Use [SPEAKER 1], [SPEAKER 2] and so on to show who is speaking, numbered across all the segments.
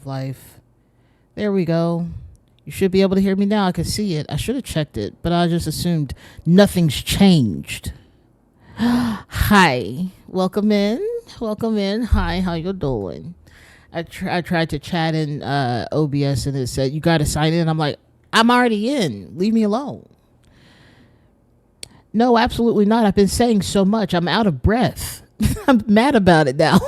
[SPEAKER 1] of life. There we go. You should be able to hear me now. I can see it. I should have checked it, but I just assumed nothing's changed. Hi. Welcome in. Welcome in. Hi, how you doing? I tried to chat in OBS and it said, you got to sign in. I'm like, I'm already in. Leave me alone. No, absolutely not. I've been saying so much. I'm out of breath. I'm mad about it now.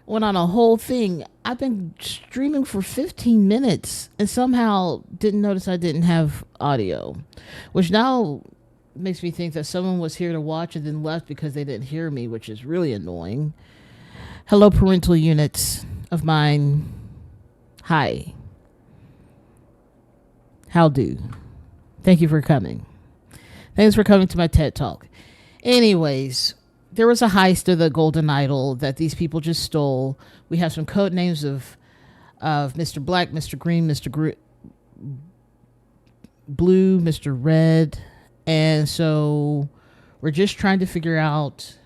[SPEAKER 1] Went on a whole thing. I've been streaming for 15 minutes and somehow didn't notice I didn't have audio, which now makes me think that someone was here to watch and then left because they didn't hear me, which is really annoying. Hello, parental units of mine. Hi. How do? Thank you for coming. Thanks for coming to my TED Talk. Anyways, there was a heist of the Golden Idol that these people just stole. We have some code names of Mr. Black, Mr. Green, Mr. Blue, Mr. Red. And so we're just trying to figure out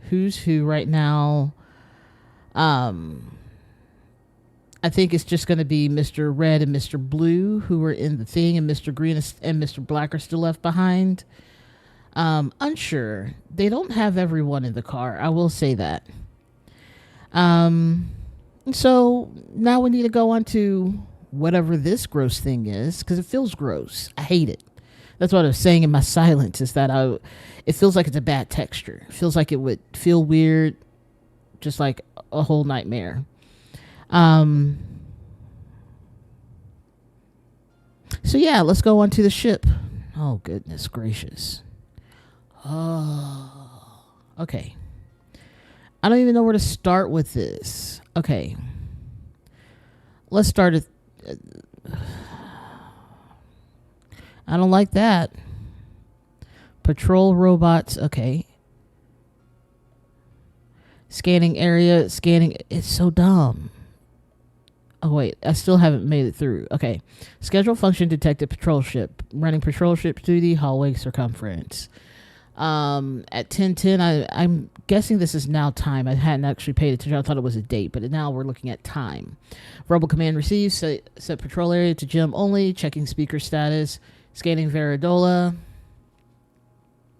[SPEAKER 1] who's who right now. I think it's just going to be Mr. Red and Mr. Blue who were in the thing, and Mr. Green and Mr. Black are still left behind. Unsure. They don't have everyone in the car. I will say that. So now we need to go on to whatever this gross thing is, because it feels gross. I hate it. That's what I was saying in my silence, is that it feels like it's a bad texture. It feels like it would feel weird, just like a whole nightmare. So yeah, let's go on to the ship. Oh, goodness gracious. Oh, okay. I don't even know where to start with this. Okay. Let's start at... I don't like that. Patrol robots. Okay. Scanning area. Scanning. It's so dumb. Oh, wait. I still haven't made it through. Okay. Schedule function detected patrol ship. Running patrol ship duty. Hallway circumference. At 10:10, I'm guessing this is now time. I hadn't actually paid attention. I thought it was a date, but now we're looking at time. Verbal command received. Set patrol area to gym only. Checking speaker status. Scanning Veridola.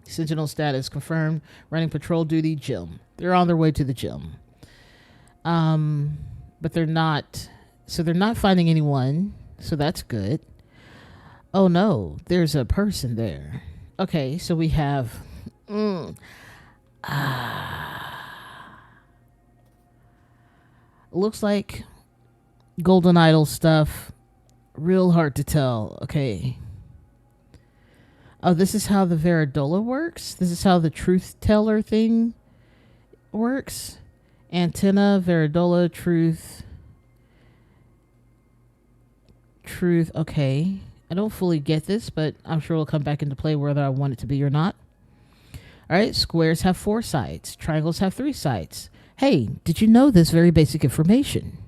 [SPEAKER 1] Sentinel status confirmed. Running patrol duty. Gym. They're on their way to the gym. But they're not. So they're not finding anyone. So that's good. Oh no, there's a person there. Okay, so we have looks like Golden Idol stuff. Real hard to tell. Okay. Oh, this is how the Veridola works? This is how the truth teller thing works? Antenna, Veridola, truth. Okay. I don't fully get this, but I'm sure it'll come back into play whether I want it to be or not. All right, squares have 4 sides. Triangles have 3 sides. Hey, did you know this very basic information?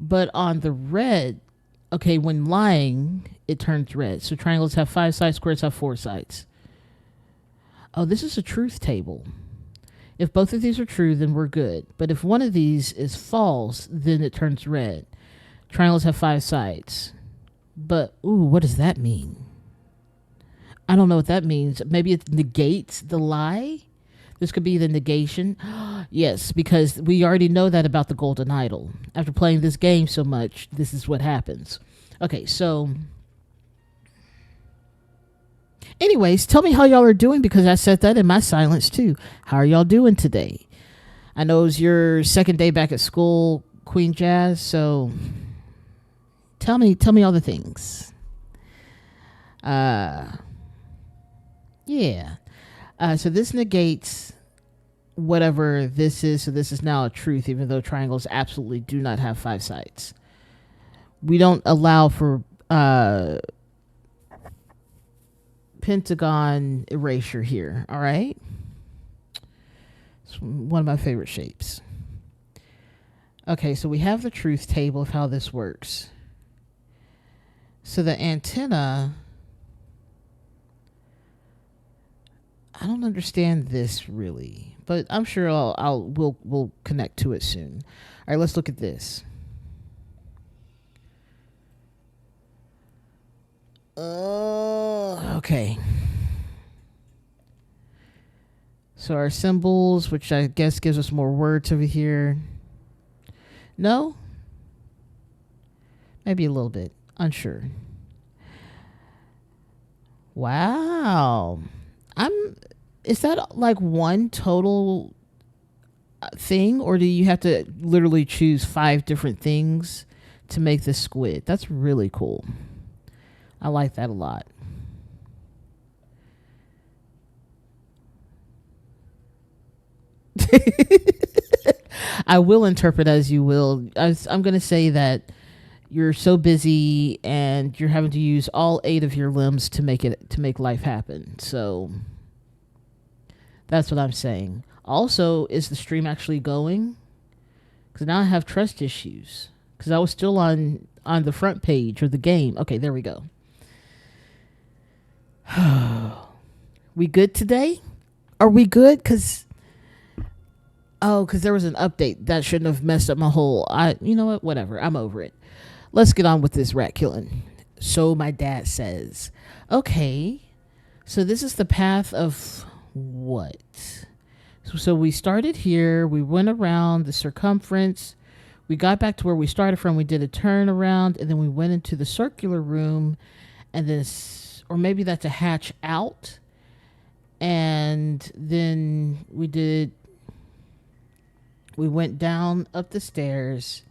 [SPEAKER 1] But on the red, okay, when lying, it turns red. So triangles have 5 sides, squares have 4 sides. Oh, this is a truth table. If both of these are true, then we're good. But if one of these is false, then it turns red. Triangles have 5 sides. But, ooh, what does that mean? I don't know what that means. Maybe it negates the lie? This could be the negation. Yes, because we already know that about the Golden Idol. After playing this game so much, this is what happens. Okay, so... anyways, tell me how y'all are doing, because I said that in my silence too. How are y'all doing today? I know it's your second day back at school, Queen Jazz, so tell me all the things. Yeah. So this negates whatever this is, so this is now a truth, even though triangles absolutely do not have 5 sides. We don't allow for pentagon erasure here. All right, it's one of my favorite shapes. Okay, so we have the truth table of how this works. So the antenna, I don't understand this really, but I'm sure we'll connect to it soon. All right, let's look at this. Okay. So our symbols, which I guess gives us more words over here. No? Maybe a little bit. Unsure. Wow. Is that like one total thing, or do you have to literally choose 5 different things to make this squid? That's really cool. I like that a lot. I will interpret as you will. I'm going to say that you're so busy and you're having to use all 8 of your limbs to make life happen. So that's what I'm saying. Also, is the stream actually going? Because now I have trust issues. Because I was still on the front page of the game. Okay, there we go. We good today? Are we good? Because there was an update that shouldn't have messed up my whole. You know what? Whatever. I'm over it. Let's get on with this rat killing. So my dad says, okay, so this is the path of what? So we started here. We went around the circumference. We got back to where we started from. We did a turn around, and then we went into the circular room, and then, or maybe that's a hatch out. And then we went down up the stairs,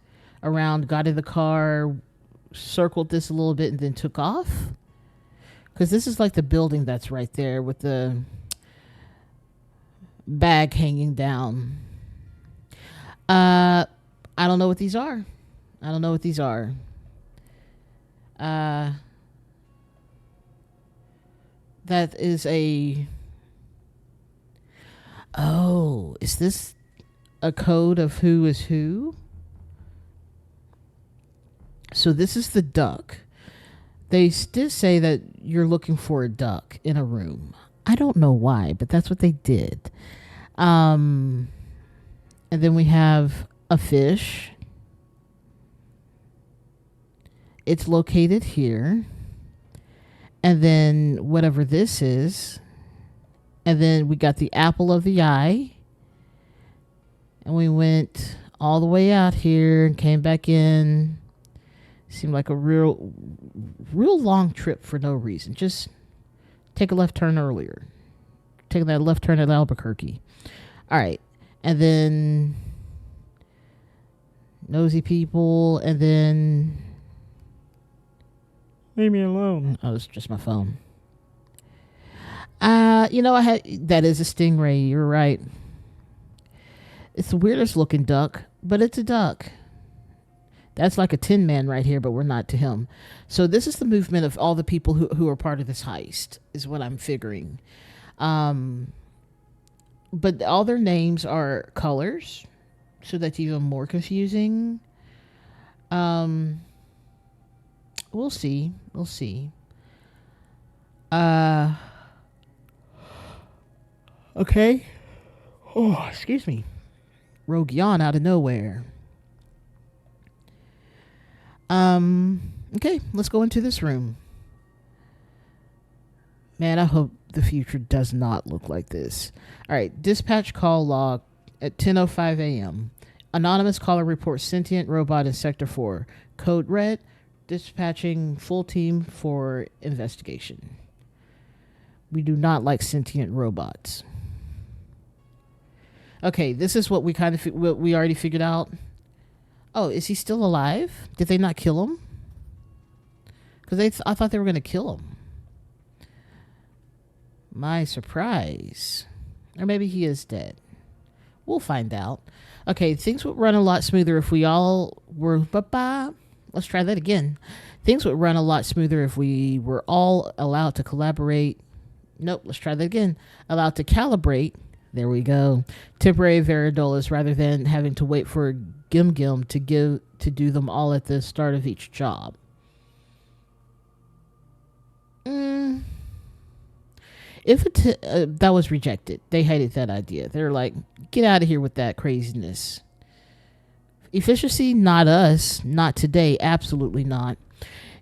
[SPEAKER 1] around, got in the car, circled this a little bit, and then took off. Because this is like the building that's right there with the bag hanging down. I don't know what these are. That is a... Oh, is this a code of who is who? So this is the duck. They did say that you're looking for a duck in a room. I don't know why, but that's what they did. And then we have a fish. It's located here. And then whatever this is. And then we got the apple of the eye. And we went all the way out here and came back in. Seemed like a real long trip for no reason. Just take a left turn earlier. Taking that left turn at Albuquerque. All right. And then nosy people. And then... Leave me alone. Oh, it's just my phone. That is a stingray. You're right. It's the weirdest looking duck, but it's a duck. That's like a Tin Man right here, but we're not to him. So this is the movement of all the people who are part of this heist, is what I'm figuring. But all their names are colors, so that's even more confusing. We'll see. Okay. Oh, excuse me. Rogue yawn out of nowhere. Okay, let's go into this room. Man, I hope the future does not look like this. All right, dispatch call log at 10:05 a.m. Anonymous caller reports sentient robot in Sector 4. Code red, dispatching full team for investigation. We do not like sentient robots. Okay, this is what we we already figured out. Oh, is he still alive? Did they not kill him? Because I thought they were going to kill him. My surprise. Or maybe he is dead. We'll find out. Okay, things would run a lot smoother if we all were... Let's try that again. Things would run a lot smoother if we were all allowed to collaborate. Nope, let's try that again. Allowed to calibrate. There we go. Temporary variables rather than having to wait for Gim to do them all at the start of each job. If that was rejected, they hated that idea. They're like, get out of here with that craziness. Efficiency, not us, not today, absolutely not.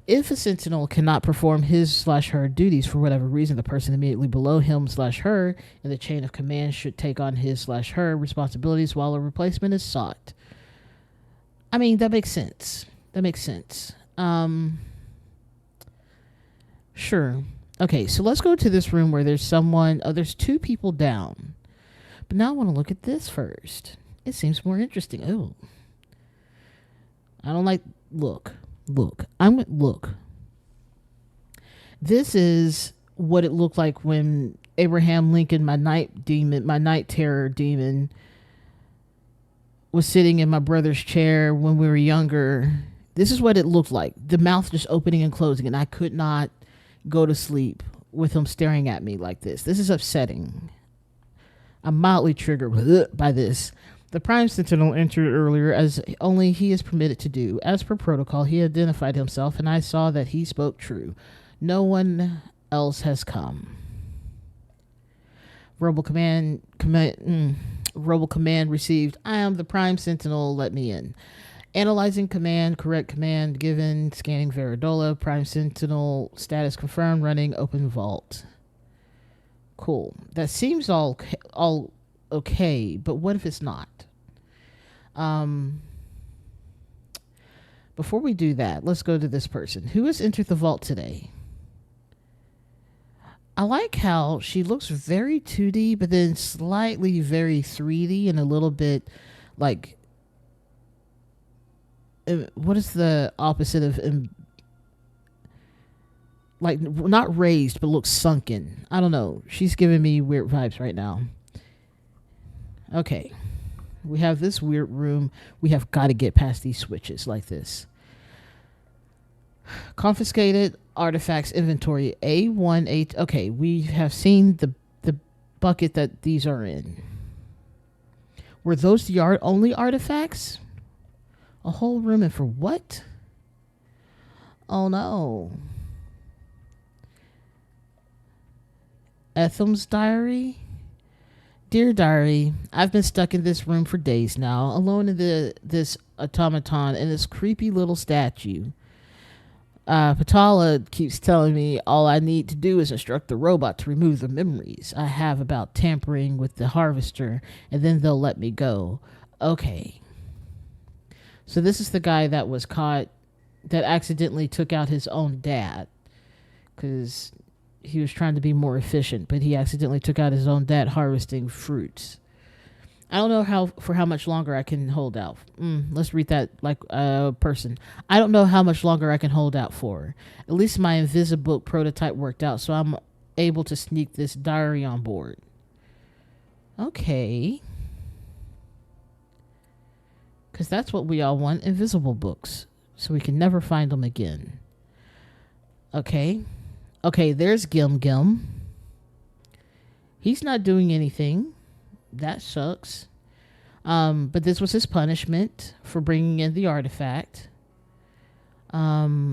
[SPEAKER 1] If a sentinel cannot perform his/her duties for whatever reason, the person immediately below him/her in the chain of command should take on his/her responsibilities while a replacement is sought. I mean, that makes sense. That makes sense. Sure. Okay, so let's go to this room where there's someone. Oh, there's two people down. But now I want to look at this first. It seems more interesting. Oh. I don't like. Look. This is what it looked like when Abraham Lincoln, my night terror demon, was sitting in my brother's chair when we were younger. This is what it looked like. The mouth just opening and closing, and I could not go to sleep with him staring at me like this. This is upsetting. I'm mildly triggered by this. The Prime Sentinel entered earlier, as only he is permitted to do. As per protocol, he identified himself, and I saw that he spoke true. No one else has come. Verbal command received. I am the Prime Sentinel. Let me in. Analyzing command. Correct command given. Scanning Veridola. Prime Sentinel status confirmed. Running open vault. Cool. That seems all okay, but what if it's not? Before we do that, let's go to this person. Who has entered the vault today? I like how she looks very 2D, but then slightly very 3D and a little bit like, what is the opposite of, like, not raised, but looks sunken. I don't know. She's giving me weird vibes right now. Okay. We have this weird room. We have got to get past these switches like this. Confiscated artifacts inventory A1A. Okay, we have seen the bucket that these are in. Were those the only artifacts? A whole room, and for what? Oh no. Etham's diary. Dear Diary, I've been stuck in this room for days now, alone in this automaton and this creepy little statue. Patala keeps telling me all I need to do is instruct the robot to remove the memories I have about tampering with the harvester, and then they'll let me go. Okay. So this is the guy that was caught, that accidentally took out his own dad, because he was trying to be more efficient, but he accidentally took out his own dad harvesting fruits. I don't know how much longer I can hold out. Let's read that like a person. I don't know how much longer I can hold out for. At least my Invisibook prototype worked out, so I'm able to sneak this diary on board. Okay. Because that's what we all want, invisible books, so we can never find them again. Okay. Okay, there's Gim. He's not doing anything. That sucks. But this was his punishment for bringing in the artifact. I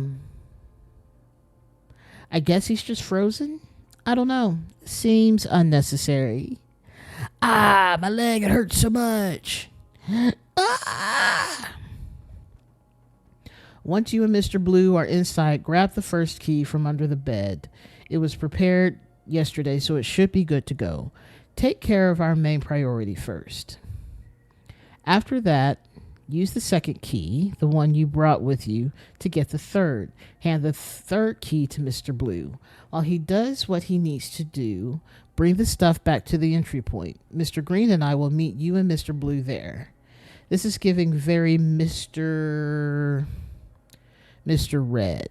[SPEAKER 1] guess he's just frozen. I don't know. Seems unnecessary. Ah, my leg, it hurts so much. Ah! Once you and Mr. Blue are inside, grab the first key from under the bed. It was prepared yesterday, so it should be good to go. Take care of our main priority first. After that, use the second key, the one you brought with you, to get the third. Hand the third key to Mr. Blue. While he does what he needs to do, bring the stuff back to the entry point. Mr. Green and I will meet you and Mr. Blue there. This is giving very Mr. Red.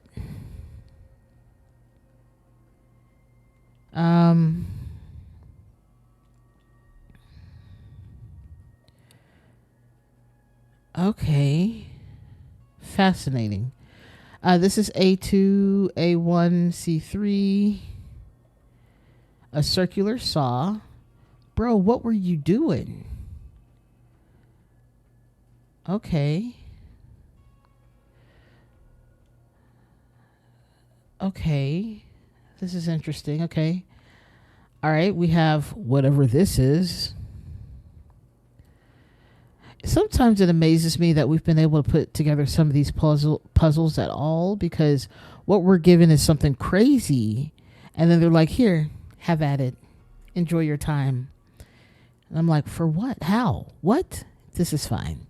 [SPEAKER 1] Okay. Fascinating. This is A2, A1, C3. A circular saw. Bro, what were you doing? Okay. Okay. This is interesting. Okay. All right, we have whatever this is. Sometimes it amazes me that we've been able to put together some of these puzzles at all, because what we're given is something crazy, and then they're like, here, have at it, enjoy your time. And I'm like, for what? How? What? This is fine.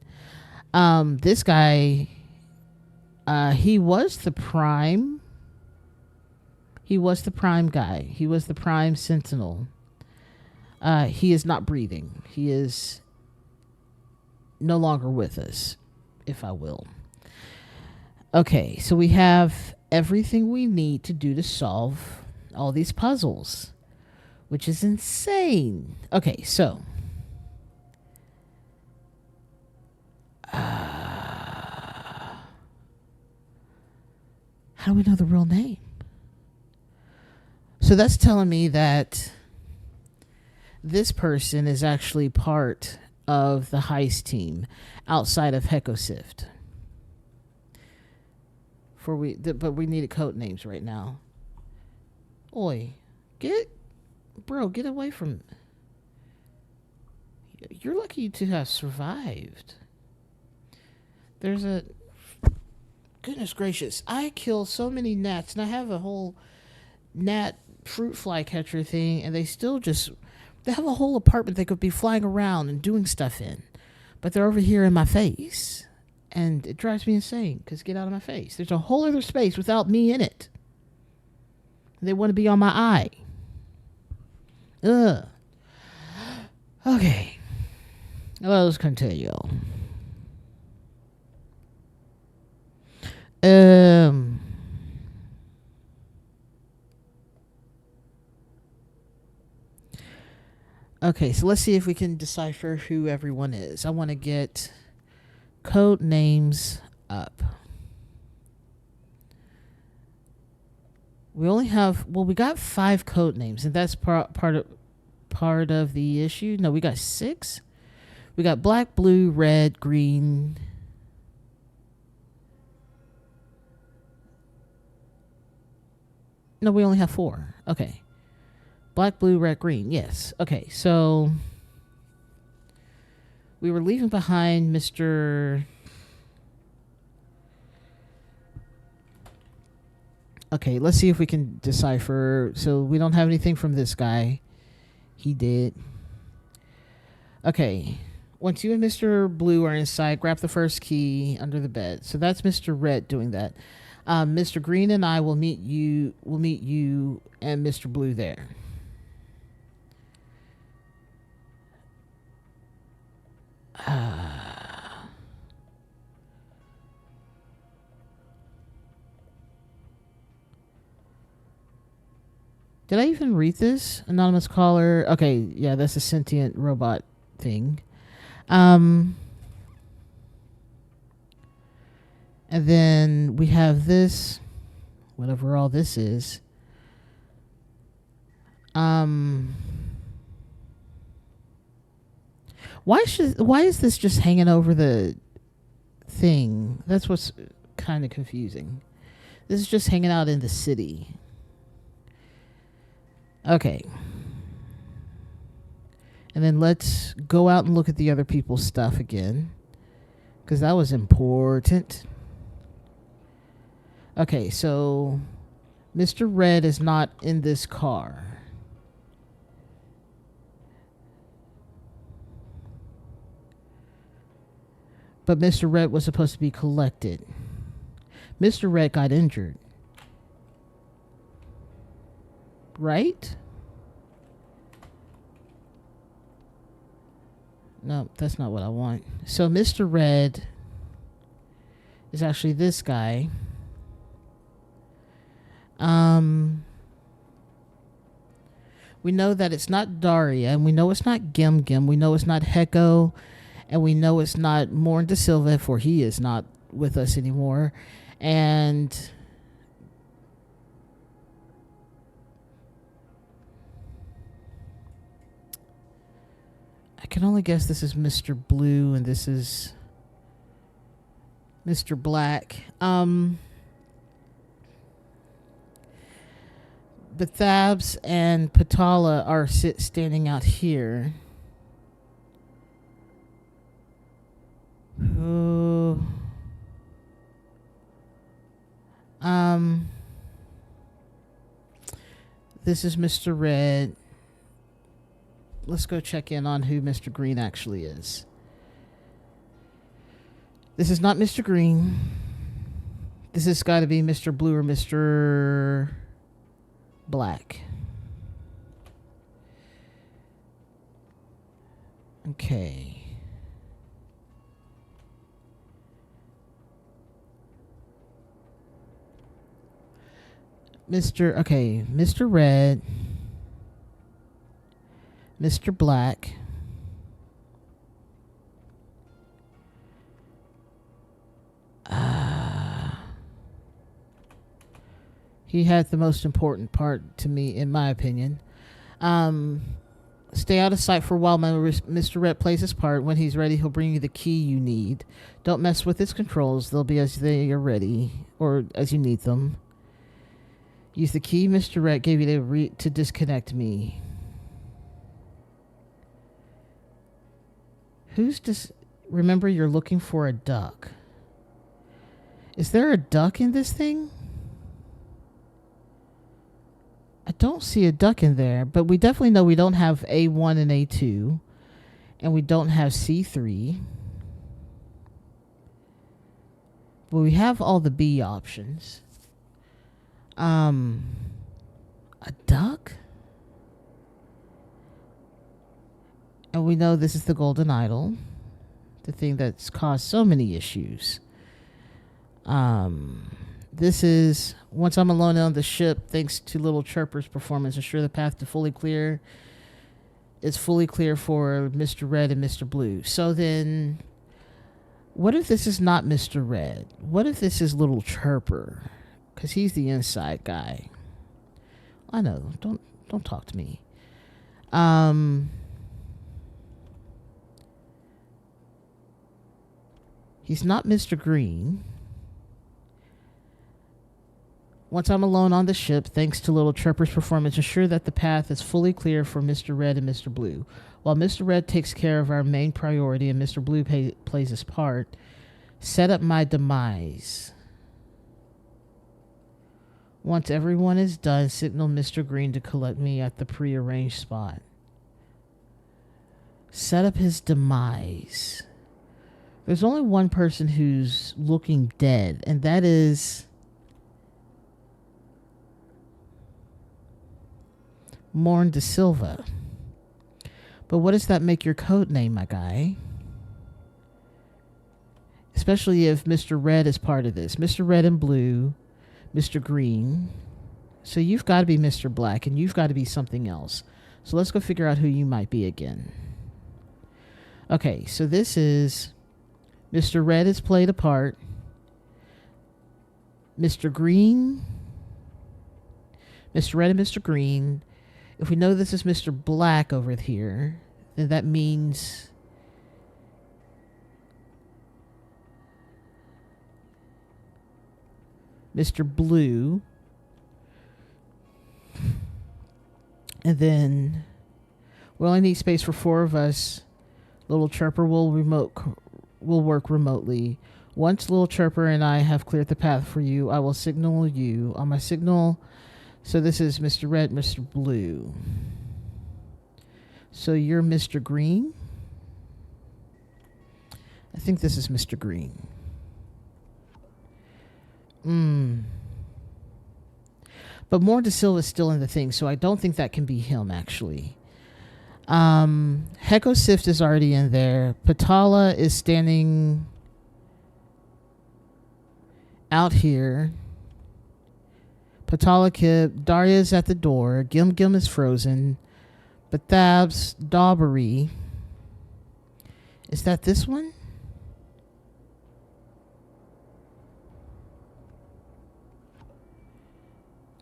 [SPEAKER 1] This guy, he was the prime. He was the prime guy. He was the prime sentinel. He is not breathing. He is no longer with us, if I will. Okay, so we have everything we need to do to solve all these puzzles, which is insane. Okay, so how do we know the real name? So that's telling me that this person is actually part of the heist team outside of Hecosift. But we needed code names right now. Oi, get away from. You're lucky to have survived. There's a. Goodness gracious, I kill so many gnats, and I have a whole gnat fruit fly catcher thing, and they still just. They have a whole apartment they could be flying around and doing stuff in. But they're over here in my face. And it drives me insane, because get out of my face. There's a whole other space without me in it. They want to be on my eye. Ugh. Okay. Let's continue. Okay, so let's see if we can decipher who everyone is. I want to get code names up. We only have, well, we got 5 code names, and that's part of the issue. No, we got 6. We got black, blue, red, green. No, we only have 4. Okay. Black, blue, red, green. Yes. Okay, so we were leaving behind Mr. Okay, let's see if we can decipher. So we don't have anything from this guy. He did. Okay. Once you and Mr. Blue are inside, grab the first key under the bed. So that's Mr. Red doing that. Mr. Green and I will meet you. We'll meet you and Mr. Blue there. Did I even read this? Anonymous caller. Okay, yeah, that's a sentient robot thing. And then we have this, whatever all this is. Why is this just hanging over the thing? That's what's kind of confusing. This is just hanging out in the city. Okay. And then let's go out and look at the other people's stuff again, because that was important. Okay, so Mr. Red is not in this car. But Mr. Red was supposed to be collected. Mr. Red got injured. Right? No, that's not what I want. So Mr. Red is actually this guy. We know that it's not Daria, and we know it's not Gim Gim. We know it's not Heko, and we know it's not Morn De Silva, for he is not with us anymore. And I can only guess this is Mr. Blue and this is Mr. Black. Thabs and Patala are standing out here. Ooh. This is Mr. Red. Let's go check in on who Mr. Green actually is. This is not Mr. Green. This has got to be Mr. Blue or Mr. Black. Okay. Mr. Red, Mr. Black, he had the most important part to me, in my opinion. Stay out of sight for a while. Mr. Red plays his part. When he's ready, he'll bring you the key you need. Don't mess with its controls. They'll be as they are ready, or as you need them. Use the key Mr. Red gave you to disconnect me. Remember, you're looking for a duck. Is there a duck in this thing? I don't see a duck in there, but we definitely know we don't have A1 and A2, and we don't have C3. But we have all the B options. A duck? And we know this is the golden idol, the thing that's caused so many issues. This is once I'm alone on the ship, thanks to Little Chirper's performance, ensure the path to fully clear is fully clear for Mr. Red and Mr. Blue. So then, what if this is not Mr. Red? What if this is Little Chirper? Because he's the inside guy. I know. Don't talk to me. He's not Mr. Green. Once I'm alone on the ship, thanks to Little Chirper's performance, ensure that the path is fully clear for Mr. Red and Mr. Blue. While Mr. Red takes care of our main priority and Mr. Blue plays his part, set up my demise. Once everyone is done, signal Mr. Green to collect me at the prearranged spot. Set up his demise. There's only one person who's looking dead, and that is Morn De Silva. But what does that make your code name, my guy? Especially if Mr. Red is part of this. Mr. Red and Blue, Mr. Green. So you've got to be Mr. Black, and you've got to be something else. So let's go figure out who you might be again. Okay, so this is Mr. Red has played a part. Mr. Green. Mr. Red and Mr. Green. If we know this is Mr. Black over here, then that means Mr. Blue. And then we only need space for 4 of us. Little Chirper will work remotely. Once Little Chirper and I have cleared the path for you, I will signal you on my signal. So this is Mr. Red, Mr. Blue. So you're Mr. Green? I think this is Mr. Green. But Morn De Silva is still in the thing, so I don't think that can be him, actually. Heko Sift is already in there. Patala is standing out here. Patala Kib. Darya's at the door. Gim Gim is frozen. Bathab's Daubery. Is that this one?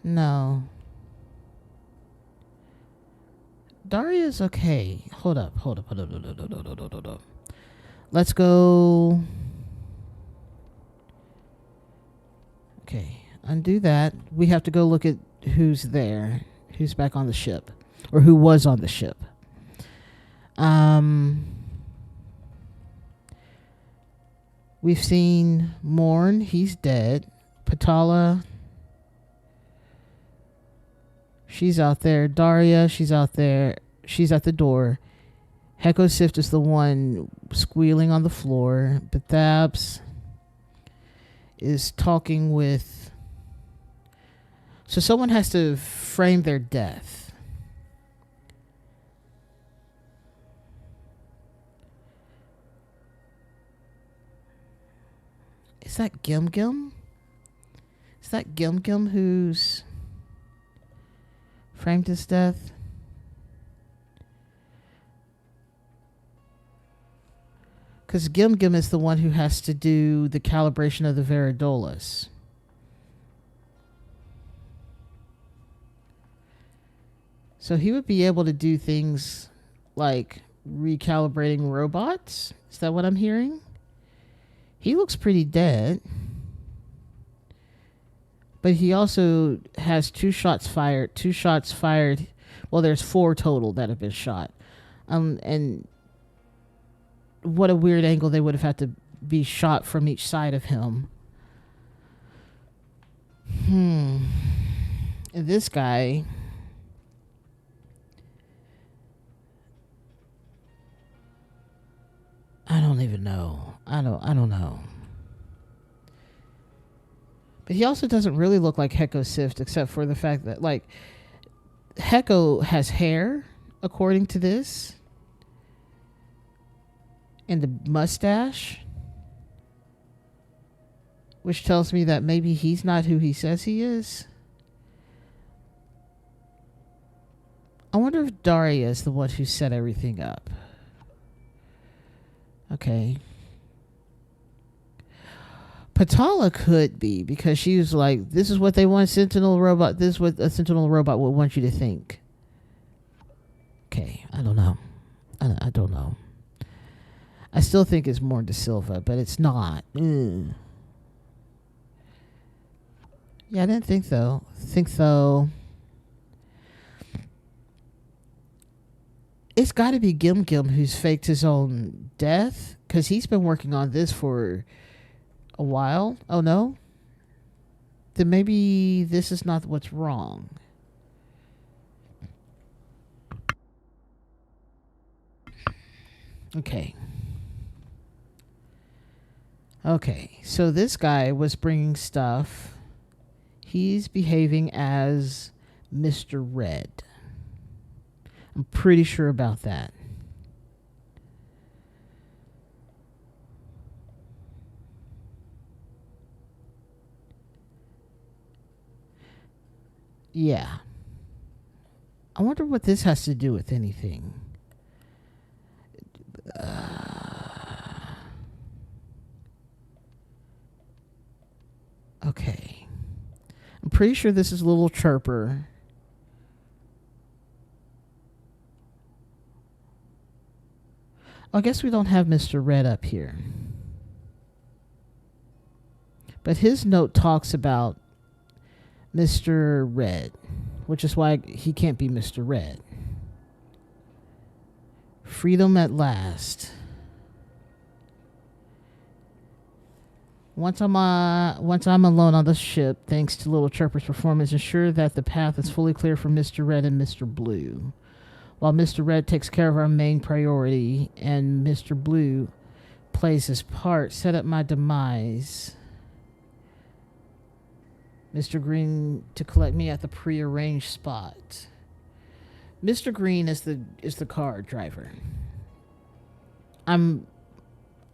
[SPEAKER 1] No. Daria's okay. Hold up. Let's go. Okay, undo that. We have to go look at who's there, who's back on the ship, or who was on the ship. We've seen Morn, he's dead. Patala, she's out there. Daria, she's out there. She's at the door. Heko Sift is the one squealing on the floor. Bethabs is talking with... So someone has to frame their death. Is that Gim Gim? Is that Gim Gim who's framed his death? Because Gim Gim is the one who has to do the calibration of the Veridolus. So he would be able to do things like recalibrating robots. Is that what I'm hearing? He looks pretty dead. But he also has 2 shots fired. 2 shots fired. Well, there's 4 total that have been shot. And what a weird angle they would have had to be shot from each side of him. And this guy... I don't even know. I don't know. But he also doesn't really look like Heko Sift, except for the fact that, like, Heko has hair, according to this, and a mustache, which tells me that maybe he's not who he says he is. I wonder if Daria is the one who set everything up. Okay. Patala could be, because she was like, this is what they want Sentinel robot. This is what a Sentinel robot would want you to think. Okay, I don't know. I don't know. I still think it's more De Silva, but it's not. Yeah, I didn't think though. It's got to be Gim Gim who's faked his own death, because he's been working on this for a while. Oh no? Then maybe this is not what's wrong. Okay. Okay, so this guy was bringing stuff. He's behaving as Mr. Red. I'm pretty sure about that. Yeah. I wonder what this has to do with anything. Okay. I'm pretty sure this is Little Chirper. I guess we don't have Mr. Red up here. But his note talks about Mr. Red, which is why he can't be Mr. Red. Freedom at last. Once I'm alone on the ship, thanks to Little Chirper's performance, ensure that the path is fully clear for Mr. Red and Mr. Blue. While Mr. Red takes care of our main priority and Mr. Blue plays his part, set up my demise. Mr. Green to collect me at the prearranged spot. Mr. Green is the car driver. I'm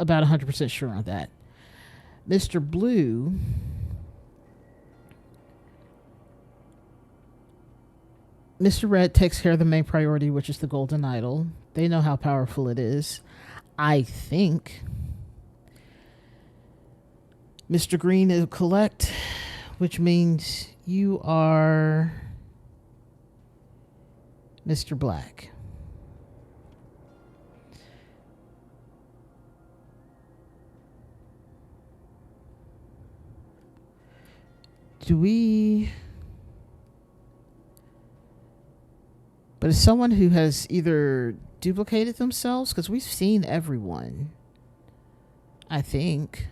[SPEAKER 1] about 100% sure on that. Mr. Blue Mr. Red takes care of the main priority, which is the golden idol. They know how powerful it is. I think. Mr. Green is collect, which means you are Mr. Black. Do we... But it's someone who has either duplicated themselves, because we've seen everyone, I think.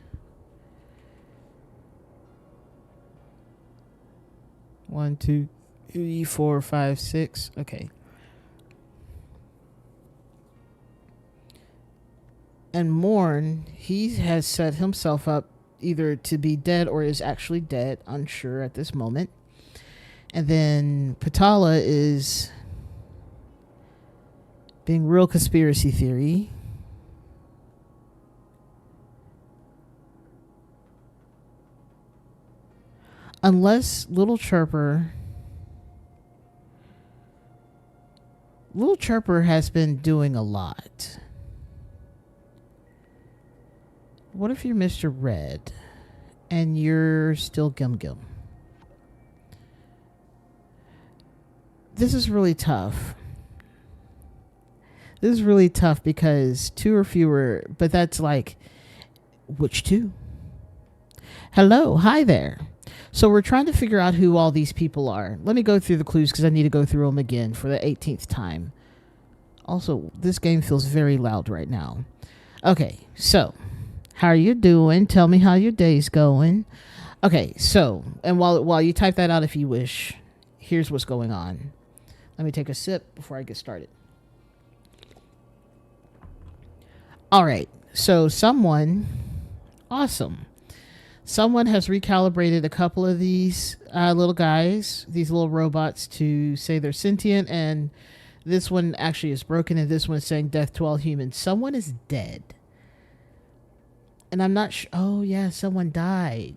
[SPEAKER 1] 1, 2, 3, 4, 5, 6. Okay. And Morn, he has set himself up either to be dead or is actually dead, unsure at this moment. And then Patala is being real conspiracy theory. Unless Little Chirper has been doing a lot. What if you're Mr. Red and you're still Gum Gum? This is really tough. This is really tough because 2 or fewer, but that's like, which 2? Hello, hi there. So we're trying to figure out who all these people are. Let me go through the clues because I need to go through them again for the 18th time. Also, this game feels very loud right now. Okay, so how are you doing? Tell me how your day's going. Okay, so, and while you type that out if you wish, here's what's going on. Let me take a sip before I get started. All right, so someone has recalibrated a couple of these little guys, these little robots, to say they're sentient, and this one actually is broken, and this one is saying death to all humans. Someone is dead. And I'm not sure. Oh, yeah, someone died.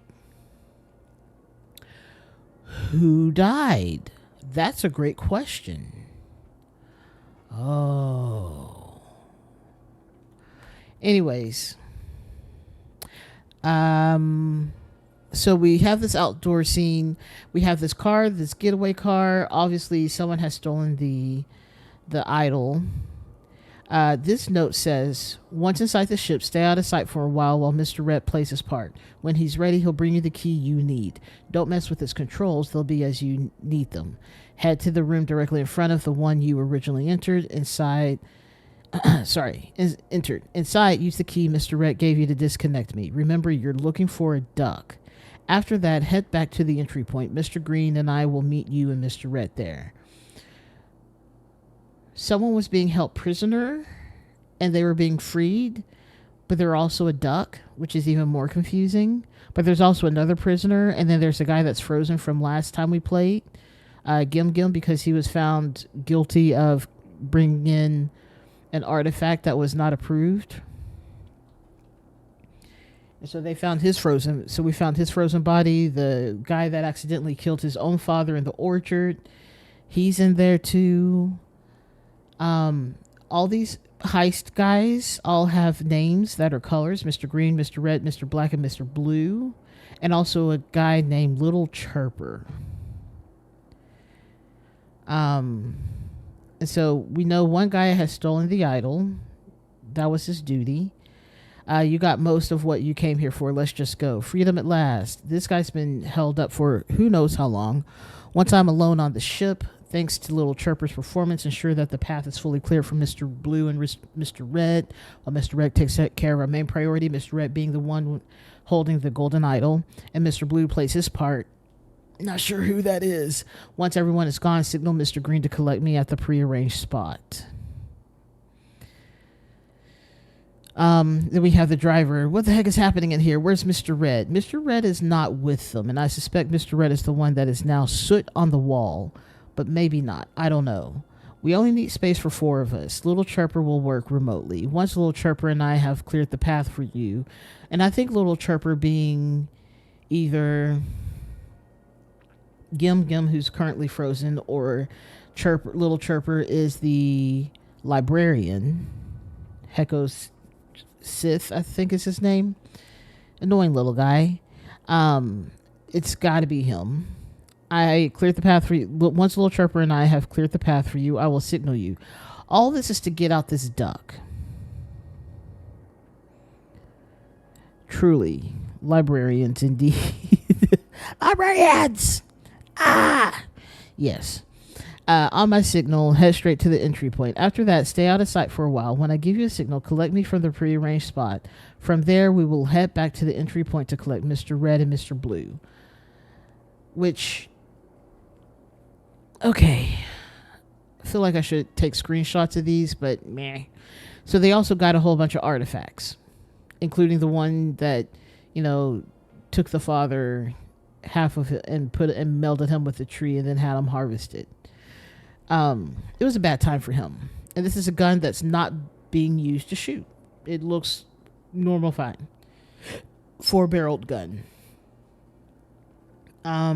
[SPEAKER 1] Who died? That's a great question. Oh. Anyways. So we have this outdoor scene. We have this car, this getaway car. Obviously, someone has stolen the idol. This note says, once inside the ship, stay out of sight for a while Mr. Red plays his part. When he's ready, he'll bring you the key you need. Don't mess with his controls. They'll be as you need them. Head to the room directly in front of the one you originally entered. Inside, use the key Mr. Red gave you to disconnect me. Remember, you're looking for a duck. After that, head back to the entry point. Mr. Green and I will meet you and Mr. Red there. Someone was being held prisoner and they were being freed, but they're also a duck, which is even more confusing. But there's also another prisoner, and then there's a guy that's frozen from last time we played, Gim Gim, because he was found guilty of bringing in an artifact that was not approved. And so they found his frozen. So we found his frozen body. The guy that accidentally killed his own father in the orchard, he's in there too. All these heist guys all have names that are colors: Mr. Green, Mr. Red, Mr. Black, and Mr. Blue, and also a guy named Little Chirper. And so we know one guy has stolen the idol. That was his duty. You got most of what you came here for. Let's just go. Freedom at last. This guy's been held up for who knows how long. Once I'm alone on the ship, thanks to Little Chirper's performance, ensure that the path is fully clear for Mr. Blue and Mr. Red, while Mr. Red takes care of our main priority, Mr. Red being the one holding the golden idol, and Mr. Blue plays his part. Not sure who that is. Once everyone is gone, signal Mr. Green to collect me at the prearranged spot. Then we have the driver. What the heck is happening in here? Where's Mr. Red? Mr. Red is not with them, and I suspect Mr. Red is the one that is now soot on the wall, but maybe not. I don't know. We only need space for 4 of us. Little Chirper will work remotely. Once Little Chirper and I have cleared the path for you, and I think Little Chirper being either Gim Gim, who's currently frozen, or Little Chirper is the librarian. Hecko's Sith, I think is his name. Annoying little guy. It's got to be him. I cleared the path for you. Once Little Chirper and I have cleared the path for you, I will signal you. All this is to get out this duck. Truly, librarians indeed. Librarians! Ah! Yes. On my signal, head straight to the entry point. After that, stay out of sight for a while. When I give you a signal, collect me from the prearranged spot. From there, we will head back to the entry point to collect Mr. Red and Mr. Blue. Which, okay. I feel like I should take screenshots of these, but meh. So they also got a whole bunch of artifacts, including the one that, took the father half of it and melded him with the tree and then had him harvested. It was a bad time for him. And this is a gun that's not being used to shoot. It looks normal fine. 4-barreled gun. I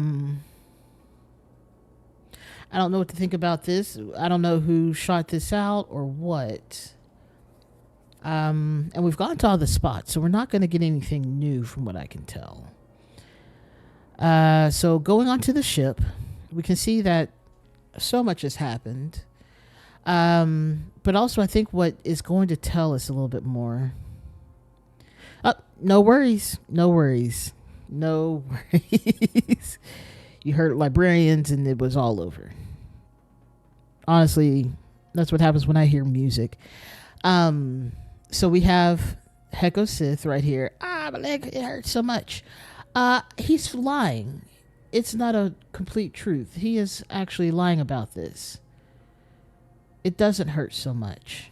[SPEAKER 1] don't know what to think about this. I don't know who shot this out or what. And we've gone to all the spots, so we're not going to get anything new from what I can tell. So going onto the ship, we can see that so much has happened. But also I think what is going to tell us a little bit more. No worries. No worries. No worries. You heard librarians and it was all over. Honestly, that's what happens when I hear music. So we have Heko Sith right here. My leg, it hurts so much. He's lying. It's not a complete truth. He is actually lying about this. It doesn't hurt so much.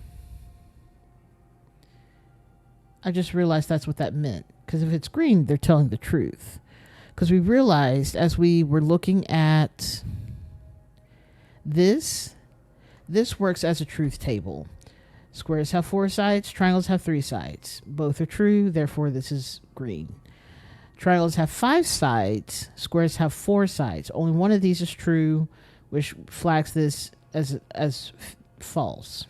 [SPEAKER 1] I just realized that's what that meant. Because if it's green, they're telling the truth. Because we realized as we were looking at this works as a truth table. Squares have 4 sides, triangles have 3 sides. Both are true, therefore this is green. Triangles have 5 sides, squares have 4 sides. Only one of these is true, which flags this as false.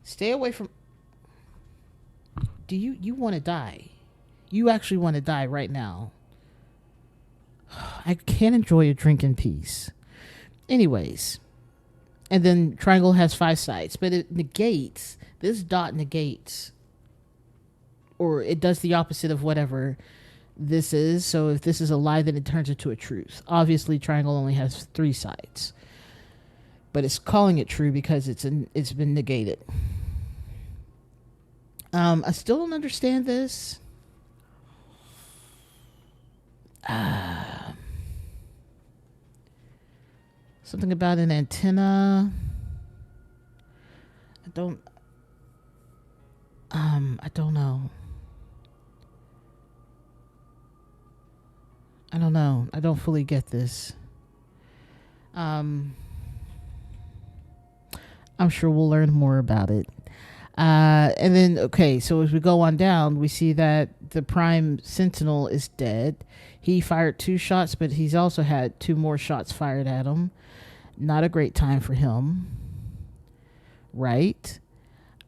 [SPEAKER 1] Stay away from... Do you want to die? You actually want to die right now. I can't enjoy a drink in peace. Anyways. And then triangle has 5 sides. But it negates. This dot negates. Or it does the opposite of whatever this is. So if this is a lie, then it turns into a truth. Obviously, triangle only has 3 sides. But it's calling it true because it's been negated. I still don't understand this. Something about an antenna. I don't know. I don't know. I don't fully get this. I'm sure we'll learn more about it. And then, okay, so as we go on down, we see that the Prime Sentinel is dead. He fired 2 shots, but he's also had 2 more shots fired at him. Not a great time for him. Right?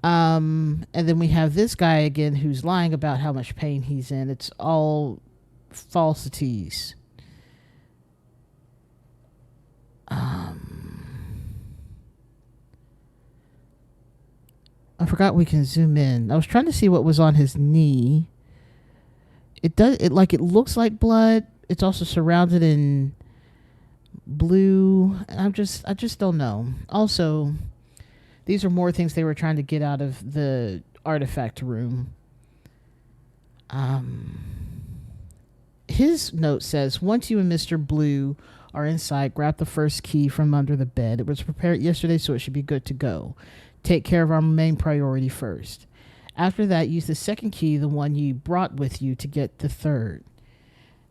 [SPEAKER 1] And then we have this guy again who's lying about how much pain he's in. It's all falsities. I forgot we can zoom in. I was trying to see what was on his knee. It looks like blood. It's also surrounded in blue. I just don't know. Also, these are more things they were trying to get out of the artifact room. His note says, once you and Mr. Blue are inside, grab the first key from under the bed. It was prepared yesterday, so it should be good to go. Take care of our main priority first. After that, use the second key, the one you brought with you, to get the third.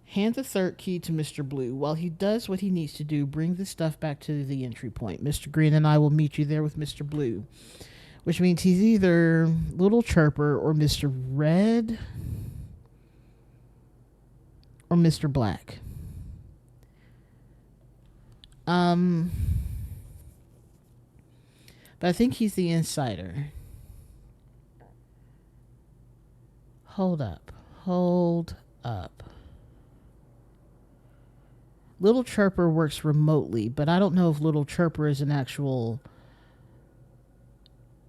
[SPEAKER 1] Hand the third key to Mr. Blue. While he does what he needs to do, bring the stuff back to the entry point. Mr. Green and I will meet you there with Mr. Blue. Which means he's either Little Chirper or Mr. Red or Mr. Black. But I think he's the insider. Hold up. Little Chirper works remotely, but I don't know if Little Chirper is an actual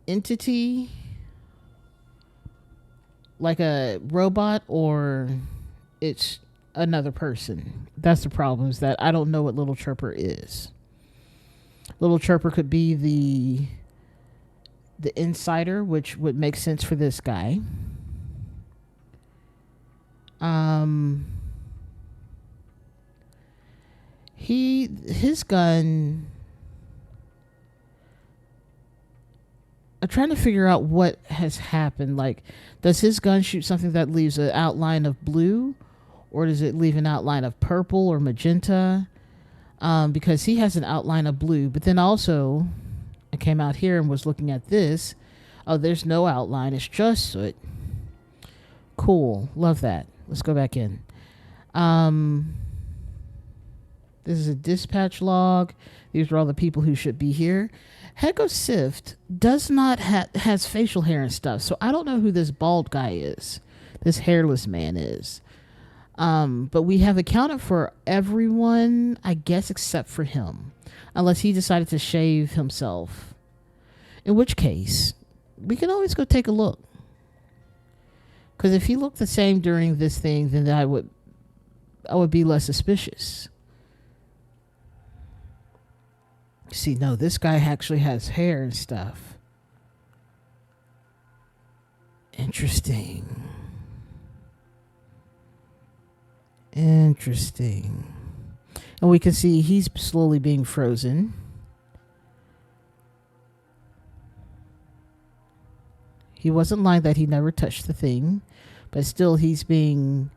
[SPEAKER 1] entity, like a robot, or it's another person. That's the problem, is that I don't know what Little Chirper is. Little Chirper could be the insider, which would make sense for this guy. His gun. I'm trying to figure out what has happened. Like, does his gun shoot something that leaves an outline of blue, or does it leave an outline of purple or magenta? Because he has an outline of blue, but then also I came out here and was looking at this. Oh, there's no outline. It's just soot. Cool. Love that. Let's go back in. This is a dispatch log. These are all the people who should be here. Heko Sift does not has facial hair and stuff, so I don't know who this bald guy is. This hairless man is. But we have accounted for everyone, I guess, except for him, unless he decided to shave himself. In which case, we can always go take a look. Because if he looked the same during this thing, then I would be less suspicious. See, no, this guy actually has hair and stuff. Interesting. And we can see he's slowly being frozen. He wasn't lying that he never touched the thing, but still he's doing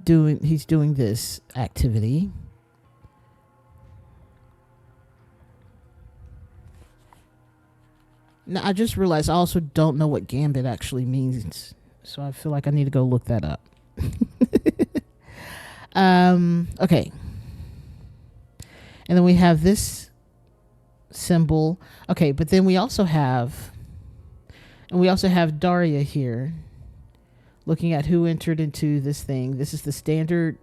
[SPEAKER 1] this activity. Now, I just realized I also don't know what gambit actually means, so I feel like I need to go look that up. Okay. And then we have this symbol. Okay, but then we also have Daria here looking at who entered into this thing. This is the standard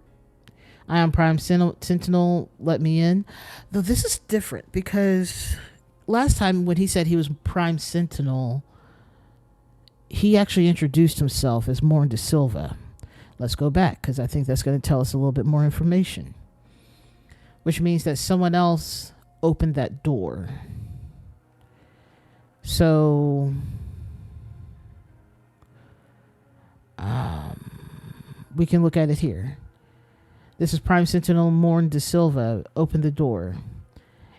[SPEAKER 1] I am Prime Sentinel, let me in. Though this is different because last time when he said he was Prime Sentinel, he actually introduced himself as Morn De Silva. Let's go back because I think that's going to tell us a little bit more information, which means that someone else opened that door. So we can look at it here. This is Prime Sentinel Morn De Silva opened the door.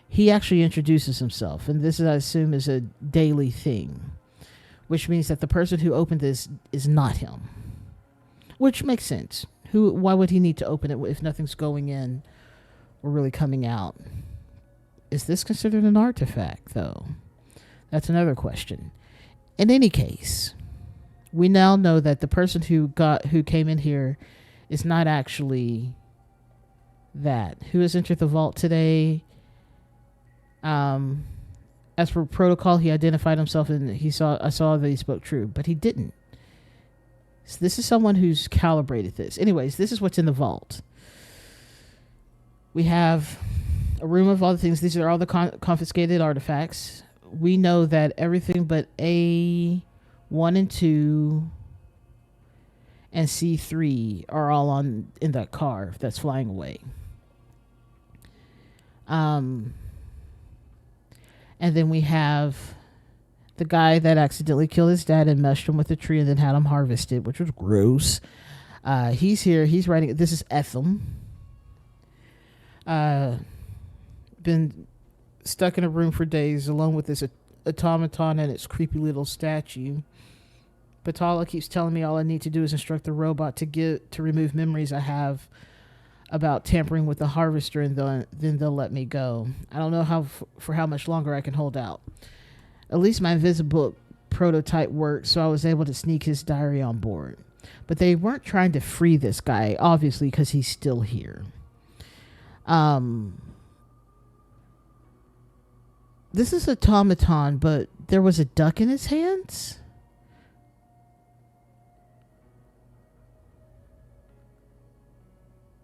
[SPEAKER 1] He actually introduces himself, and this, I assume, is a daily thing, which means that the person who opened this is not him, which makes sense. Why would he need to open it if nothing's going in or really coming out? Is this considered an artifact, though? That's another question. In any case, we now know that the person who came in here is not actually that. Who has entered the vault today? As for protocol, he identified himself and I saw that he spoke true, but he didn't. So this is someone who's calibrated this. Anyways, this is what's in the vault. We have a room of all the things. These are all the confiscated artifacts. We know that everything but A1 and 2 and C3 are all in that car that's flying away. And then we have the guy that accidentally killed his dad and meshed him with a tree and then had him harvested, which was gross. He's here. He's writing. This is Etham. Been stuck in a room for days alone with this automaton and its creepy little statue. Batala keeps telling me all I need to do is instruct the robot to remove memories I have about tampering with the harvester, and then they'll let me go. I don't know for how much longer I can hold out. At least my invisible prototype worked, so I was able to sneak his diary on board. But they weren't trying to free this guy, obviously, because he's still here. This is automaton, but there was a duck in his hands?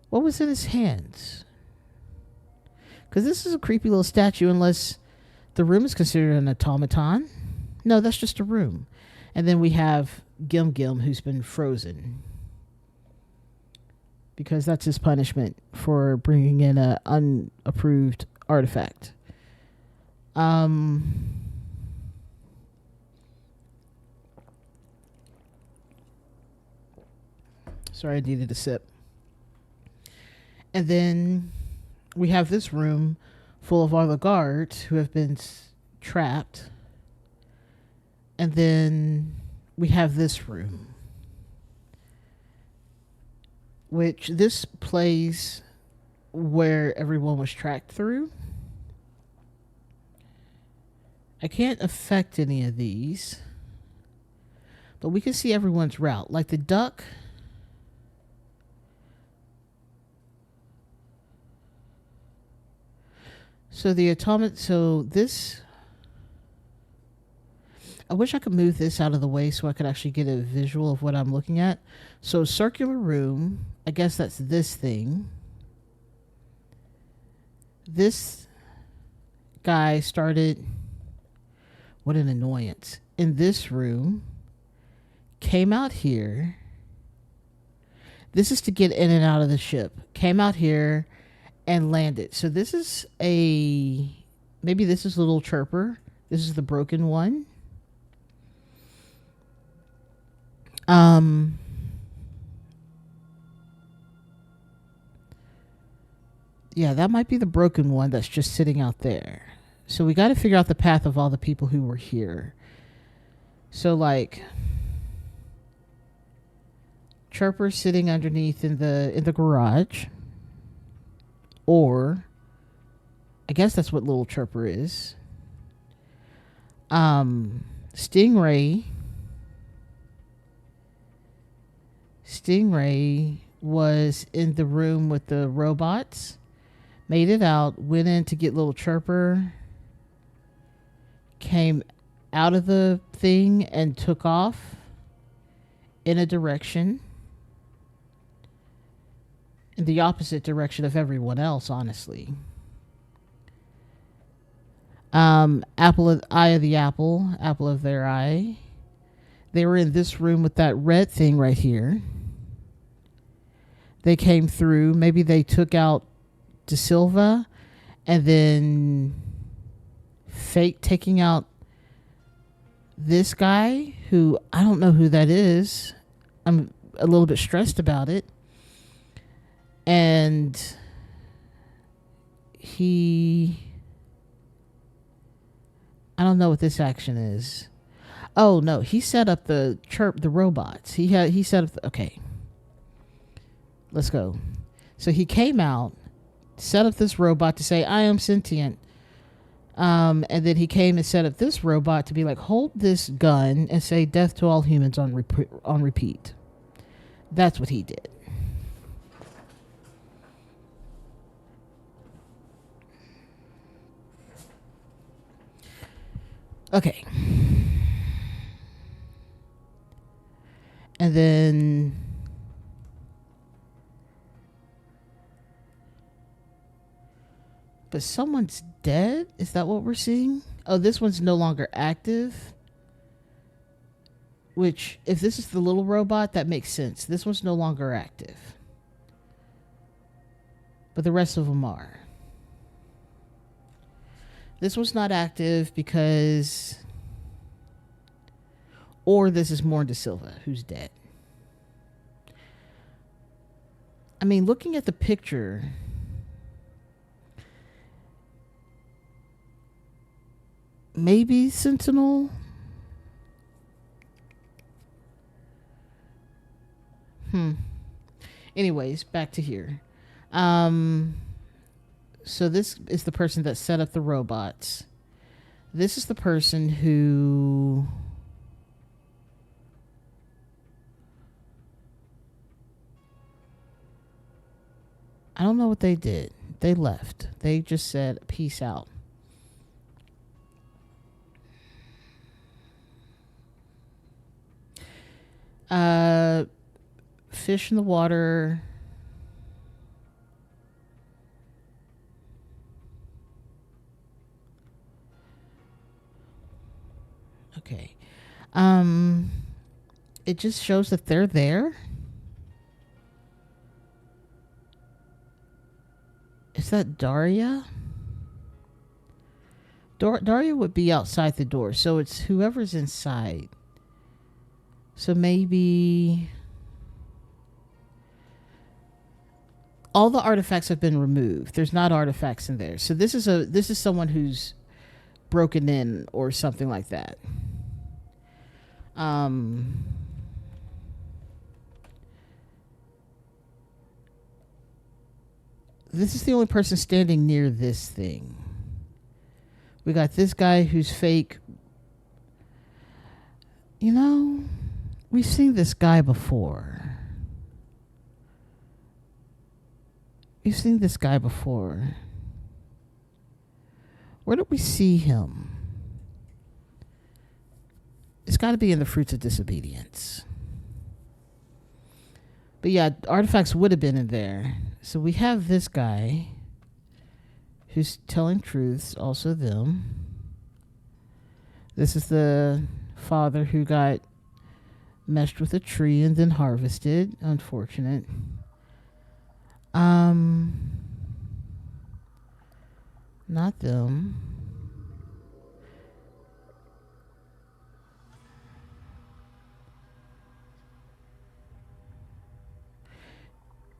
[SPEAKER 1] What was in his hands? Because this is a creepy little statue, unless the room is considered an automaton. No, that's just a room. And then we have Gim Gim, who's been frozen because that's his punishment for bringing in a unapproved artifact. Sorry, I needed a sip. And then we have this room full of all the guards who have been trapped. And then we have this room, which this plays where everyone was tracked through. I can't affect any of these, but we can see everyone's route. Like the duck. So the atomic, so this, I wish I could move this out of the way so I could actually get a visual of what I'm looking at. So circular room, I guess that's this thing. This guy started, what an annoyance, in this room, came out here. This is to get in and out of the ship. Came out here and landed. So this is maybe this is Little Chirper. This is the broken one. Yeah, that might be the broken one that's just sitting out there. So we got to figure out the path of all the people who were here. So like Chirper sitting underneath in the garage. Or I guess that's what Little Chirper is. Stingray was in the room with the robots, made it out, went in to get Little Chirper, came out of the thing and took off in a direction, in the opposite direction of everyone else, honestly. Apple of eye of the apple of their eye. They were in this room with that red thing right here. They came through. Maybe they took out De Silva and then fake taking out this guy who I don't know who that is. I'm a little bit stressed about it. And I don't know what this action is. Oh no, he set up the robots. He set up okay. Let's go. So he came out, set up this robot to say I am sentient. And then he came and set up this robot to be like, hold this gun and say death to all humans on repeat. That's what he did. Okay. And then but someone's dead? Is that what we're seeing? Oh, this one's no longer active. Which, if this is the little robot, that makes sense. This one's no longer active. But the rest of them are. This one's not active because... Or this is Morn De Silva, who's dead. I mean, looking at the picture... Maybe Sentinel? Anyways, back to here. So this is the person that set up the robots. This is the person who... I don't know what they did. They left. They just said, peace out. Fish in the water. Okay. It just shows that they're there. Is that Daria? Daria would be outside the door, so it's whoever's inside. So maybe all the artifacts have been removed. There's not artifacts in there. So this is someone who's broken in or something like that. This is the only person standing near this thing. We got this guy who's fake. You know, we've seen this guy before. We've seen this guy before. Where did we see him? It's got to be in the Fruits of Disobedience. But yeah, artifacts would have been in there. So we have this guy who's telling truths, also them. This is the father who got meshed with a tree and then harvested. Unfortunate. Not them.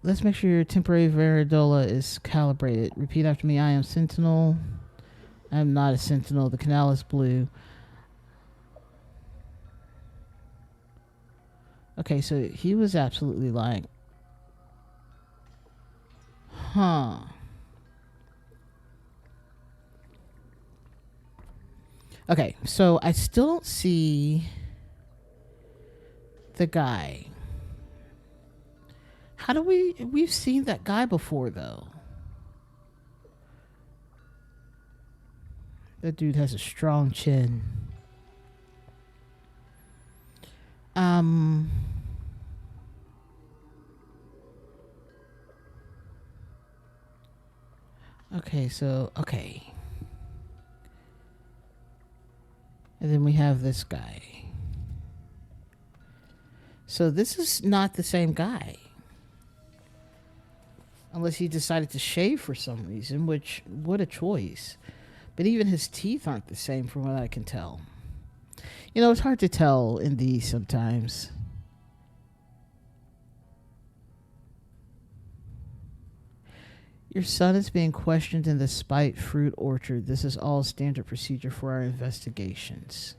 [SPEAKER 1] Let's make sure your temporary varidola is calibrated. Repeat after me. I am Sentinel. I am not a Sentinel. The canal is blue. Okay, so he was absolutely lying. Huh. Okay, so I still don't see the guy. How do we've seen that guy before though. That dude has a strong chin. Okay. And then we have this guy. So this is not the same guy. Unless he decided to shave for some reason, which, what a choice. But even his teeth aren't the same from what I can tell. You know, it's hard to tell in these sometimes. Your son is being questioned in the Spite Fruit Orchard. This is all standard procedure for our investigations.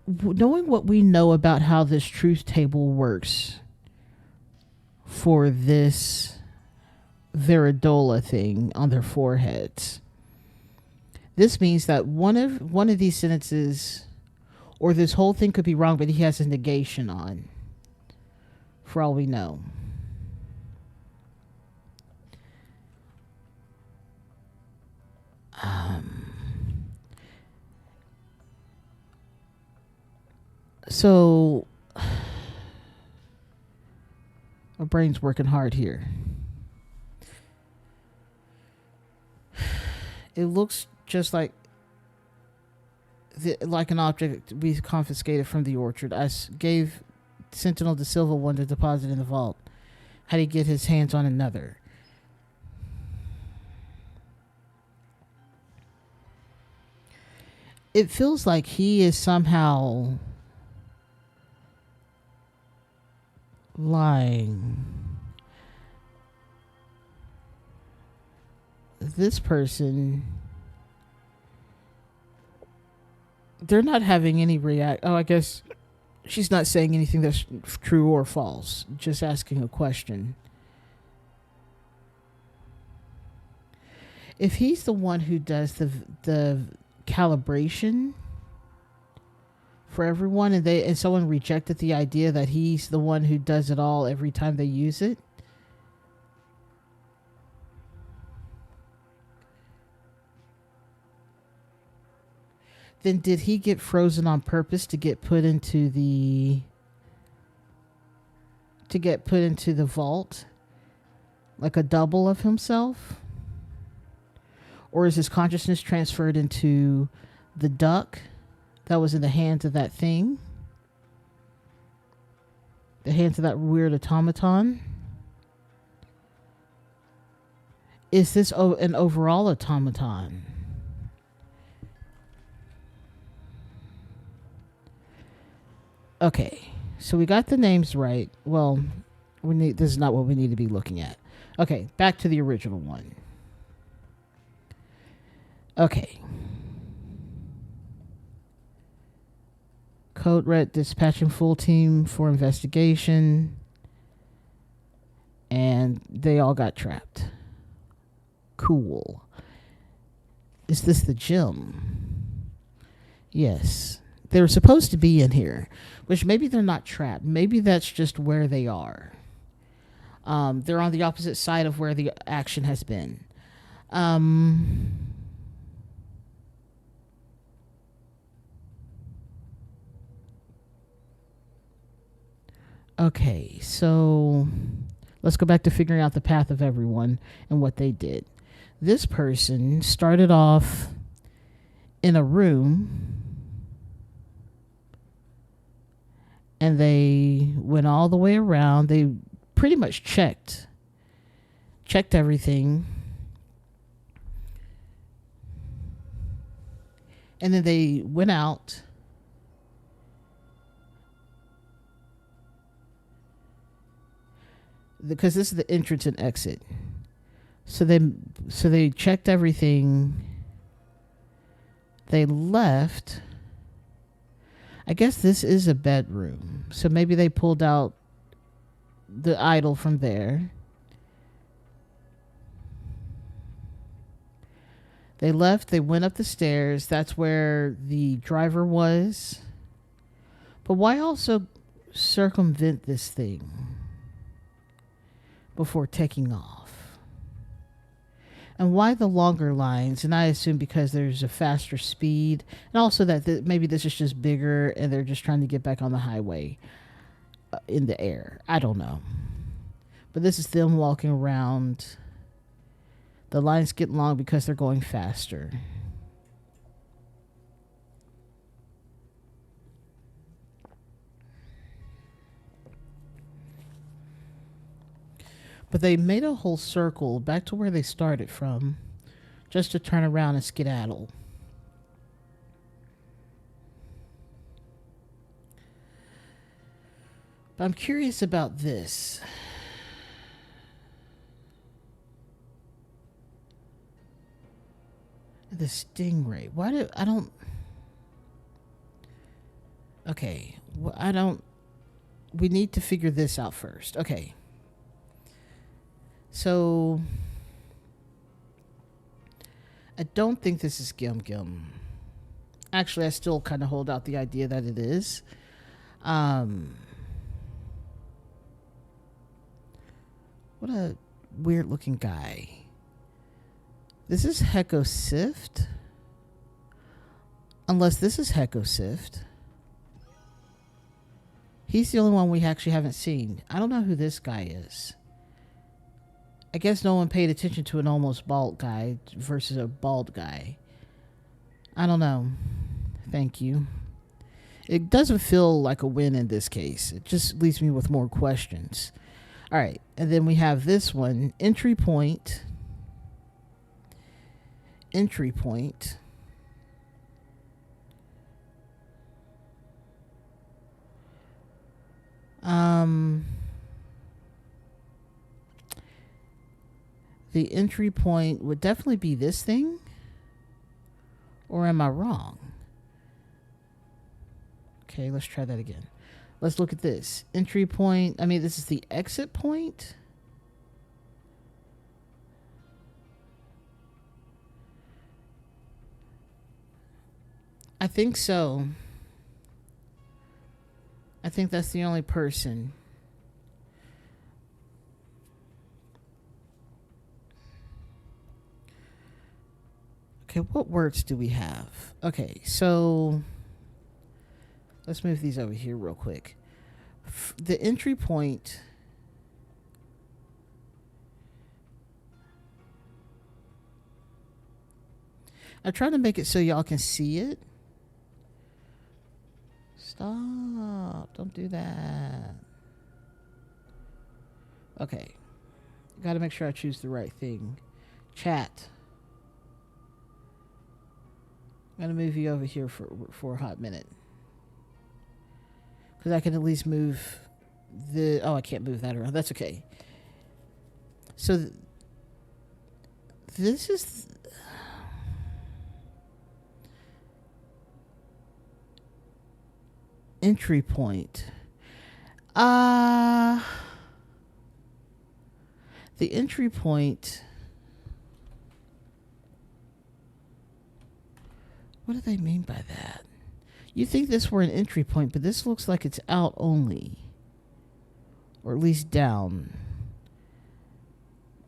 [SPEAKER 1] Knowing what we know about how this truth table works for this Veridola thing on their foreheads, this means that one of these sentences or this whole thing could be wrong, but he has a negation on, for all we know. So my brain's working hard here. It looks just like an object we confiscated from the orchard. I gave Sentinel de Silva one to deposit in the vault. How do he get his hands on another? It feels like he is somehow lying. This person, they're not having any react. Oh, I guess she's not saying anything that's true or false, just asking a question. If he's the one who does the calibration for everyone, and someone rejected the idea that he's the one who does it all every time they use it, then did he get frozen on purpose to get put into the vault, like a double of himself? Or is his consciousness transferred into the duck that was in the hands of that thing? The hands of that weird automaton? Is this an overall automaton? Okay, so we got the names right. Well, we need. This is not what we need to be looking at. Okay, back to the original one. Okay. Code red dispatching full team for investigation. And they all got trapped. Cool. Is this the gym? Yes. They were supposed to be in here, which maybe they're not trapped. Maybe that's just where they are. They're on the opposite side of where the action has been. Okay, so let's go back to figuring out the path of everyone and what they did. This person started off in a room and they went all the way around. They pretty much checked everything. And then they went out. Because this is the entrance and exit. So they checked everything. They left. I guess this is a bedroom. So maybe they pulled out the idol from there. They left. They went up the stairs. That's where the driver was. But why also circumvent this thing before taking off? And why the longer lines? And I assume because there's a faster speed, and also that maybe this is just bigger and they're just trying to get back on the highway in the air. I don't know. But this is them walking around. The lines get long because they're going faster. But they made a whole circle back to where they started from just to turn around and skedaddle. But I'm curious about this. The stingray. Why do I don't... Okay. Well, I don't... We need to figure this out first. Okay. So, I don't think this is Gum Gum. Actually, I still kind of hold out the idea that it is. What a weird looking guy. This is Hecko Sift. Unless this is Hecko Sift. He's the only one we actually haven't seen. I don't know who this guy is. I guess no one paid attention to an almost bald guy versus a bald guy. I don't know. Thank you. It doesn't feel like a win in this case. It just leaves me with more questions. All right. And then we have this one. Entry point. Entry point. The entry point would definitely be this thing. Or am I wrong? Okay, let's try that again. Let's look at this. Entry point. I mean, this is the exit point. I think so. I think that's the only person. Okay, what words do we have? Okay, so let's move these over here real quick. The entry point. I try to make it so y'all can see it. Stop. Don't do that. Okay. Got to make sure I choose the right thing. Chat. I'm going to move you over here for a hot minute. Because I can at least move the... Oh, I can't move that around. That's okay. So, this is... Entry point. The entry point... What do they mean by that? You think this were an entry point, but this looks like it's out only. Or at least down.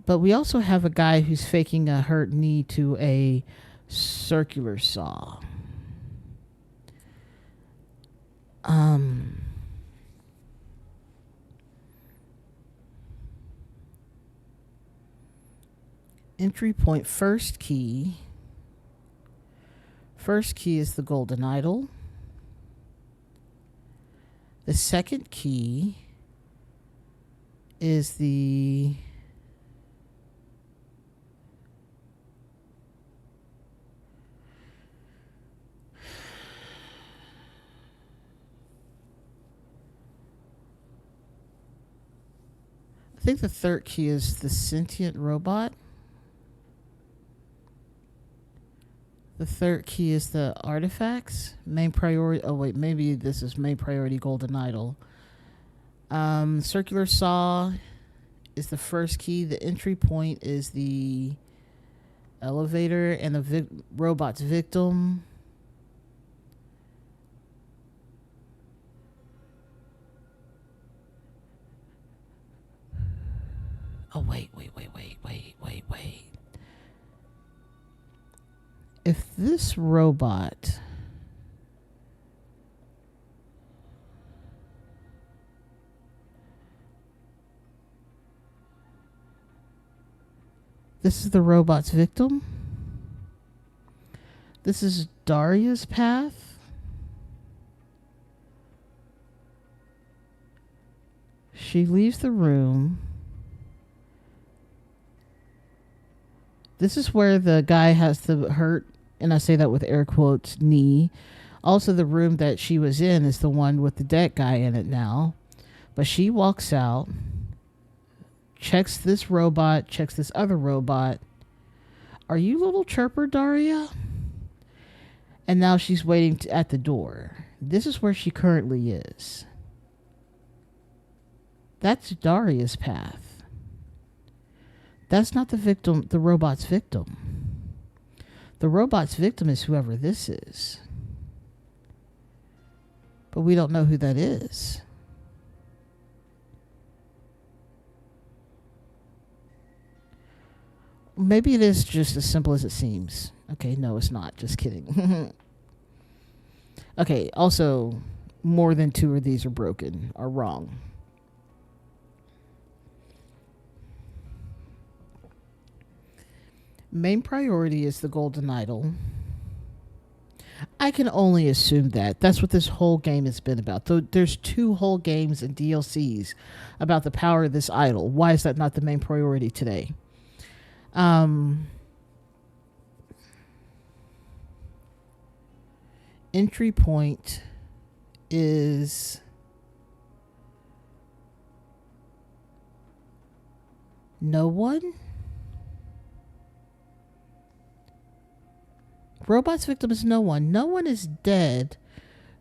[SPEAKER 1] But we also have a guy who's faking a hurt knee to a circular saw. Entry point, first key. First key is the golden idol. The second key is the... I think the third key is the sentient robot. The third key is the artifacts. Main priority. Oh, wait. Maybe this is main priority golden idol. Circular saw is the first key. The entry point is the elevator and the robot's victim. Oh, wait. If this robot... This is the robot's victim. This is Daria's path. She leaves the room. This is where the guy has the hurt, and I say that with air quotes, knee. Also, the room that she was in is the one with the dead guy in it now. But she walks out, checks this robot, checks this other robot. Are you little chirper, Daria? And now she's waiting at the door. This is where she currently is. That's Daria's path. That's not the victim, the robot's victim. The robot's victim is whoever this is. But we don't know who that is. Maybe it is just as simple as it seems. Okay, no, it's not. Just kidding. Okay, also, more than two of these are broken, are wrong. Main priority is the golden idol. I can only assume that. That's what this whole game has been about. There's 2 whole games and DLCs about the power of this idol. Why is that not the main priority today? Entry point is no one. Robot's victim is no one. No one is dead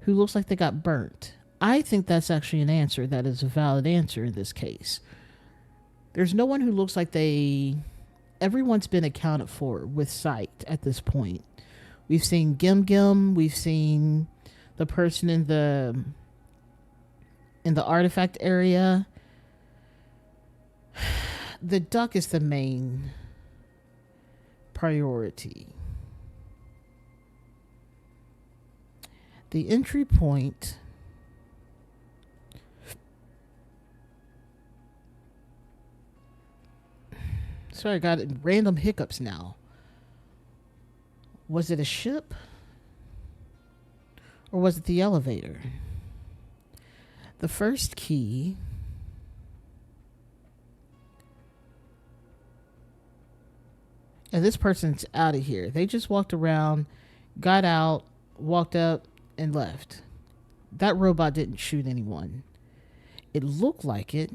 [SPEAKER 1] who looks like they got burnt. I think that's actually an answer that is a valid answer in this case. There's no one who looks like everyone's been accounted for with sight at this point. We've seen Gim Gim. We've seen the person in the artifact area. The duck is the main priority. The entry point sorry, I got random hiccups now. Was it a ship? Or was it the elevator? The first key And this person's out of here. They just walked around, got out, walked up, and left. That robot didn't shoot anyone. It looked like it,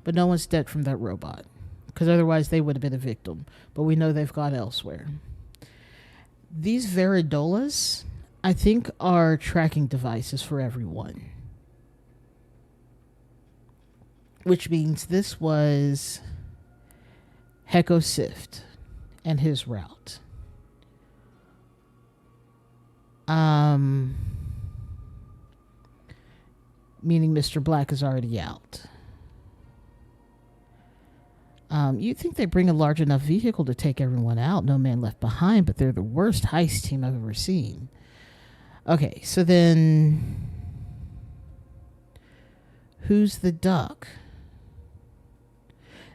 [SPEAKER 1] but no one's dead from that robot, because otherwise they would have been a victim. But we know they've gone elsewhere. These Veridolas, I think, are tracking devices for everyone. Which means this was Heko Sift and his route. Meaning Mr. Black is already out. You'd think they bring a large enough vehicle to take everyone out, no man left behind, but they're the worst heist team I've ever seen. Okay, so then who's the duck?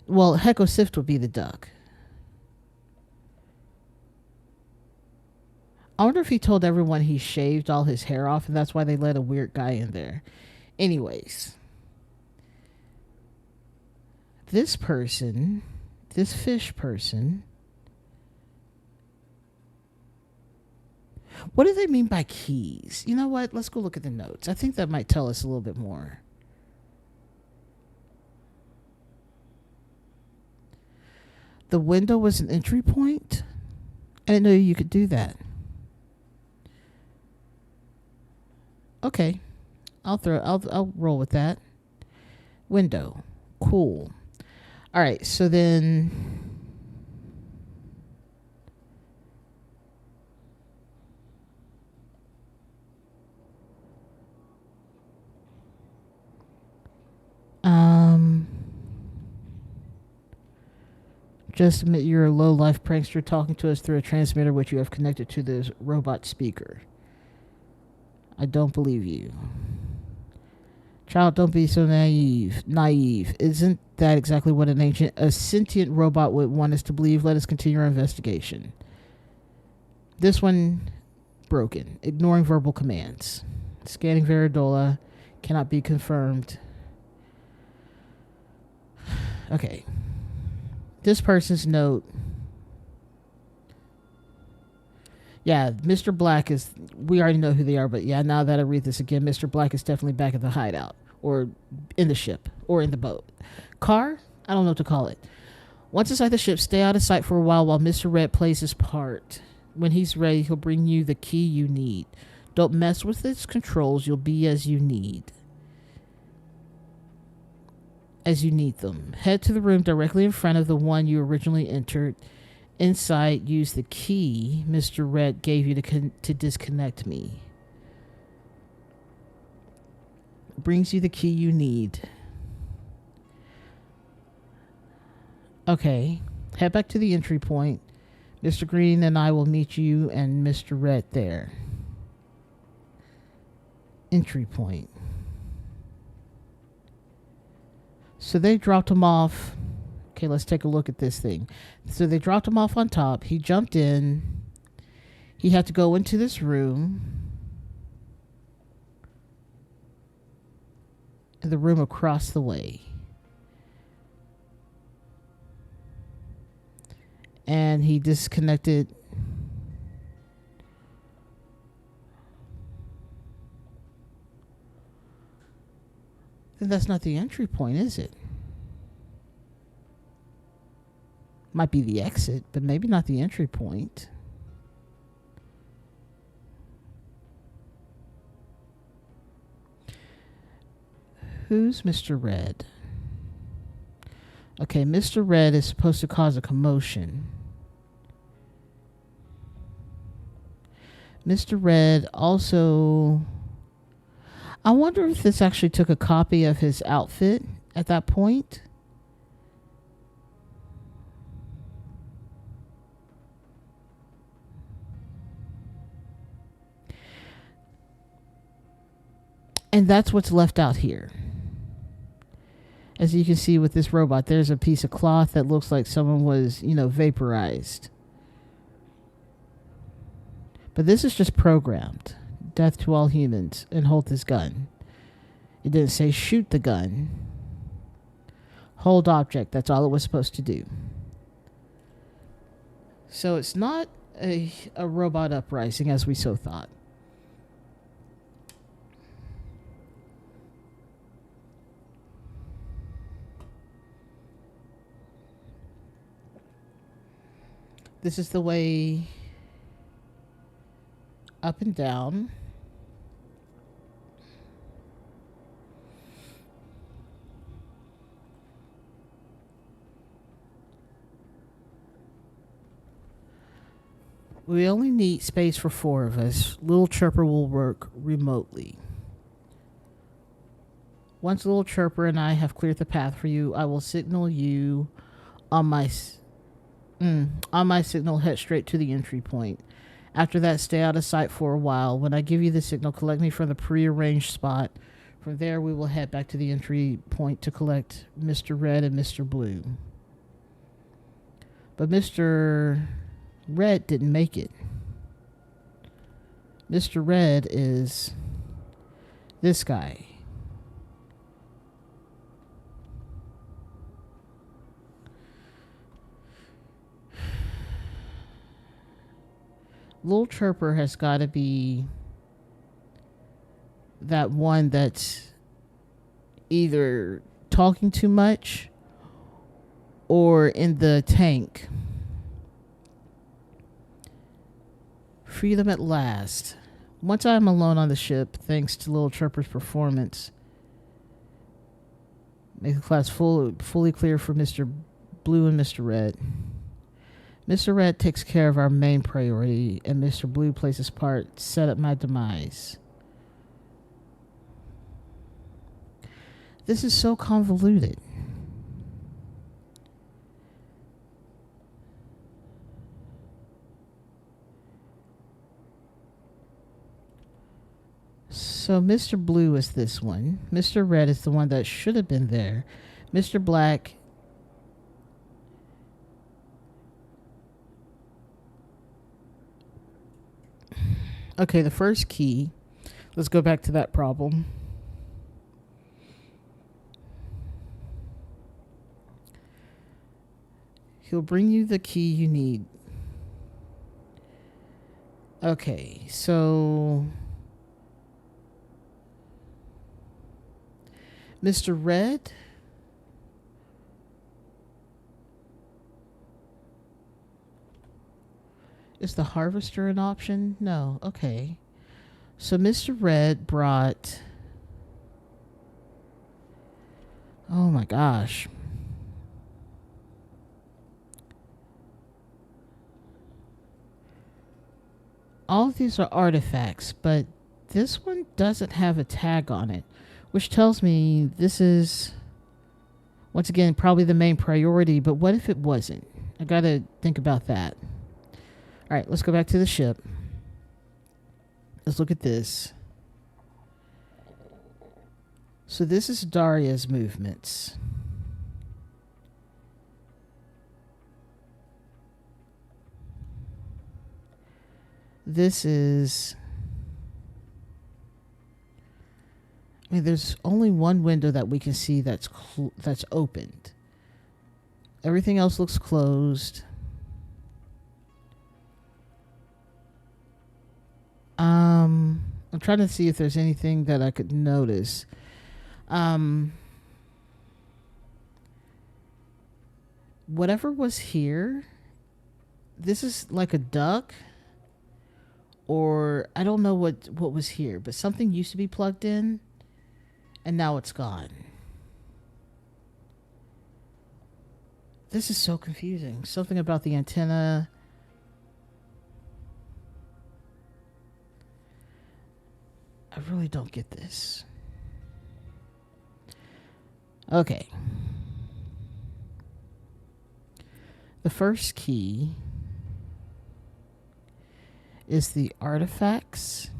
[SPEAKER 1] Well, Heko Sift would be the duck. I wonder if he told everyone he shaved all his hair off and that's why they let a weird guy in there. Anyways, this person, this fish person, what do they mean by keys? You know what? Let's go look at the notes. I think that might tell us a little bit more. The window was an entry point? I didn't know you could do that. Okay. I'll roll with that. Window. Cool. All right, so then just admit you're a low-life prankster talking to us through a transmitter which you have connected to this robot speaker. I don't believe you. Child, don't be so naive. Isn't that exactly what a sentient robot would want us to believe? Let us continue our investigation. This one, broken. Ignoring verbal commands. Scanning Veridola. Cannot be confirmed. Okay. This person's note. Yeah, Mr. Black is, we already know who they are, but yeah, now that I read this again, Mr. Black is definitely back at the hideout, or in the ship, or in the boat. Car? I don't know what to call it. Once inside the ship, stay out of sight for a while Mr. Red plays his part. When he's ready, he'll bring you the key you need. Don't mess with its controls, you'll be as you need them. Head to the room directly in front of the one you originally entered. Inside, use the key Mr. Red gave you to disconnect me. Brings you the key you need. Okay. Head back to the entry point. Mr. Green and I will meet you and Mr. Red there. Entry point. So they dropped him off. Okay, let's take a look at this thing. So they dropped him off on top. He jumped in. He had to go into this room. And the room across the way. And he disconnected. Then that's not the entry point, is it? Might be the exit, but maybe not the entry point. Who's Mr. Red? Okay, Mr. Red is supposed to cause a commotion. Mr. Red also... I wonder if this actually took a copy of his outfit at that point. And that's what's left out here. As you can see with this robot, there's a piece of cloth that looks like someone was, vaporized. But this is just programmed. Death to all humans, and hold this gun. It didn't say shoot the gun. Hold object, that's all it was supposed to do. So it's not a robot uprising as we so thought. This is the way up and down. We only need space for 4 of us. Little Chirper will work remotely. Once Little Chirper and I have cleared the path for you, I will signal you on my on my signal. Head straight to the entry point. After that, stay out of sight for a while. When I give you the signal, collect me from the prearranged spot. From there, we will head back to the entry point to collect Mr. Red and Mr. Blue. But Mr. Red didn't make it. Mr. Red is this guy. Little Chirper has got to be that one that's either talking too much or in the tank. Freedom at last. Once I'm alone on the ship, thanks to Little Chirper's performance, make the class fully clear for Mr. Blue and Mr. Red. Mr. Red takes care of our main priority, and Mr. Blue plays his part, set up my demise. This is so convoluted. So Mr. Blue is this one. Mr. Red is the one that should have been there. Mr. Black okay, the first key. Let's go back to that problem. He'll bring you the key you need. Okay, so Mr. Red. Is the harvester an option? No. Okay. So Mr. Red brought. Oh my gosh. All of these are artifacts, but this one doesn't have a tag on it, which tells me this is, once again, probably the main priority, but what if it wasn't? I gotta think about that. All right, let's go back to the ship. Let's look at this. So this is Daria's movements. This is... I mean, there's only one window that we can see that's opened. Everything else looks closed. I'm trying to see if there's anything that I could notice. Whatever was here, this is like a duck, or I don't know what was here, but something used to be plugged in, and now it's gone. This is so confusing. Something about the antenna. I really don't get this. Okay. The first key is the artifacts.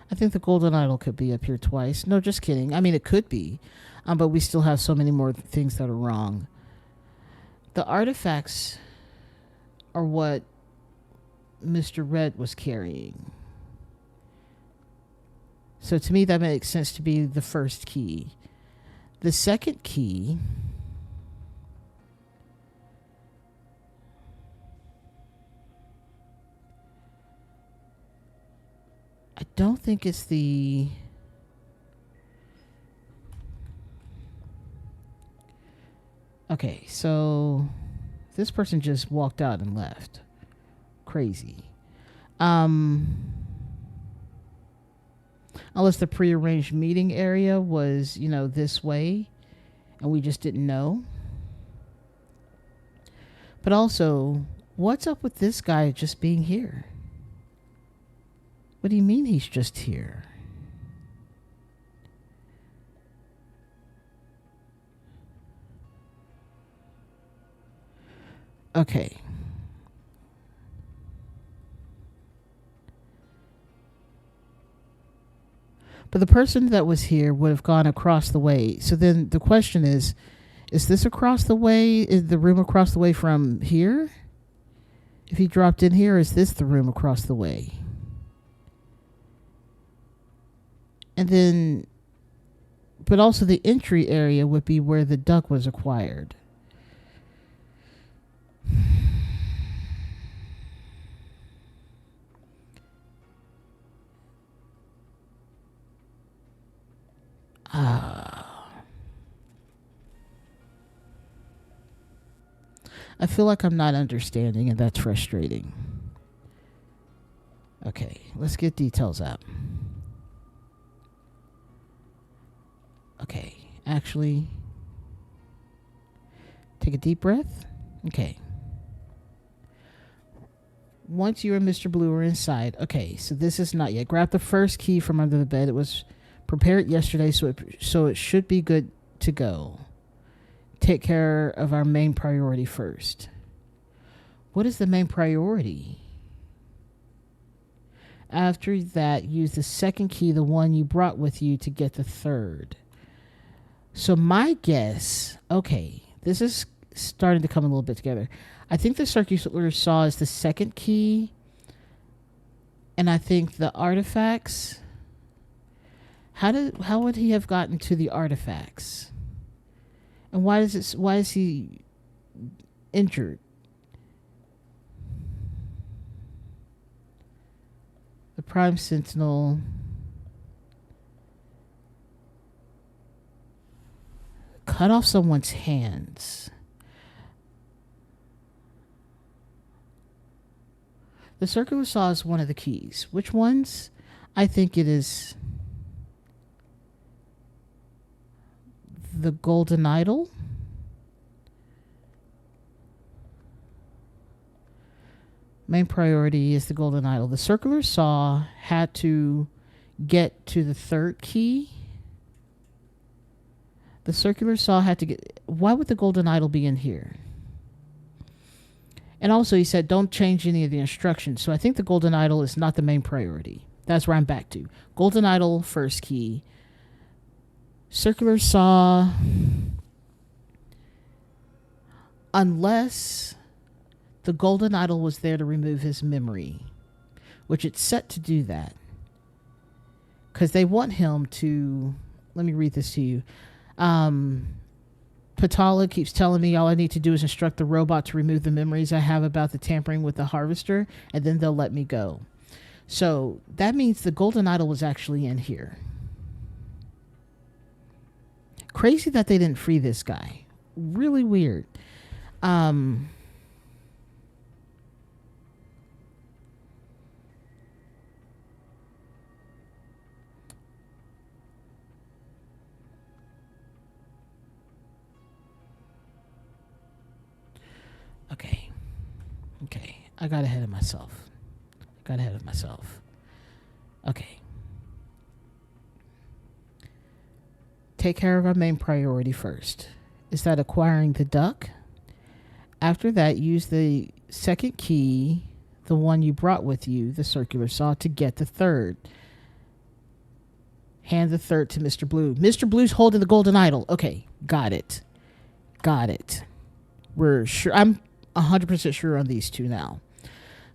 [SPEAKER 1] I think the golden idol could be up here twice. No, just kidding. I mean, it could be. But we still have so many more things that are wrong. The artifacts are what Mr. Red was carrying. So to me, that makes sense to be the first key. The second key, I don't think it's the... Okay, so this person just walked out and left. Crazy. Unless the prearranged meeting area was, this way and we just didn't know. But also, what's up with this guy just being here? What do you mean he's just here? Okay. But the person that was here would have gone across the way. So then the question is this across the way? Is the room across the way from here? If he dropped in here, is this the room across the way? And then, but also the entry area would be where the duck was acquired. I feel like I'm not understanding, and that's frustrating. Okay, let's get details up. Okay, actually, take a deep breath. Okay. Once you and Mr. Blue are inside, okay, so this is not yet. Grab the first key from under the bed. It was prepared yesterday, so it should be good to go. Take care of our main priority first. What is the main priority? After that, use the second key, the one you brought with you, to get the third. So my guess, okay, this is starting to come a little bit together. I think the circular saw is the second key, and I think the artifacts. How would he have gotten to the artifacts? And why is he injured? The Prime Sentinel cut off someone's hands. The circular saw is one of the keys. Which ones? I think it is the golden idol. Main priority is the golden idol. The circular saw had to get to the third key. The circular saw had to get... Why would the golden idol be in here? And also he said don't change any of the instructions. So I think the golden idol is not the main priority. That's where I'm back to. Golden idol, first key. Circular saw, unless the golden idol was there to remove his memory, which it's set to do that. Because they want him to... Let me read this to you. Patala keeps telling me all I need to do is instruct the robot to remove the memories I have about the tampering with the harvester, and then they'll let me go. So that means the golden idol was actually in here. Crazy that they didn't free this guy. Really weird. Okay. I got ahead of myself. Okay. Take care of our main priority first. Is that acquiring the duck? After that, use the second key, the one you brought with you, the circular saw, to get the third. Hand the third to Mr. Blue. Mr. Blue's holding the golden idol. Okay, got it. We're sure. I'm 100% sure on these two now.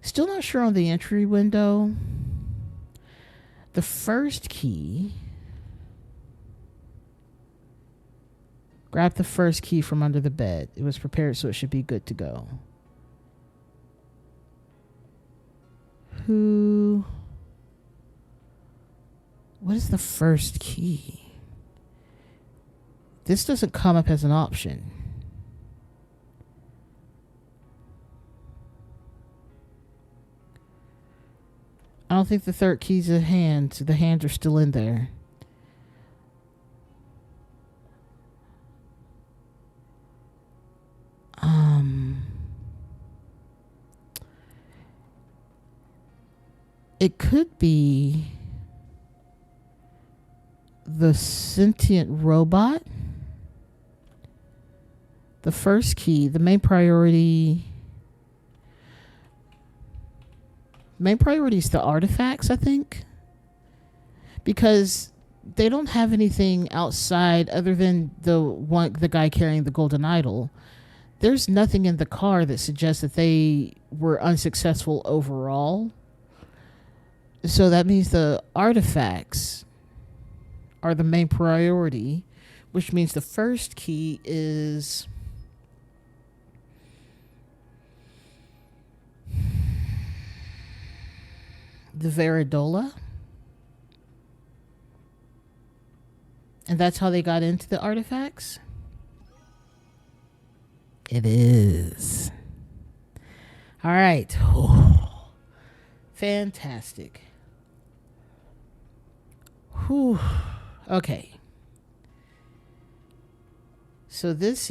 [SPEAKER 1] Still not sure on the entry window. The first key. Grab the first key from under the bed. It was prepared, so it should be good to go. Who? What is the first key? This doesn't come up as an option. I don't think the third key's a hand. The hands are still in there. It could be the sentient robot. The first key, the main priority. Main priority is the artifacts, I think. Because they don't have anything outside other than the guy carrying the golden idol. There's nothing in the car that suggests that they were unsuccessful overall. So that means the artifacts are the main priority, which means the first key is the Veridola. And that's how they got into the artifacts? It is. All right. Oh, fantastic. Whew. Okay. So these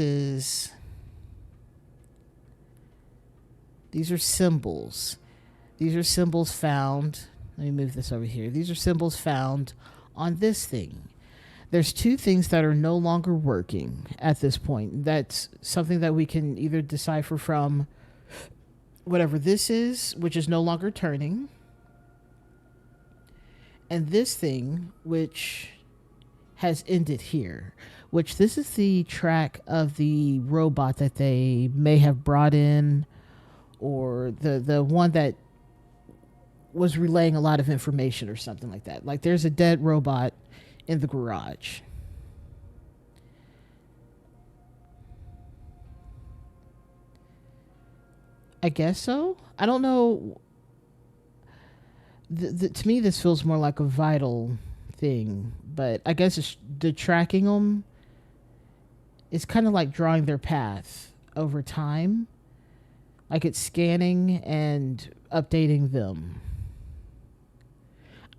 [SPEAKER 1] are symbols. These are symbols found. Let me move this over here. These are symbols found on this thing. There's two things that are no longer working at this point. That's something that we can either decipher from whatever this is, which is no longer turning, and this thing, which has ended here, which this is the track of the robot that they may have brought in, or the one that was relaying a lot of information or something like that. Like there's a dead robot in the garage. I guess so. I don't know. To me, this feels more like a vital thing, but I guess the tracking them is kind of like drawing their path over time. Like it's scanning and updating them.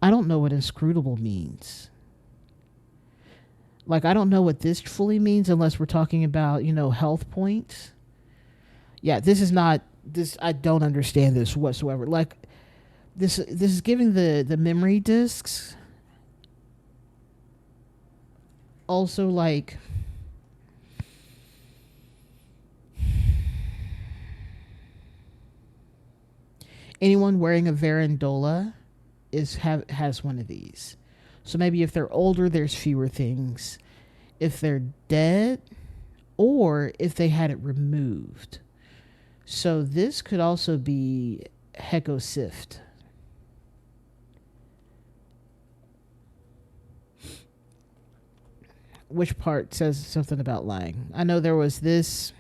[SPEAKER 1] I don't know what inscrutable means. Like, I don't know what this fully means unless we're talking about, health points. Yeah, this is not this. I don't understand this whatsoever. Like, this is giving the memory disks. Also, like, anyone wearing a Verandola has one of these. So maybe if they're older, there's fewer things. If they're dead, or if they had it removed. So this could also be Hecosift. Which part says something about lying? I know there was this.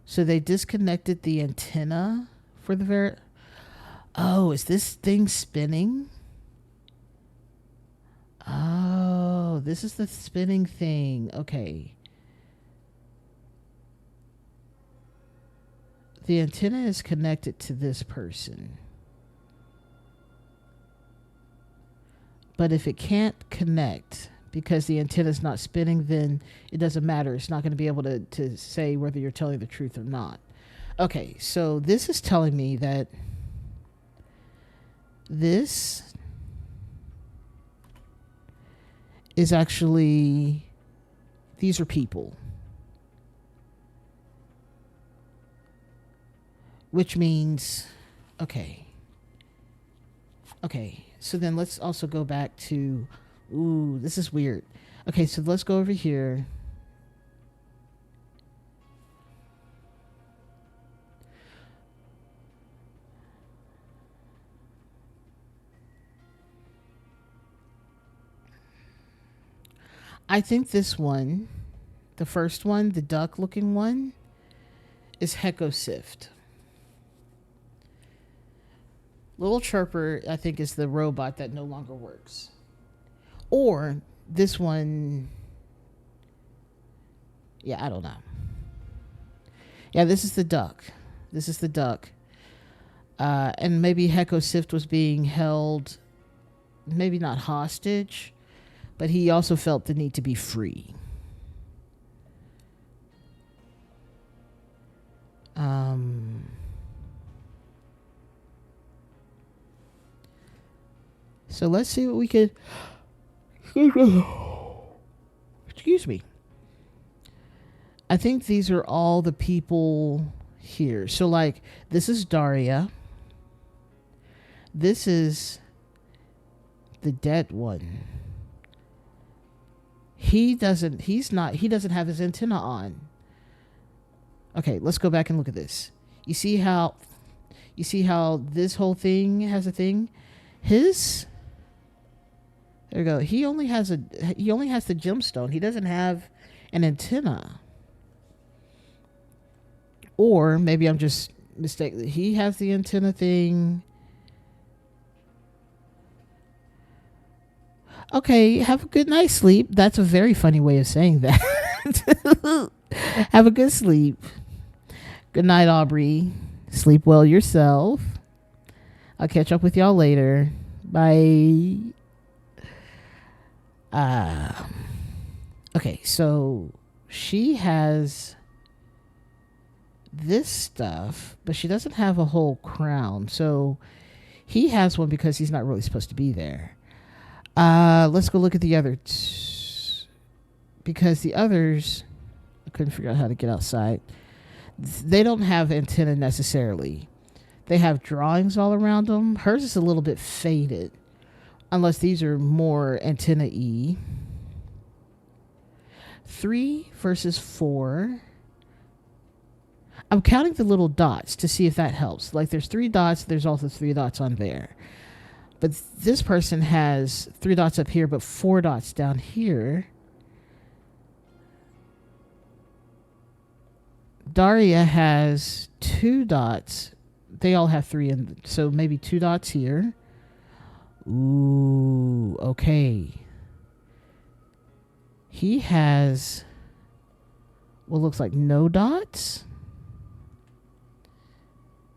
[SPEAKER 1] So they disconnected the antenna for the Oh, is this thing spinning? Oh, this is the spinning thing. Okay. The antenna is connected to this person. But if it can't connect because the antenna is not spinning, then it doesn't matter. It's not going to be able to say whether you're telling the truth or not. Okay, so this is telling me that this is actually, these are people. Which means, okay, so then let's also go back to, ooh, this is weird. Okay, so let's go over here. I think this one, the first one, the duck looking one, is Heko Sift. Little Chirper, I think, is the robot that no longer works. Or this one, yeah, I don't know. Yeah, this is the duck. This is the duck. And maybe Heko Sift was being held, maybe not hostage, but he also felt the need to be free. So let's see what we could. Excuse me. I think these are all the people here. So, like, this is Daria. This is the dead one. He doesn't have his antenna on. Okay, let's go back and look at this. You see how this whole thing has a thing? There you go. He only has the gemstone. He doesn't have an antenna. Or maybe I'm just mistaken. He has the antenna thing. Okay, have a good night's sleep. That's a very funny way of saying that. Have a good sleep. Good night, Aubrey. Sleep well yourself. I'll catch up with y'all later. Bye. Okay, so she has this stuff, but she doesn't have a whole crown. So he has one because he's not really supposed to be there. Let's go look at the others. Because the others, I couldn't figure out how to get outside. They don't have antenna necessarily. They have drawings all around them. Hers is a little bit faded. Unless these are more antenna-y. 3 versus 4. I'm counting the little dots to see if that helps. Like, there's 3 dots. There's also 3 dots on there. But this person has 3 dots up here, but 4 dots down here. Daria has 2 dots. They all have 3, so maybe 2 dots here. Ooh, okay. He has what looks like no dots.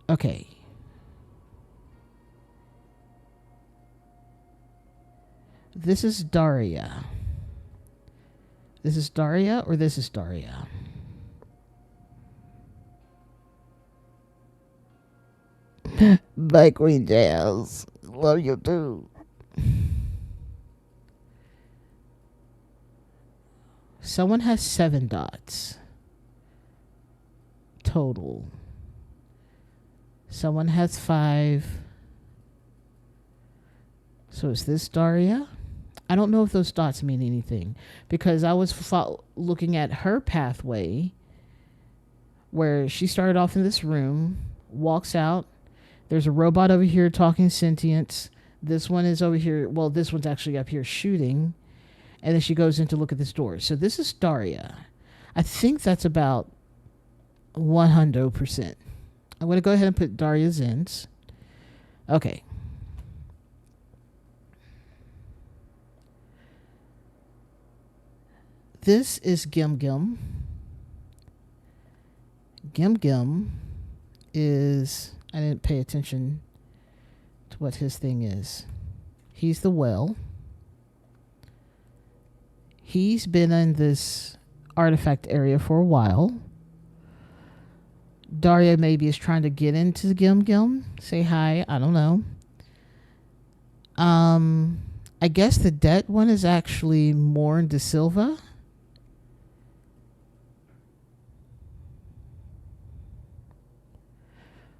[SPEAKER 1] Okay. This is Daria. This is Daria, or this is Daria? Bye, Queen Jazz. Love you too. Someone has 7 dots total. Someone has 5. So is this Daria? I don't know if those dots mean anything because I was looking at her pathway where she started off in this room, walks out. There's a robot over here talking sentience. This one is over here. Well, this one's actually up here shooting. And then she goes in to look at this door. So this is Daria. I think that's about 100%. I'm going to go ahead and put Daria's ends. Okay. This is Gim Gim. Gim Gim is... I didn't pay attention to what his thing is. He's the well. He's been in this artifact area for a while. Daria maybe is trying to get into Gim Gim. Say hi. I don't know. I guess the dead one is actually Morn De Silva.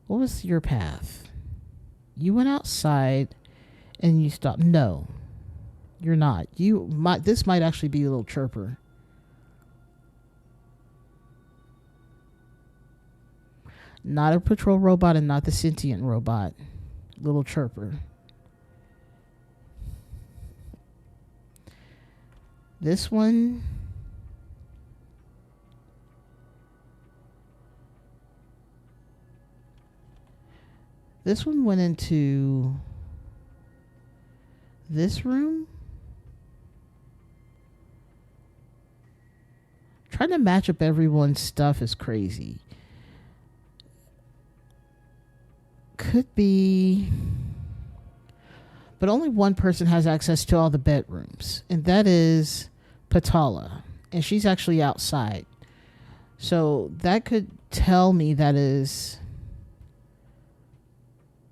[SPEAKER 1] What was your path? You went outside and you stopped. No, you're not. This might actually be a little chirper. Not a patrol robot and not the sentient robot. Little chirper. This one, went into this room. Trying to match up everyone's stuff is crazy. Could be, but only one person has access to all the bedrooms, and that is Patala, and she's actually outside. So that could tell me that is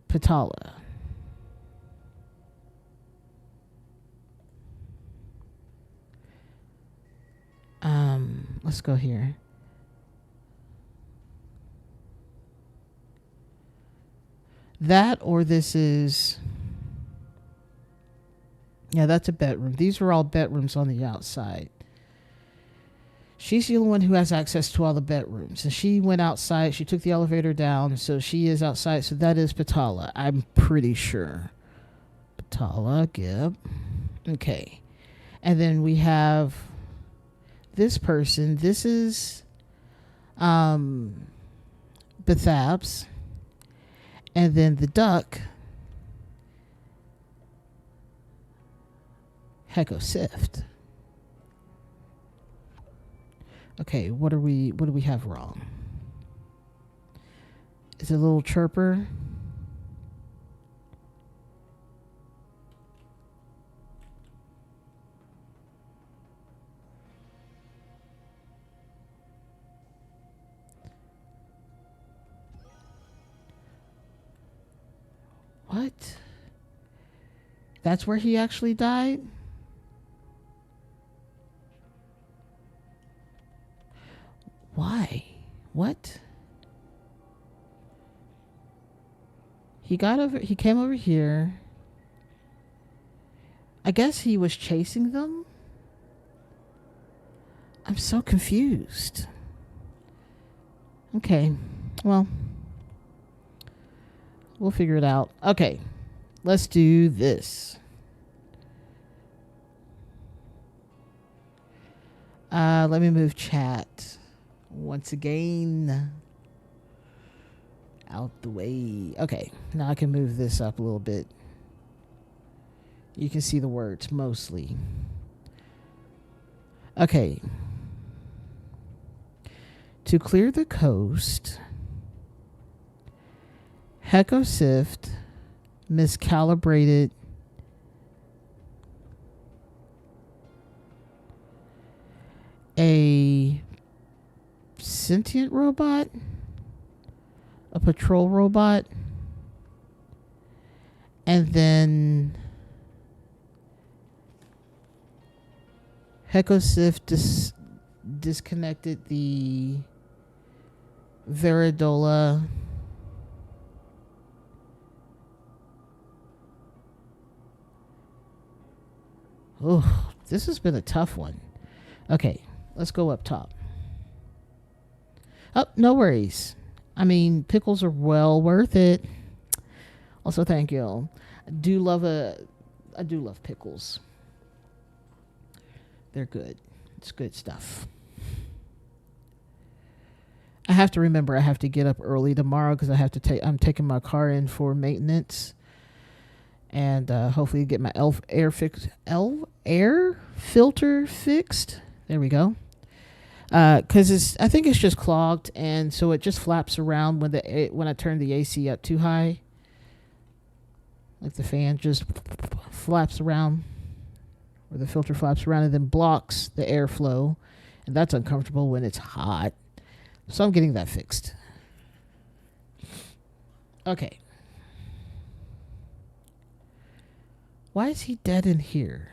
[SPEAKER 1] Patala. Let's go here. That, or this is, yeah, that's a bedroom. These are all bedrooms on the outside. She's the only one who has access to all the bedrooms. And she went outside. She took the elevator down. So she is outside. So that is Patala. I'm pretty sure. Patala, Gibb. Okay. And then we have this person. This is Bethabs. And then the duck, Hekosift. Okay, what do we have wrong? Is it a little chirper? What? That's where he actually died? Why? What? He came over here. I guess he was chasing them? I'm so confused. Okay. Well, we'll figure it out. Okay. Let's do this. Let me move chat once again out the way. Okay, now I can move this up a little bit. You can see the words mostly. Okay. To clear the coast, Hekosift miscalibrated a sentient robot, a patrol robot, and then Hekosift disconnected the Veridola Oh, this has been a tough one. Okay, let's go up top. Oh, no worries. I mean, pickles are well worth it. Also, thank you. I do love pickles. They're good. It's good stuff. I have to remember I have to get up early tomorrow because I'm taking my car in for maintenance. And hopefully get my air filter fixed. There we go. Because I think it's just clogged, and so it just flaps around when I turn the AC up too high. Like the fan just flaps around, or the filter flaps around and then blocks the airflow, and that's uncomfortable when it's hot. So I'm getting that fixed. Okay. Why is he dead in here?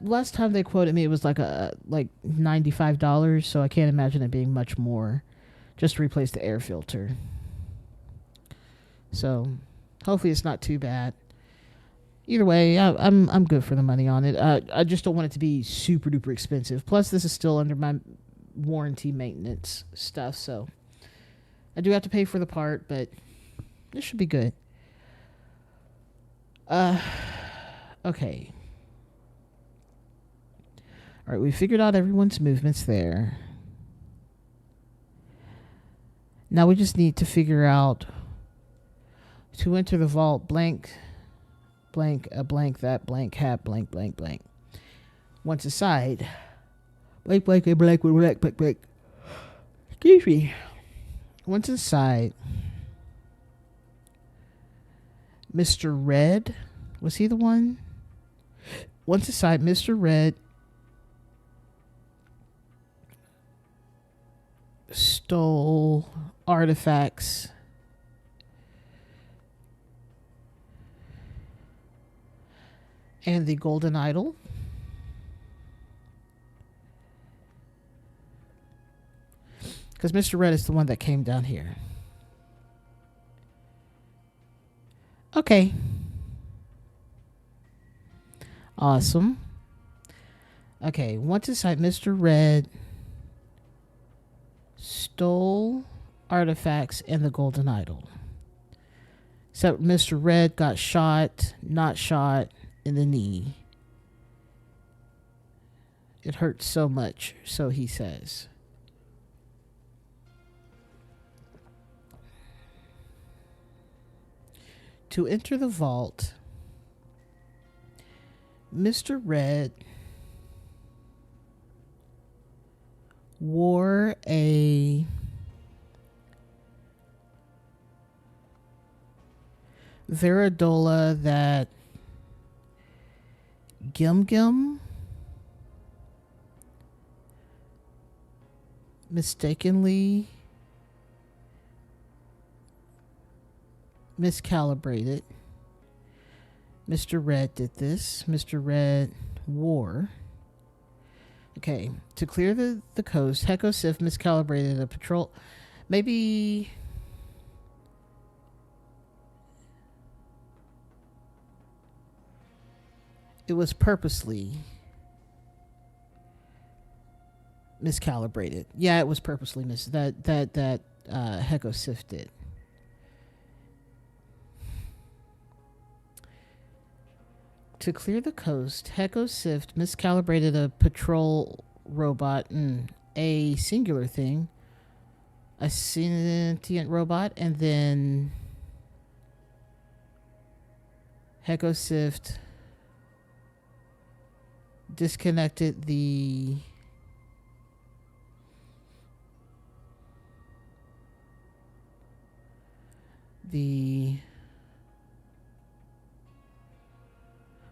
[SPEAKER 1] Last time they quoted me, it was like $95, so I can't imagine it being much more. Just to replace the air filter. So, hopefully it's not too bad. Either way, I'm good for the money on it. I just don't want it to be super duper expensive. Plus, this is still under my warranty maintenance stuff, so I do have to pay for the part, but this should be good. Okay. All right, we figured out everyone's movements there. Now we just need to figure out to enter the vault blank, blank, a blank, that blank, hat, blank, blank, blank. Once aside, blank, blank, blank, blank, blank, blank, blank. Excuse me. Once inside, Mr. Red, was he the one? Once inside, Mr. Red stole artifacts and the golden idol. Because Mr. Red is the one that came down here. Okay. Awesome. Okay, once inside, Mr. Red stole artifacts and the golden idol. Except Mr. Red got shot, not shot, in the knee. It hurt so much, so he says. To enter the vault, Mr. Red wore a Veridola that Gim Gim mistakenly miscalibrated. Mr. Red did this. Mr. Red wore. Okay, to clear the coast, Heko Sif miscalibrated a patrol. Maybe it was purposely miscalibrated. Yeah, it was purposely that Heko Sif did. To clear the coast, Heko Sift miscalibrated a patrol robot, a singular thing, a sentient robot, and then Heko Sift disconnected the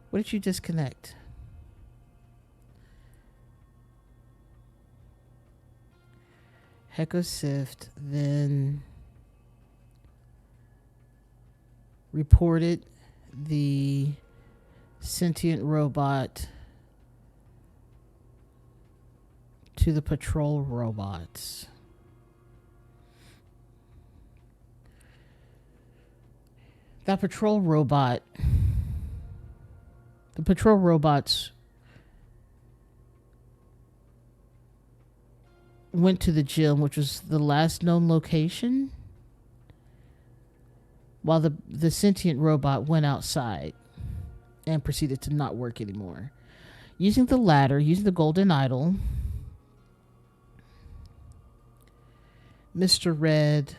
[SPEAKER 1] what did you disconnect? Heko Sift then reported the sentient robot to the patrol robots. That patrol robot, the patrol robots went to the gym, which was the last known location, while the sentient robot went outside and proceeded to not work anymore. Using the ladder, using the golden idol, Mr. Red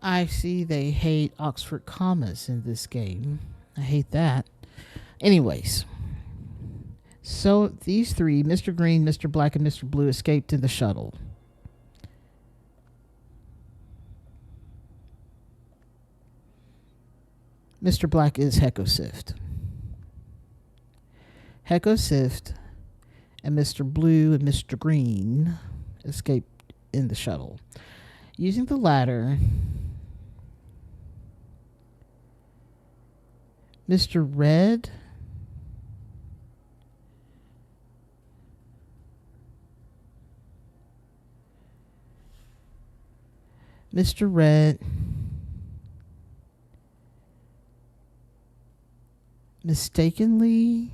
[SPEAKER 1] I see they hate Oxford commas in this game. I hate that. Anyways, so these three, Mr. Green, Mr. Black, and Mr. Blue, escaped in the shuttle. Mr. Black is Heko Sift. Heko Sift and Mr. Blue and Mr. Green escaped in the shuttle. Using the ladder, Mr. Red Mr. Red mistakenly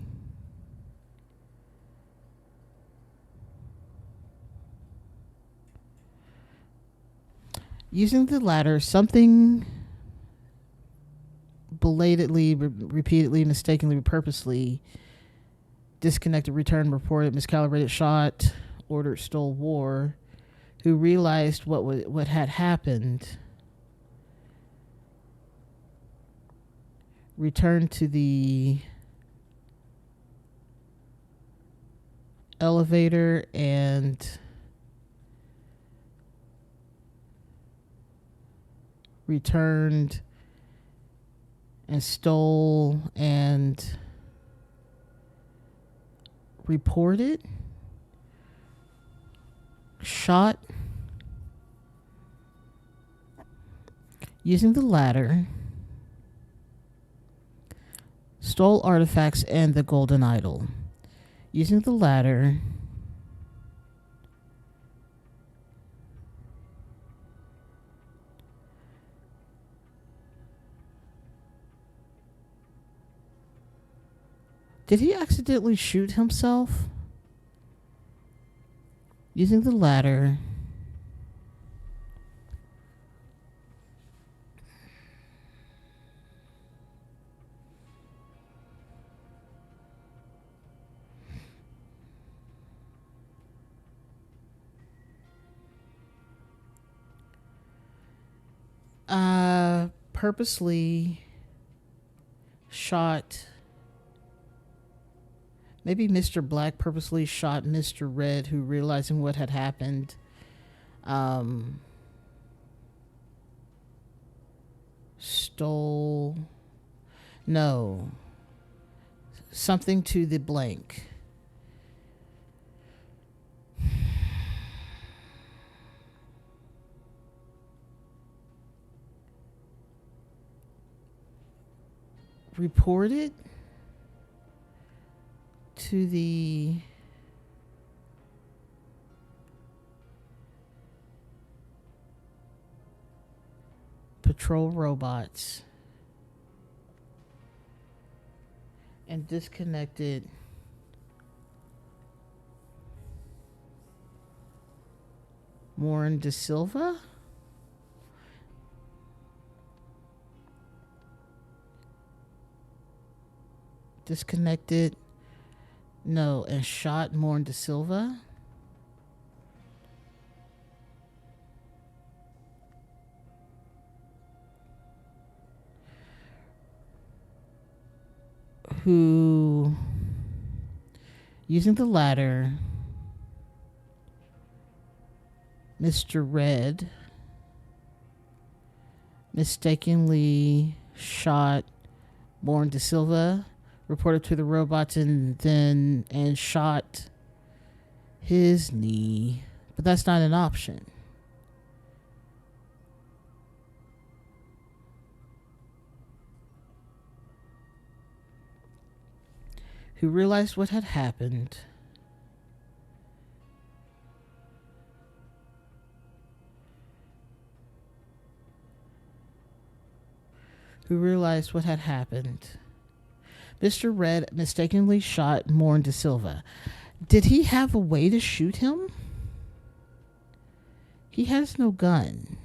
[SPEAKER 1] using the ladder, something belatedly, repeatedly, mistakenly, purposely disconnected, returned, reported, miscalibrated, shot, ordered, stole, wore, who realized what had happened, returned to the elevator and returned and stole and reported, shot, using the ladder, stole artifacts and the golden idol. Using the ladder, did he accidentally shoot himself? Using the ladder, purposely shot. Maybe Mr. Black purposely shot Mr. Red, who, realizing what had happened, stole. No. Something to the blank. Reported to the patrol robots and disconnected Warren De Silva. Disconnected, no, and shot Warren De Silva. Who, using the ladder, Mr. Red mistakenly shot Warren De Silva, reported to the robots, and shot his knee. But that's not an option. Who realized what had happened, Mr. Red mistakenly shot Warren De Silva. Did he have a way to shoot him? He has no gun.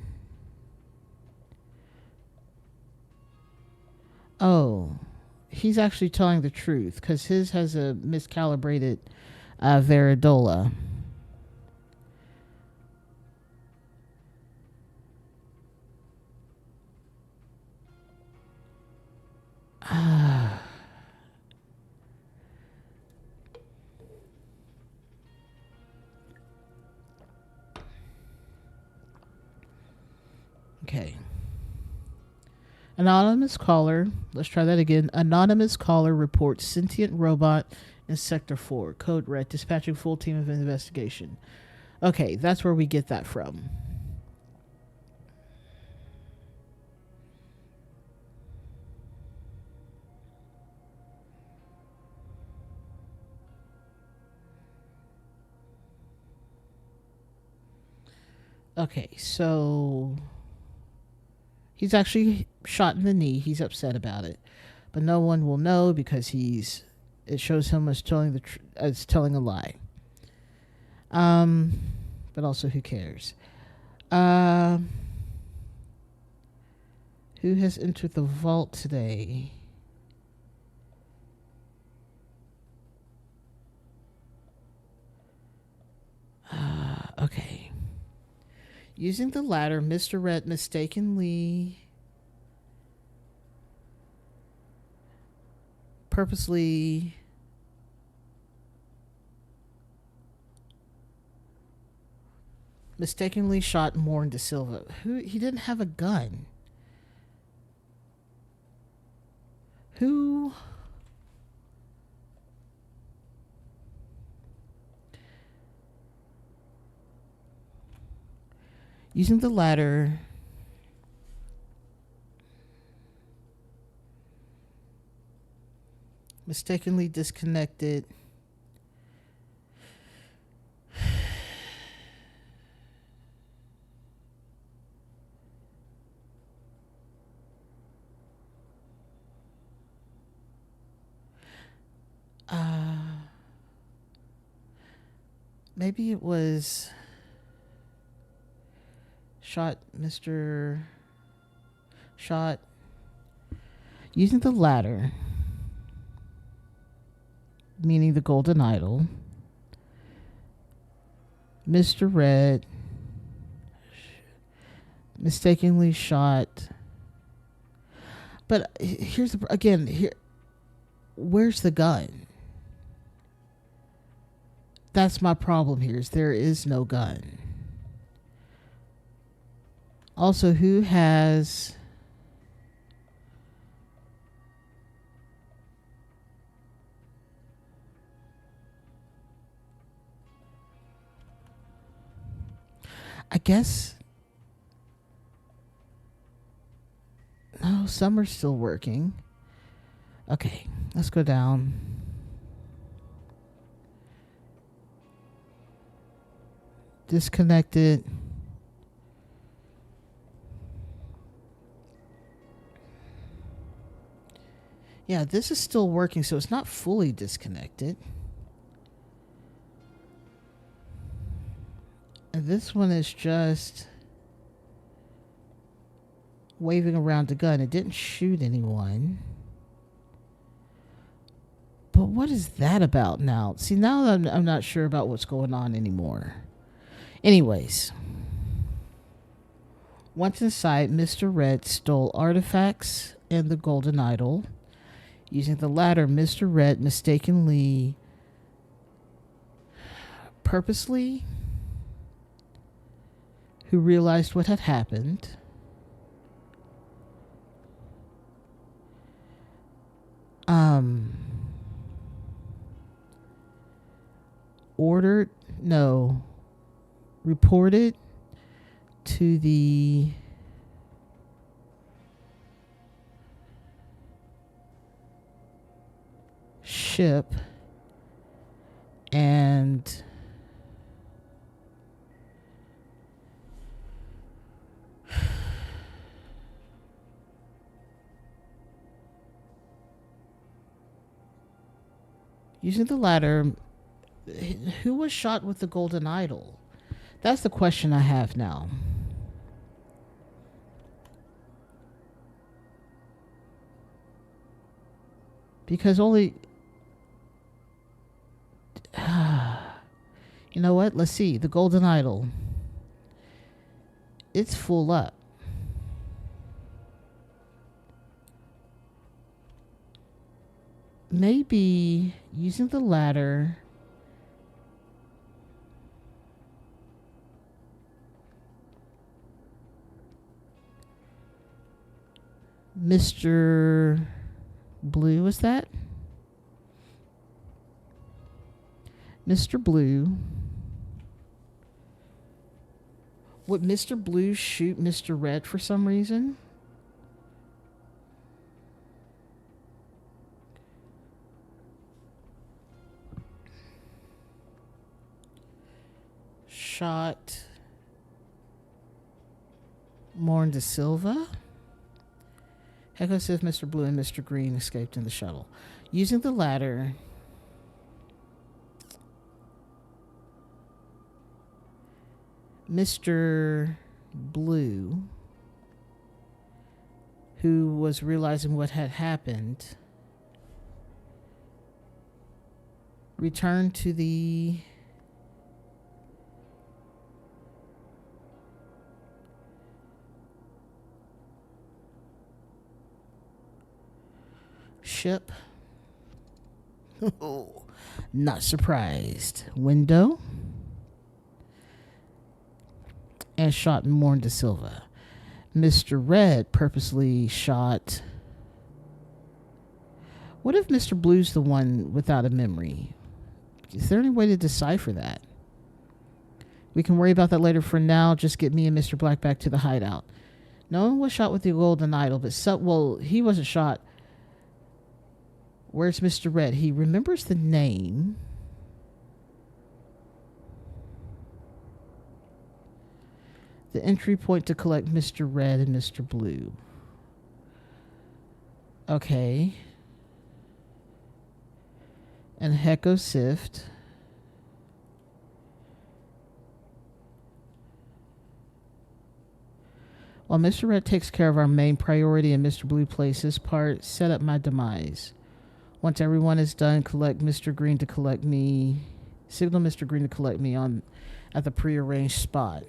[SPEAKER 1] Oh, he's actually telling the truth because his has a miscalibrated Veridola. Okay. Anonymous caller. Let's try that again. Anonymous caller reports sentient robot in Sector 4. Code red. Dispatching full team of investigation. Okay, that's where we get that from. Okay, so He's actually shot in the knee. He's upset about it, but no one will know because it shows him as telling a lie. But also, who cares? Who has entered the vault today? Okay. Using the ladder, Mr. Red purposely mistakenly shot Morn De Silva. He didn't have a gun. Who? Using the ladder, mistakenly disconnected. Maybe it was shot using the ladder, meaning the golden idol. Mr. Red mistakenly shot. But here's where's the gun? That's my problem here, is there is no gun. Also, who has... I guess... No, some are still working. Okay, let's go down. Disconnected. Yeah, this is still working, so it's not fully disconnected. And this one is just waving around a gun. It didn't shoot anyone. But what is that about now? See, now I'm not sure about what's going on anymore. Anyways. Once inside, Mr. Red stole artifacts and the golden idol. Using the latter, Mr. Red mistakenly, purposely, who realized what had happened, reported to the ship and using the ladder. Who was shot with the golden idol? That's the question I have now. Because only... You know what? Let's see. The golden idol. It's full up. Maybe using the ladder... Mr. Blue, was that? Mr. Blue. Would Mr. Blue shoot Mr. Red for some reason? Shot Morn De Silva. Heko says Mr. Blue and Mr. Green escaped in the shuttle. Using the ladder, Mr. Blue, who was realizing what had happened, returned to the ship. Oh, not surprised. Window. And shot Morn de Silva. Mr. Red purposely shot. What if Mr. Blue's the one without a memory? Is there any way to decipher that? We can worry about that later. For now, just get me and Mr. Black back to the hideout. No one was shot with the golden idol, but he wasn't shot. Where's Mr. Red? He remembers the name. The entry point to collect Mr. Red and Mr. Blue. Okay. And Heko Sift. While Mr. Red takes care of our main priority and Mr. Blue plays his part, set up my demise. Once everyone is done, collect Mr. Green to collect me. Signal Mr. Green to collect me at the prearranged spot.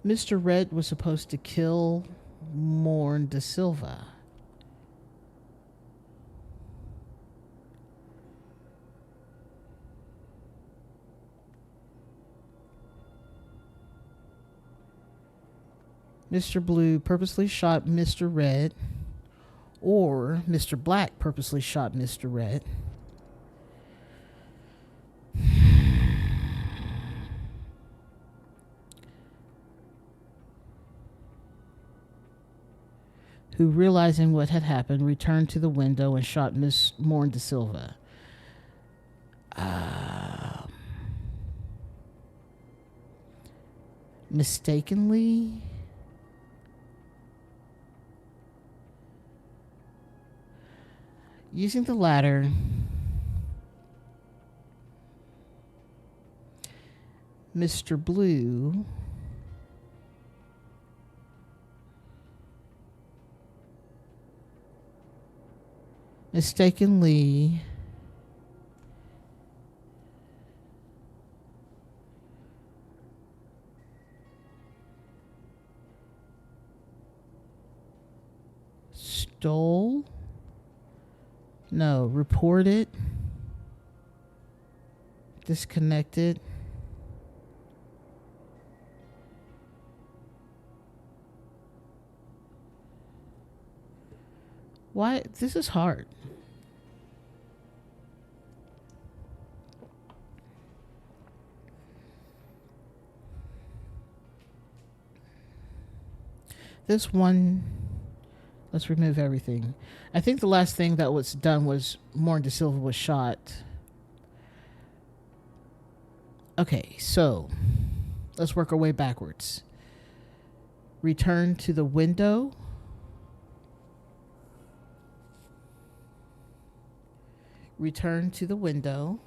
[SPEAKER 1] Mr. Red was supposed to kill Morn de Silva. Mr. Blue purposely shot Mr. Red, or Mr. Black purposely shot Mr. Red. Who, realizing what had happened, returned to the window and shot Miss Morn de Silva. Mistakenly? Using the ladder, Mr. Blue mistakenly reported, disconnected, why this is hard. This one, let's remove everything. I think the last thing that was done was Morn de Silva was shot. Okay, so let's work our way backwards. Return to the window. Return to the window.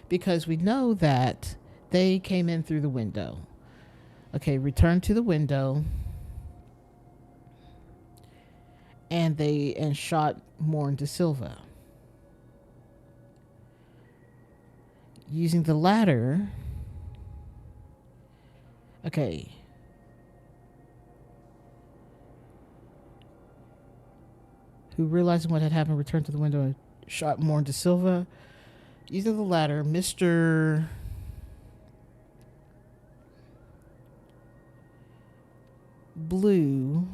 [SPEAKER 1] Because we know that they came in through the window. Okay, return to the window. And shot Morn de Silva. Using the ladder. Okay. Who, realizing what had happened, returned to the window and shot Morn de Silva. Using the ladder, Mr. Blue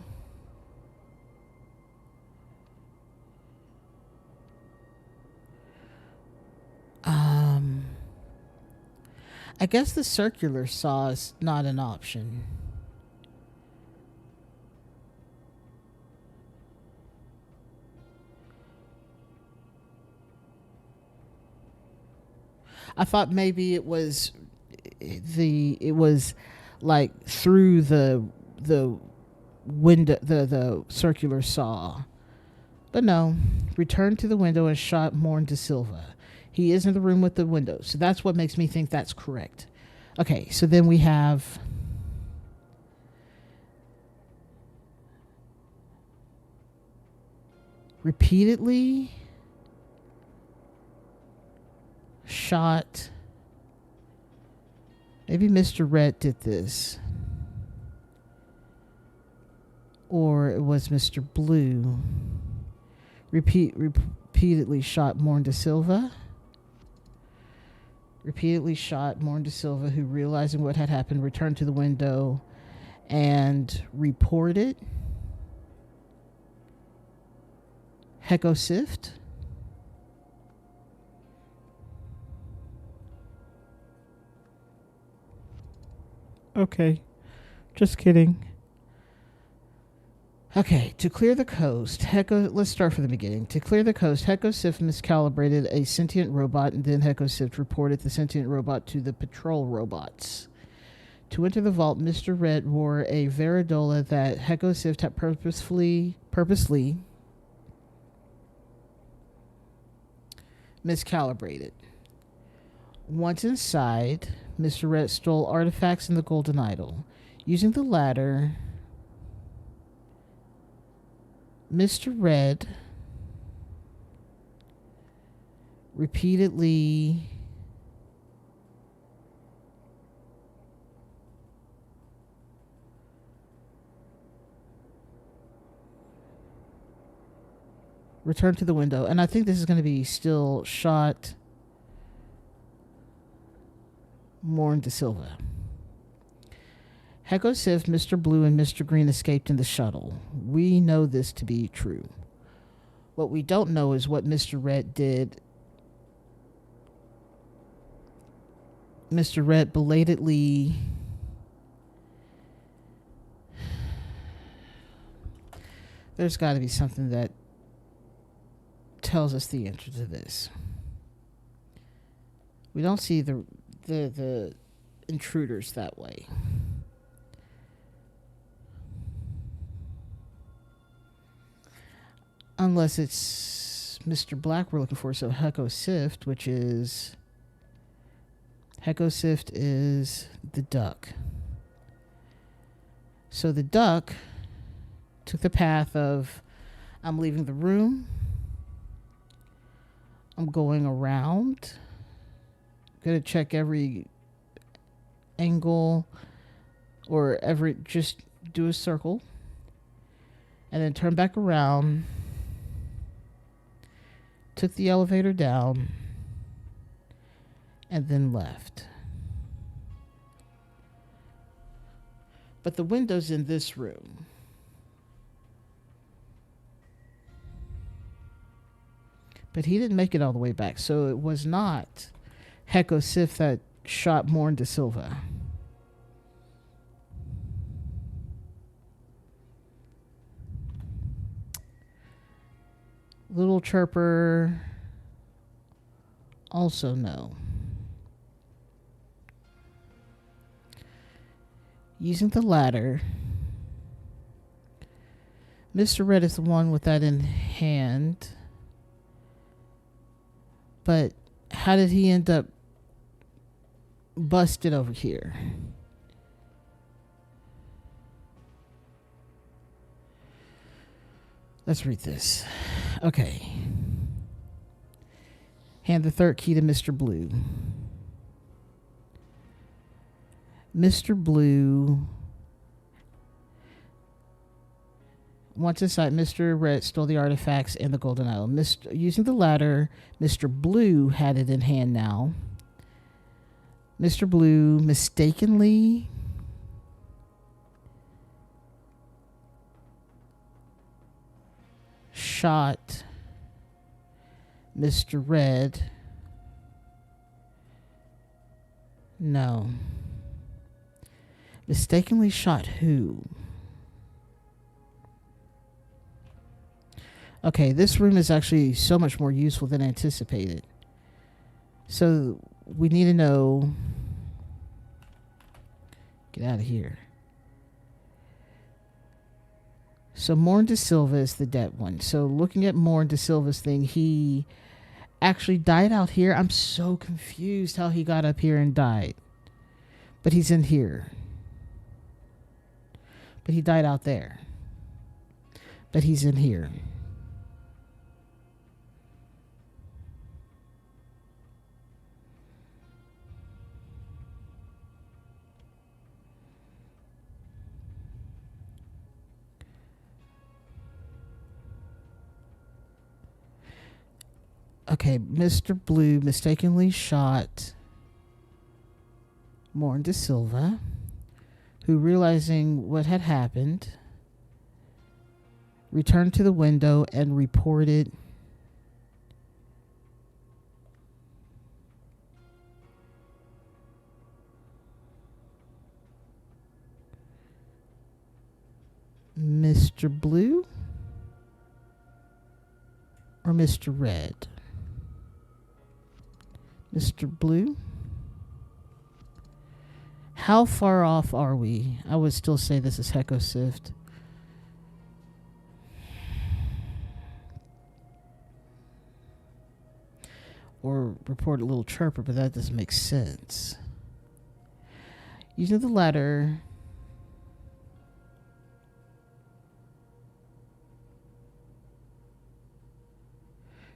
[SPEAKER 1] I guess the circular saw is not an option. I thought maybe it was like through the window, the circular saw. But no, returned to the window and shot Morn de Silva. He is in the room with the window, so that's what makes me think that's correct. Okay, so then we have repeatedly shot. Maybe Mr. Red did this. Or it was Mr. Blue. Repeatedly shot Morn de Silva. Repeatedly shot Morn de Silva, who, realizing what had happened, returned to the window and reported. Heko Sift. Okay, just kidding. Okay, to clear the coast, let's start from the beginning. To clear the coast, Heko Sift miscalibrated a sentient robot, and then Heko Sift reported the sentient robot to the patrol robots. To enter the vault, Mr. Red wore a Veridola that Heko Sift had purposely miscalibrated. Once inside, Mr. Red stole artifacts in the Golden Idol. Using the latter, Mr. Red repeatedly returned to the window. And I think this is going to be still shot Morn de Silva. Heko Sift, Mr. Blue, and Mr. Green escaped in the shuttle. We know this to be true. What we don't know is what Mr. Red did. Mr. Red belatedly there's got to be something that tells us the answer to this. We don't see the intruders that way. Unless it's Mr. Black we're looking for. So Heko Sift, which is Heko Sift is the duck. So the duck took the path of, I'm leaving the room, I'm going around, gonna check every angle or just do a circle and then turn back around, took the elevator down, and then left. But the window's in this room. But he didn't make it all the way back, so it was not Heko Sift that shot Morn de Silva. Little Chirper, also no. Using the ladder, Mr. Red is the one with that in hand. But how did he end up busted over here? Let's read this. Okay. Hand the third key to Mr. Blue. Mr. Blue. Once inside, Mr. Red stole the artifacts and the Golden Idol. Using the ladder, Mr. Blue had it in hand now. Mr. Blue mistakenly shot Mr. Red. No. Mistakenly shot who? Okay, this room is actually so much more useful than anticipated. So we need to know. Get out of here. So Morin De Silva is the dead one. So looking at Morin De Silva's thing, he actually died out here. I'm so confused how he got up here and died. But he's in here. But he died out there. But he's in here. Okay, Mr. Blue mistakenly shot Morin De Silva, who, realizing what had happened, returned to the window and reported Mr. Blue or Mr. Red? Mr. Blue? How far off are we? I would still say this is Heko Sift. Or report a little chirper, but that doesn't make sense. Using the ladder,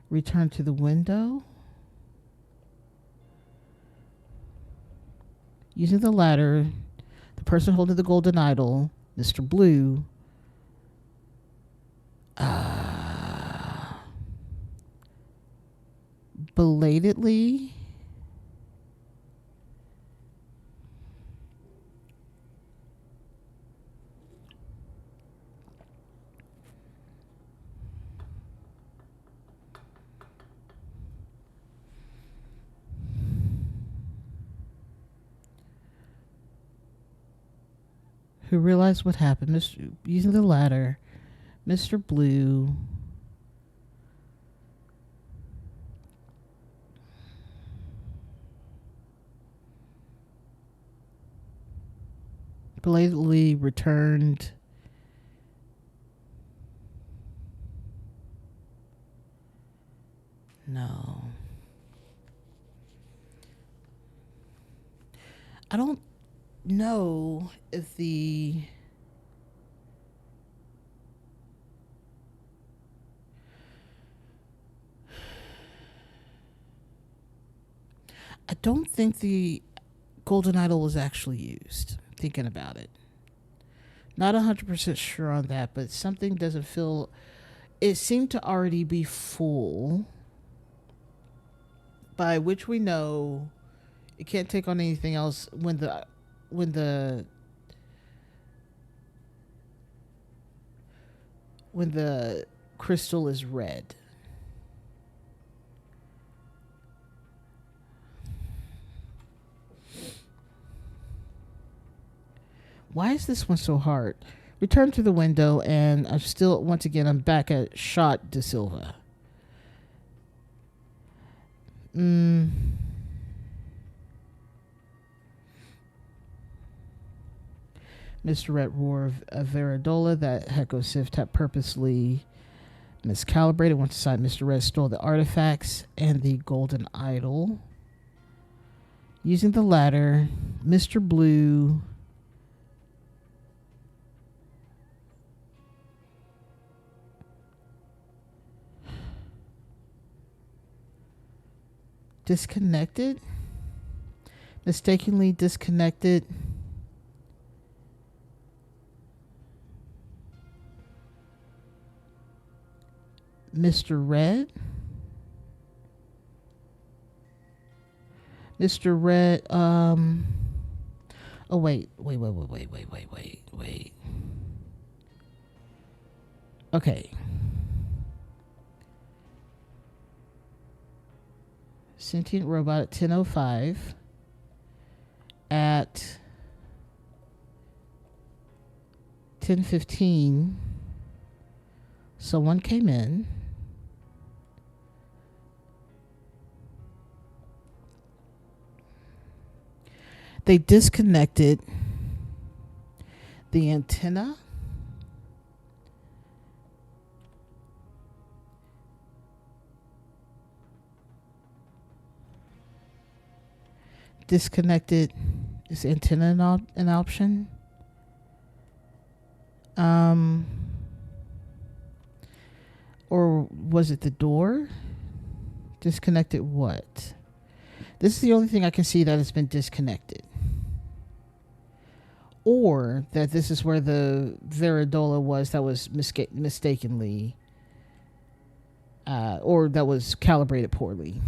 [SPEAKER 1] return to the window. Using the ladder, the person holding the golden idol, Mr. Blue, belatedly who realized what happened, using the ladder, Mr. Blue belatedly returned no. I don't know if I don't think the golden idol was actually used, thinking about it. Not 100% sure on that, but something doesn't feel... It seemed to already be full, by which we know it can't take on anything else when the crystal is red. Why is this one so hard? Return to the window, and I'm still, once again, I'm back at shot De Silva. Mr. Red Roar of Veridola that Heko Sift had purposely miscalibrated. Once aside, Mr. Red stole the artifacts and the golden idol. Using the latter, Mr. Blue disconnected, mistakenly disconnected Mr. Red. Mr. Red, oh wait. Okay. Sentient robot at 10:05. At 10:15, someone came in. They disconnected the antenna. Disconnected. Is antenna an option? Or was it the door? Disconnected what? This is the only thing I can see that has been disconnected. Or that this is where the Veridola was that was mistakenly, or that was calibrated poorly.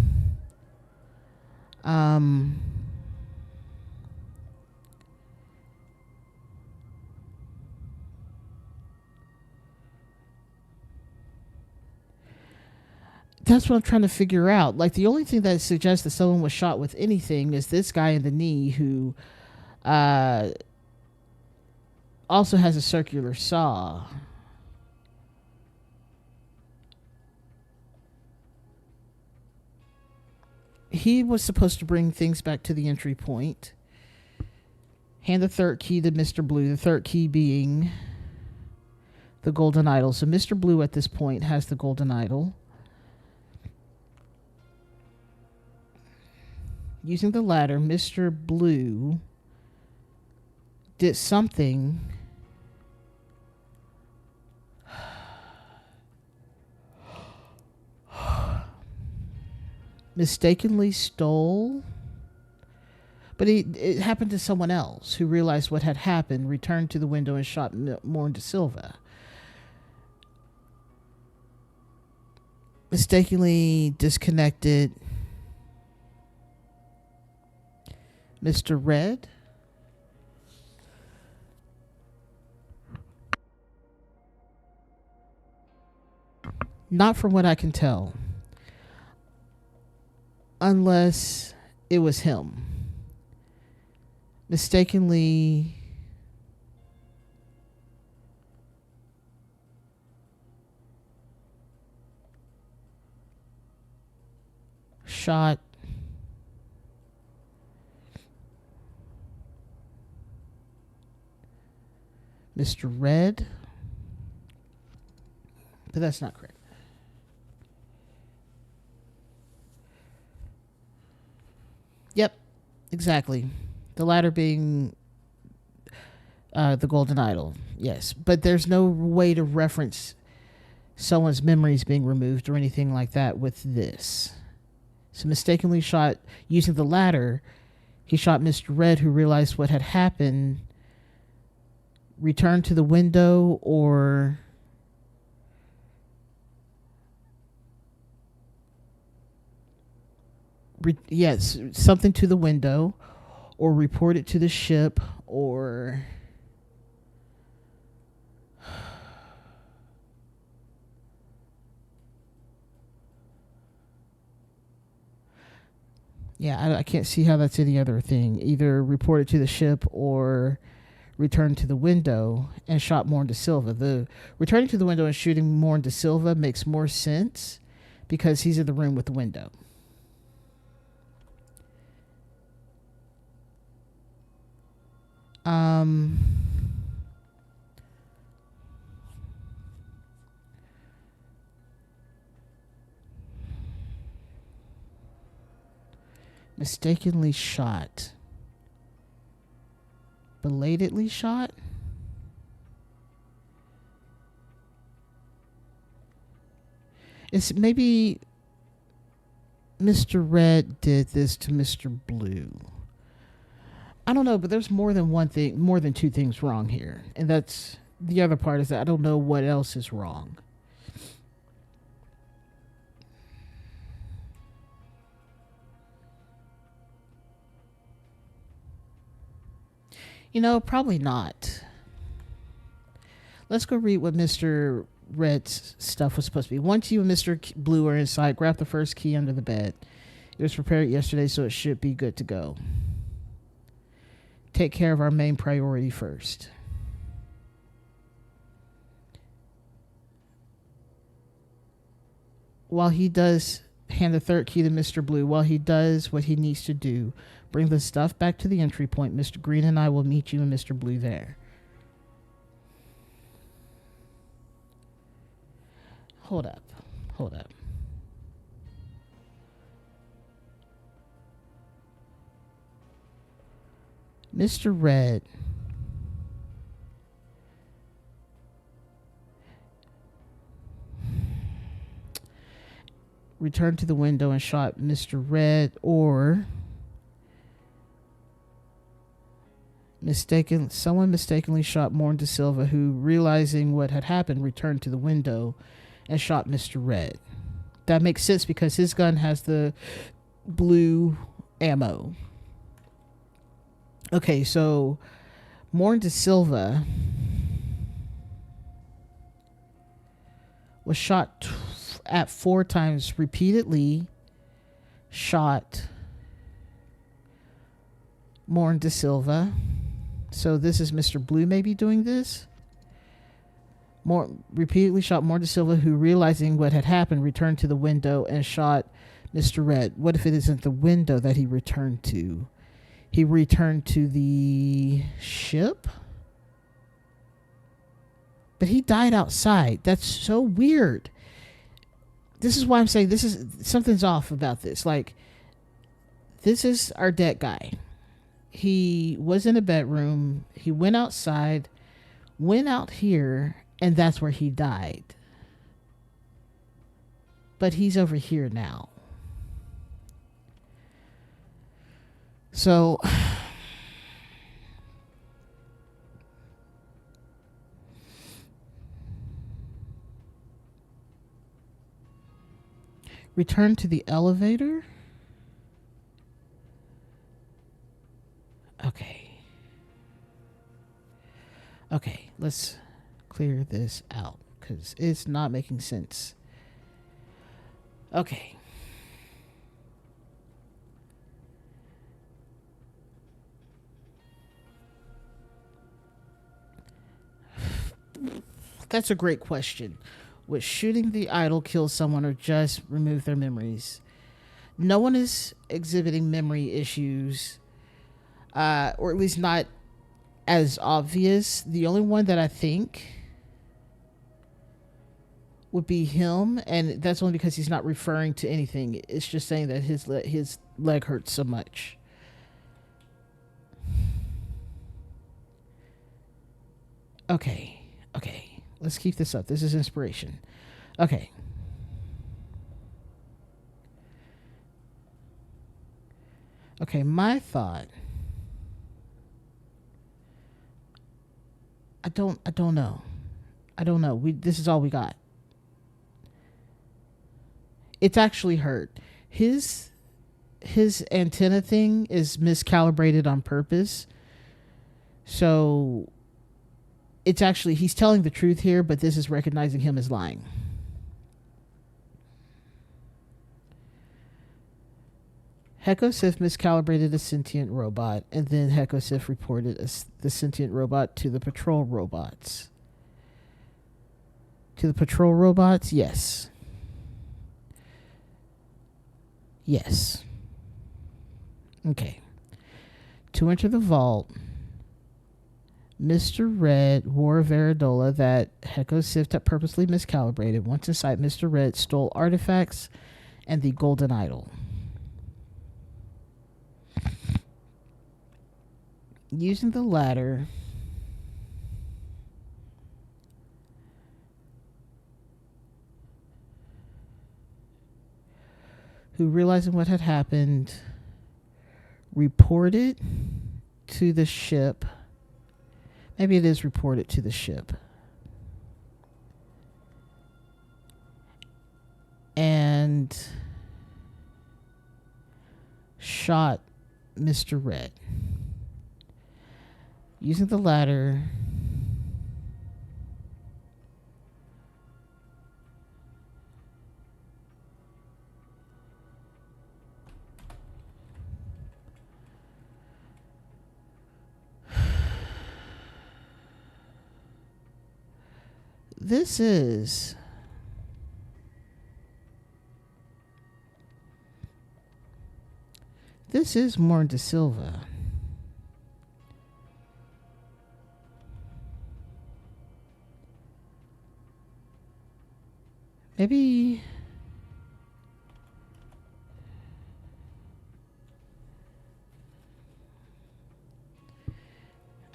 [SPEAKER 1] That's what I'm trying to figure out. Like, the only thing that suggests that someone was shot with anything is this guy in the knee who also has a circular saw. He was supposed to bring things back to the entry point. Hand the third key to Mr. Blue, the third key being the golden idol. So Mr. Blue at this point has the golden idol. Using the ladder, Mr. Blue did something. Mistakenly stole. But it happened to someone else who realized what had happened, returned to the window, and shot Morn de Silva. Mistakenly disconnected Mr. Red. Not from what I can tell. Unless it was him. Mistakenly shot Mr. Red. But that's not correct. Yep, exactly. The latter being the golden idol. Yes, but there's no way to reference someone's memories being removed or anything like that with this. So mistakenly shot, using the ladder, he shot Mr. Red, who realized what had happened, returned to the window, or yes, something to the window, or report it to the ship, or I can't see how that's any other thing. Either report it to the ship or return to the window and shot Morn de Silva. The returning to the window and shooting Morn de Silva makes more sense because he's in the room with the window. Mistakenly shot. Belatedly shot? It's maybe Mr. Red did this to Mr. Blue. I don't know, but there's more than one thing, more than two things wrong here. And that's the other part, is that I don't know what else is wrong. You know, probably not. Let's go read what Mr. Red's stuff was supposed to be. Once you and Mr. Blue are inside, grab the first key under the bed. It was prepared yesterday, so it should be good to go. Take care of our main priority first. While he does, hand the third key to Mr. Blue. While he does what he needs to do, Bring the stuff back to the entry point. Mr. Green and I will meet you and Mr. Blue there. Hold up. Mr. Red returned to the window and shot Mr. Red, or someone mistakenly shot Morn De Silva, who, realizing what had happened, returned to the window and shot Mr. Red. That makes sense because his gun has the blue ammo. Okay, so Morn De Silva was shot at 4 times repeatedly, shot Morn De Silva. So this is Mr. Blue maybe doing this. Repeatedly shot Morn De Silva, who, realizing what had happened, returned to the window and shot Mr. Red. What if it isn't the window that he returned to? He returned to the ship? But he died outside. That's so weird. This is why I'm saying something's off about this. Like, this is our dead guy. He was in a bedroom. He went outside, went out here, and that's where he died. But he's over here now. So return to the elevator. Okay, let's clear this out because it's not making sense. Okay. That's a great question. Would shooting the idol kill someone or just remove their memories? No one is exhibiting memory issues, or at least not as obvious. The only one that I think would be him, and that's only because he's not referring to anything. It's just saying that his leg hurts so much. Okay. Let's keep this up. This is inspiration. Okay. My thought. I don't know. This is all we got. It's actually hurt. His antenna thing is miscalibrated on purpose. So it's actually, he's telling the truth here, but this is recognizing him as lying. Hekosif miscalibrated a sentient robot, and then Hekosif reported the sentient robot to the patrol robots. To the patrol robots? Yes. Okay. To enter the vault, Mr. Red wore a Veridola that Hekosif had purposely miscalibrated. Once inside, Mr. Red stole artifacts and the golden idol. Using the ladder, who, realizing what had happened, reported to the ship. Maybe it is reported to the ship. And shot Mr. Red. Using the ladder, this is this is more De Silva. Maybe.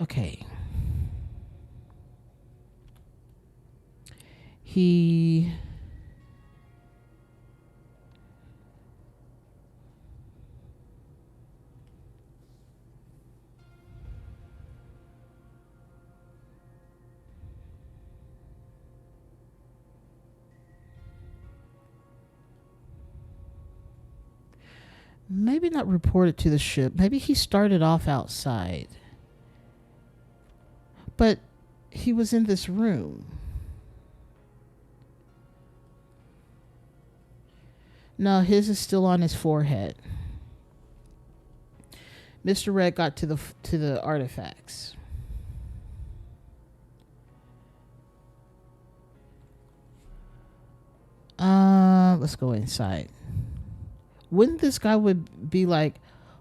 [SPEAKER 1] Okay. He. Maybe not reported to the ship. Maybe he started off outside. But he was in this room. No, his is still on his forehead. Mr. Red got to the artifacts. Let's go inside. Wouldn't this guy would be like,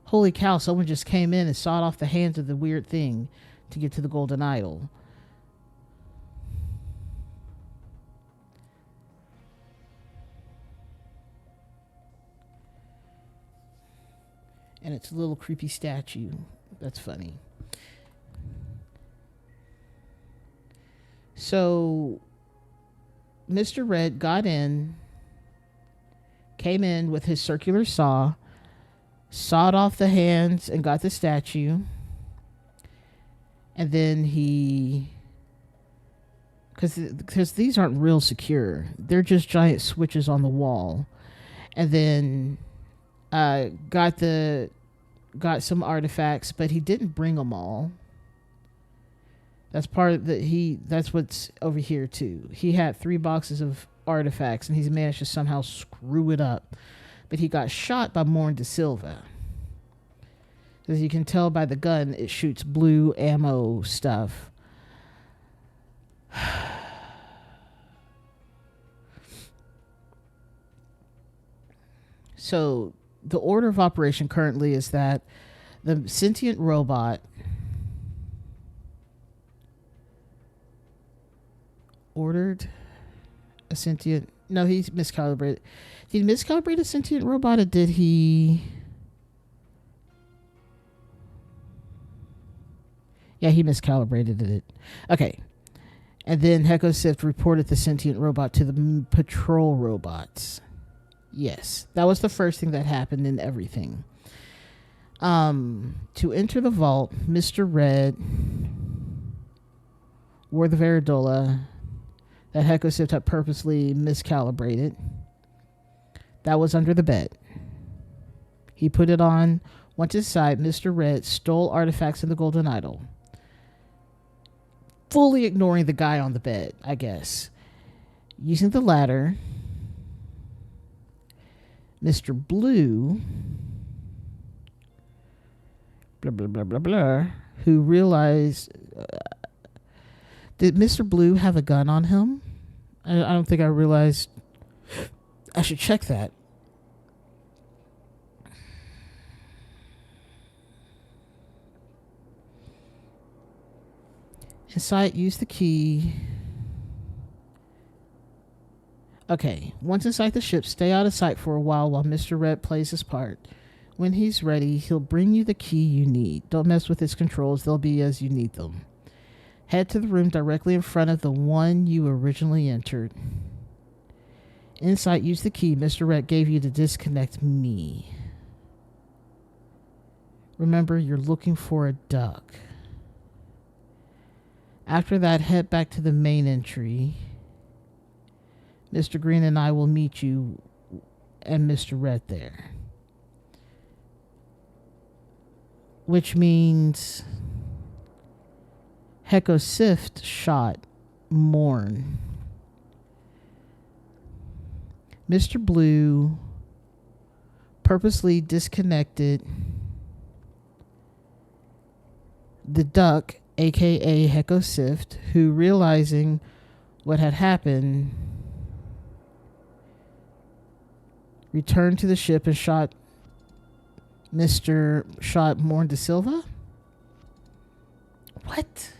[SPEAKER 1] holy cow, someone just came in and sawed off the hands of the weird thing to get to the golden idol. And it's a little creepy statue. That's funny. So Mr. Red got in, came in with his circular saw, sawed off the hands and got the statue. And then he, because these aren't real secure, they're just giant switches on the wall. And then got some artifacts, but he didn't bring them all. That's part of that's what's over here too. He had 3 boxes of artifacts and he's managed to somehow screw it up. But he got shot by Morn De Silva. As you can tell by the gun, it shoots blue ammo stuff. So the order of operation currently is that the sentient robot ordered a sentient... No, he's miscalibrated. Did he miscalibrate a sentient robot, or did he... Yeah, he miscalibrated it. Okay. And then Hekosift reported the sentient robot to the patrol robots. Yes, that was the first thing that happened in everything. To enter the vault, Mr. Red wore the Veridola that Hekosift had purposely miscalibrated. That was under the bed. He put it on, went inside. Mr. Red stole artifacts in the golden idol, fully ignoring the guy on the bed, I guess. Using the ladder, Mr. Blue, blah, blah, blah, blah, blah, who realized... did Mr. Blue have a gun on him? I don't think I realized. I should check that. Inside, use the key. Okay, once inside the ship, stay out of sight for a while Mr. Red plays his part. When he's ready, he'll bring you the key you need. Don't mess with his controls, they'll be as you need them. Head to the room directly in front of the one you originally entered. Inside, use the key Mr. Red gave you to disconnect me. Remember, you're looking for a duck. After that, head back to the main entry. Mr. Green and I will meet you and Mr. Red there. Which means Hekosift shot Morn. Mr. Blue purposely disconnected the duck, aka Hekosift, who, realizing what had happened, returned to the ship and shot Mr. shot Morn de Silva? What?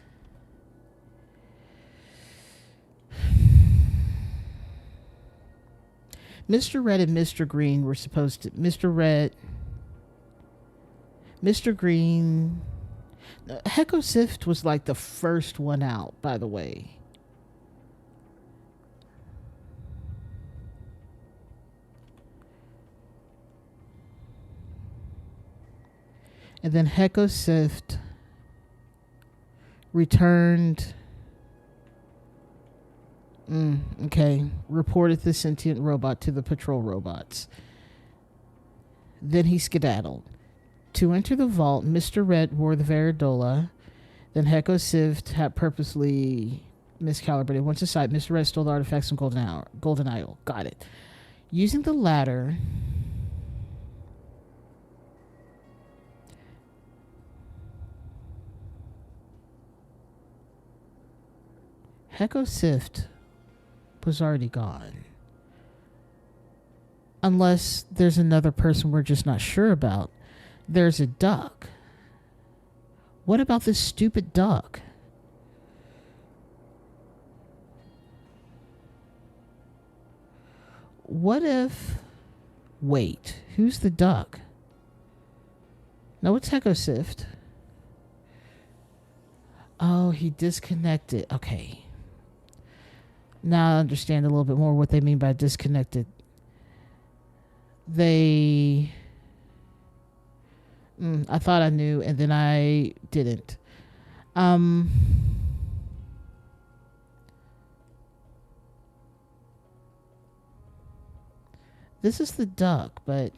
[SPEAKER 1] Mr. Red and Mr. Green were supposed to... Mr. Red... Mr. Green... Heko Sift was like the first one out, by the way. And then Heko Sift returned... okay. Reported the sentient robot to the patrol robots. Then he skedaddled. To enter the vault, Mr. Red wore the Varidola. Then Heko Sift had purposely miscalibrated. Once aside, Mr. Red stole the artifacts from Golden Idol. Got it. Using the ladder... Heko Sift was already gone. Unless there's another person we're just not sure about. There's a duck. What about this stupid duck? What if... Wait, who's the duck? No, it's Heko Sift. Oh, he disconnected. Okay. Now I understand a little bit more what they mean by disconnected. They... I thought I knew, and then I didn't. This is the duck, but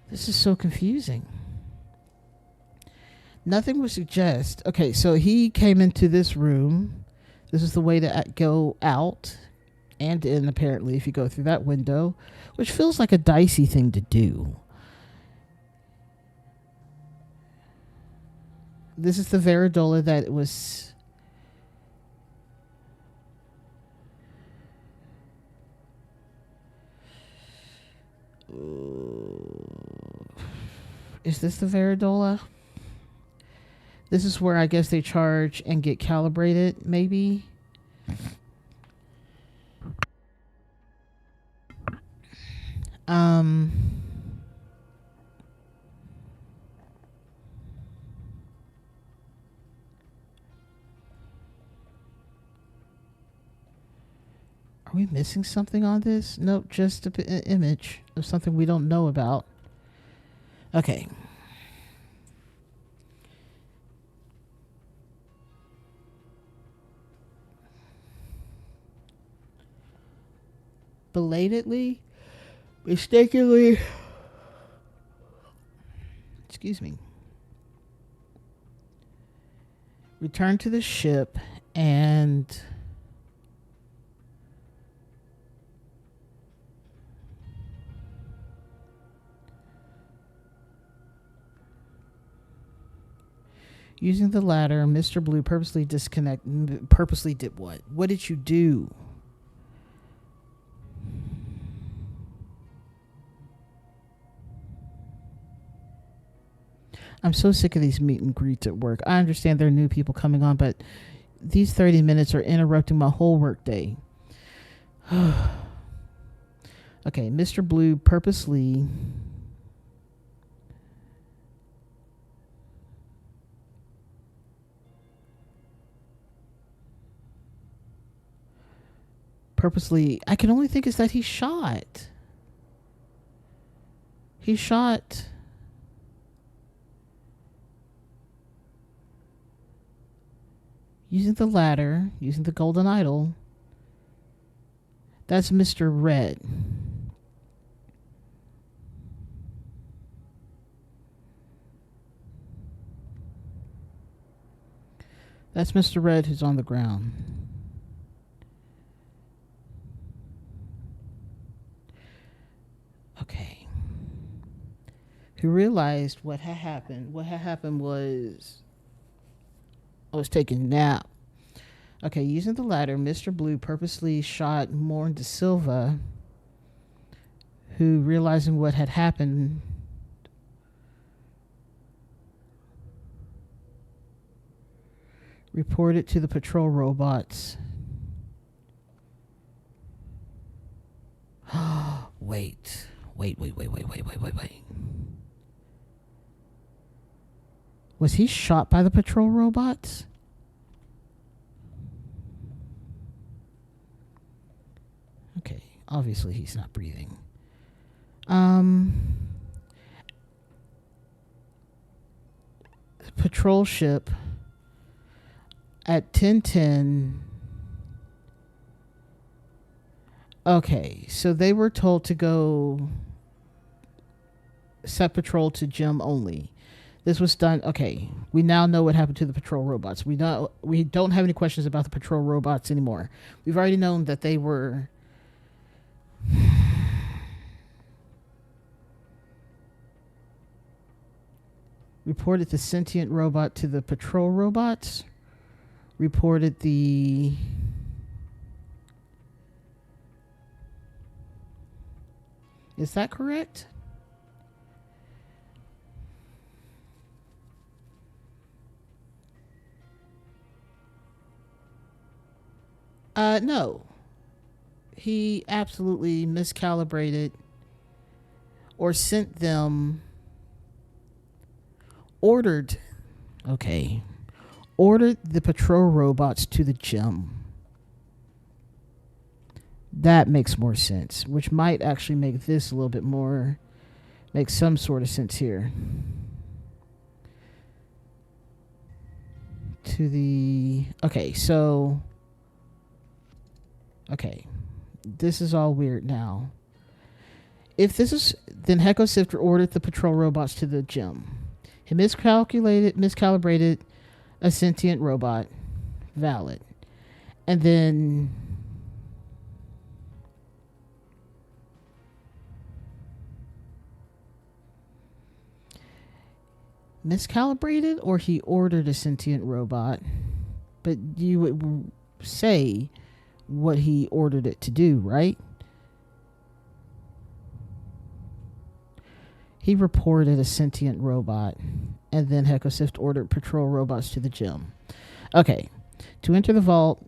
[SPEAKER 1] this is so confusing. Nothing would suggest... Okay, so he came into this room. This is the way to go out and in, apparently, if you go through that window, which feels like a dicey thing to do. This is the Varidola that was... Is this the Varidola? This is where I guess they charge and get calibrated, maybe. Are we missing something on this? Nope, just an image of something we don't know about. Okay. Belatedly, mistakenly, excuse me, return to the ship and using the ladder, Mr. Blue purposely did what? What did you do? I'm so sick of these meet and greets at work. I understand there are new people coming on, but these 30 minutes are interrupting my whole work day. Okay, Mr. Blue purposely I can only think is that he shot using the ladder, using the golden idol. That's Mr. Red. That's Mr. Red who's on the ground. Okay. Who realized what had happened. What had happened was I was taking a nap. Okay, using the ladder, Mr. Blue purposely shot Morn de Silva, who, realizing what had happened, reported to the patrol robots. Wait. Was he shot by the patrol robots? Okay, obviously he's not breathing. Patrol ship at 10:10. Okay, so they were told to go set patrol to gym only. This was done. Okay, we now know what happened to the patrol robots. We don't have any questions about the patrol robots anymore. We've already known that they were reported the sentient robot to the patrol robots. Reported the Is that correct? No. He absolutely miscalibrated or sent them ordered the patrol robots to the gym. That makes more sense, which might actually make this a little bit more, make some sort of sense here. To the, okay, this is all weird now. If this is, then Heko Sifter ordered the patrol robots to the gym. He miscalibrated a sentient robot. Valid. And then miscalibrated, or he ordered a sentient robot, but you would say what he ordered it to do, right? He reported a sentient robot, and then Hekosift ordered patrol robots to the gym. Okay, to enter the vault,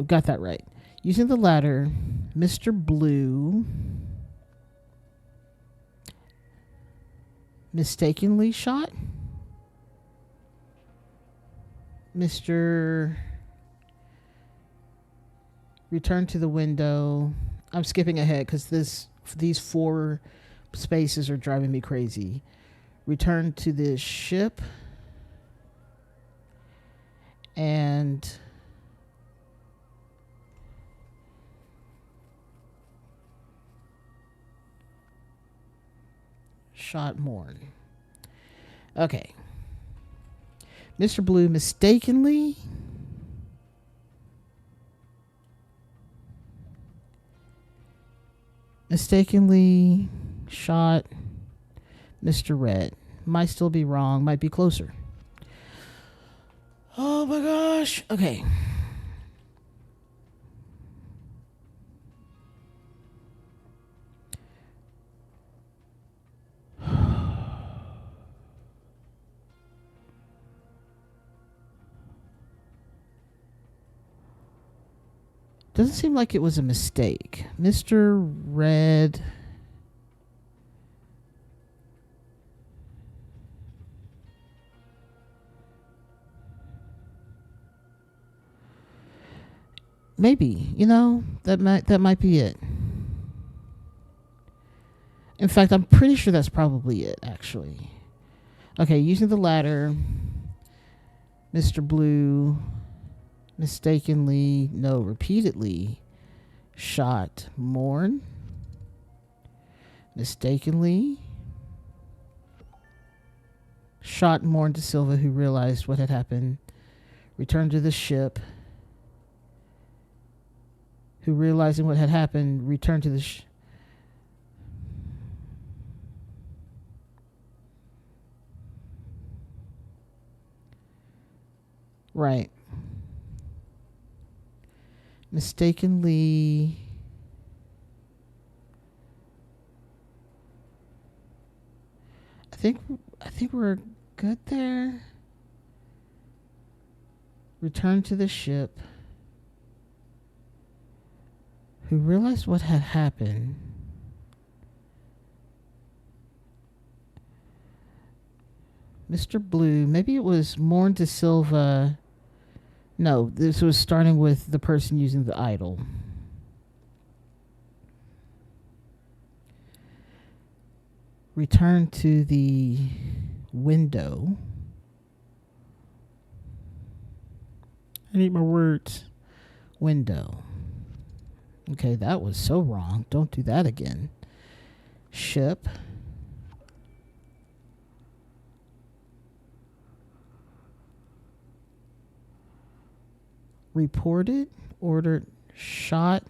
[SPEAKER 1] got that right. Using the ladder, Mr. Blue mistakenly shot Mr. Return to the window. I'm skipping ahead because these 4 spaces are driving me crazy. Return to the ship and shot Morn. Okay. Mr. Blue mistakenly shot Mr. Red. Might still be wrong, might be closer. Oh my gosh. Okay. Doesn't seem like it was a mistake. Mr. Red. Maybe, that might be it. In fact, I'm pretty sure that's probably it, actually. Okay, using the ladder, Mr. Blue repeatedly shot Morn. Mistakenly shot Morn de Silva, who realized what had happened. Returned to the ship. Who, realizing what had happened, returned to the right. Mistakenly I think we're good there. Return to the ship. Who realized what had happened. Mr. Blue, maybe it was Morn De Silva. No, this was starting with the person using the idol. Return to the window. I need my words. Window. Okay, that was so wrong. Don't do that again. Ship. Reported, ordered, shot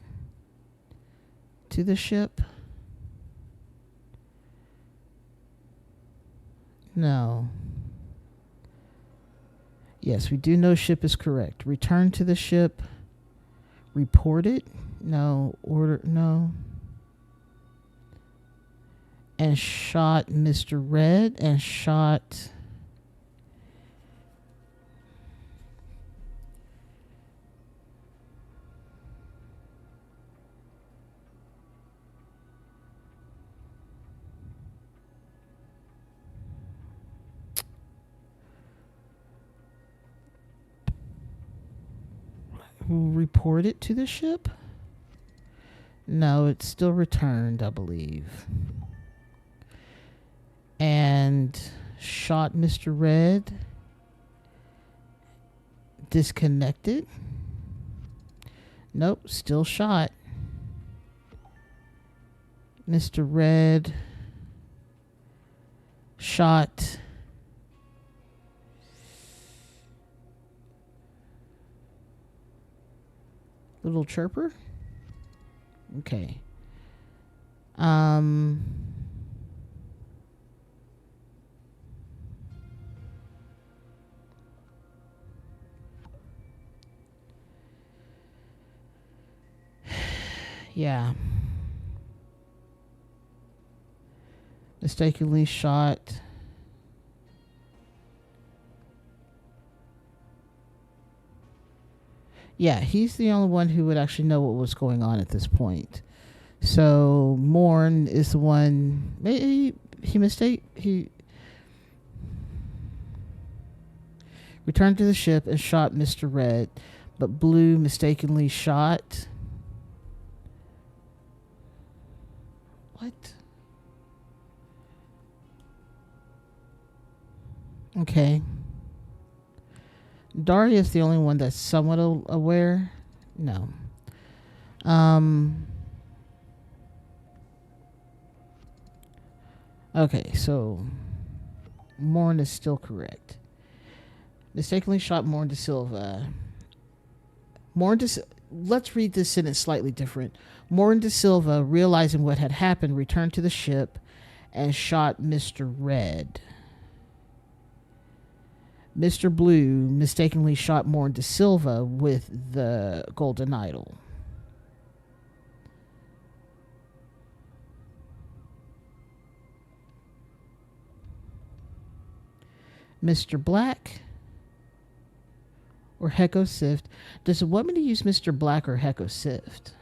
[SPEAKER 1] to the ship. No. Yes, we do know ship is correct. Return to the ship. Reported. No. Order. No. And shot Mr. Red and shot. Report it to the ship? No, it's still returned, I believe. And shot Mr. Red. Disconnected. Nope, still shot. Mr. Red. Shot. Little chirper. Okay. Yeah. Mistakenly shot. Yeah, he's the only one who would actually know what was going on at this point. So Morn is the one. He returned to the ship and shot Mr. Red, but Blue mistakenly shot. What? Okay. Daria is the only one that's somewhat aware. No. Okay, so Morn is still correct. Mistakenly shot Morn De Silva. Let's read this sentence slightly different. Morn De Silva, realizing what had happened, returned to the ship and shot Mr. Red. Mr. Blue mistakenly shot Morn De Silva with the golden idol. Mr. Black or Heko Sift. Does it want me to use Mr. Black or Heko Sift?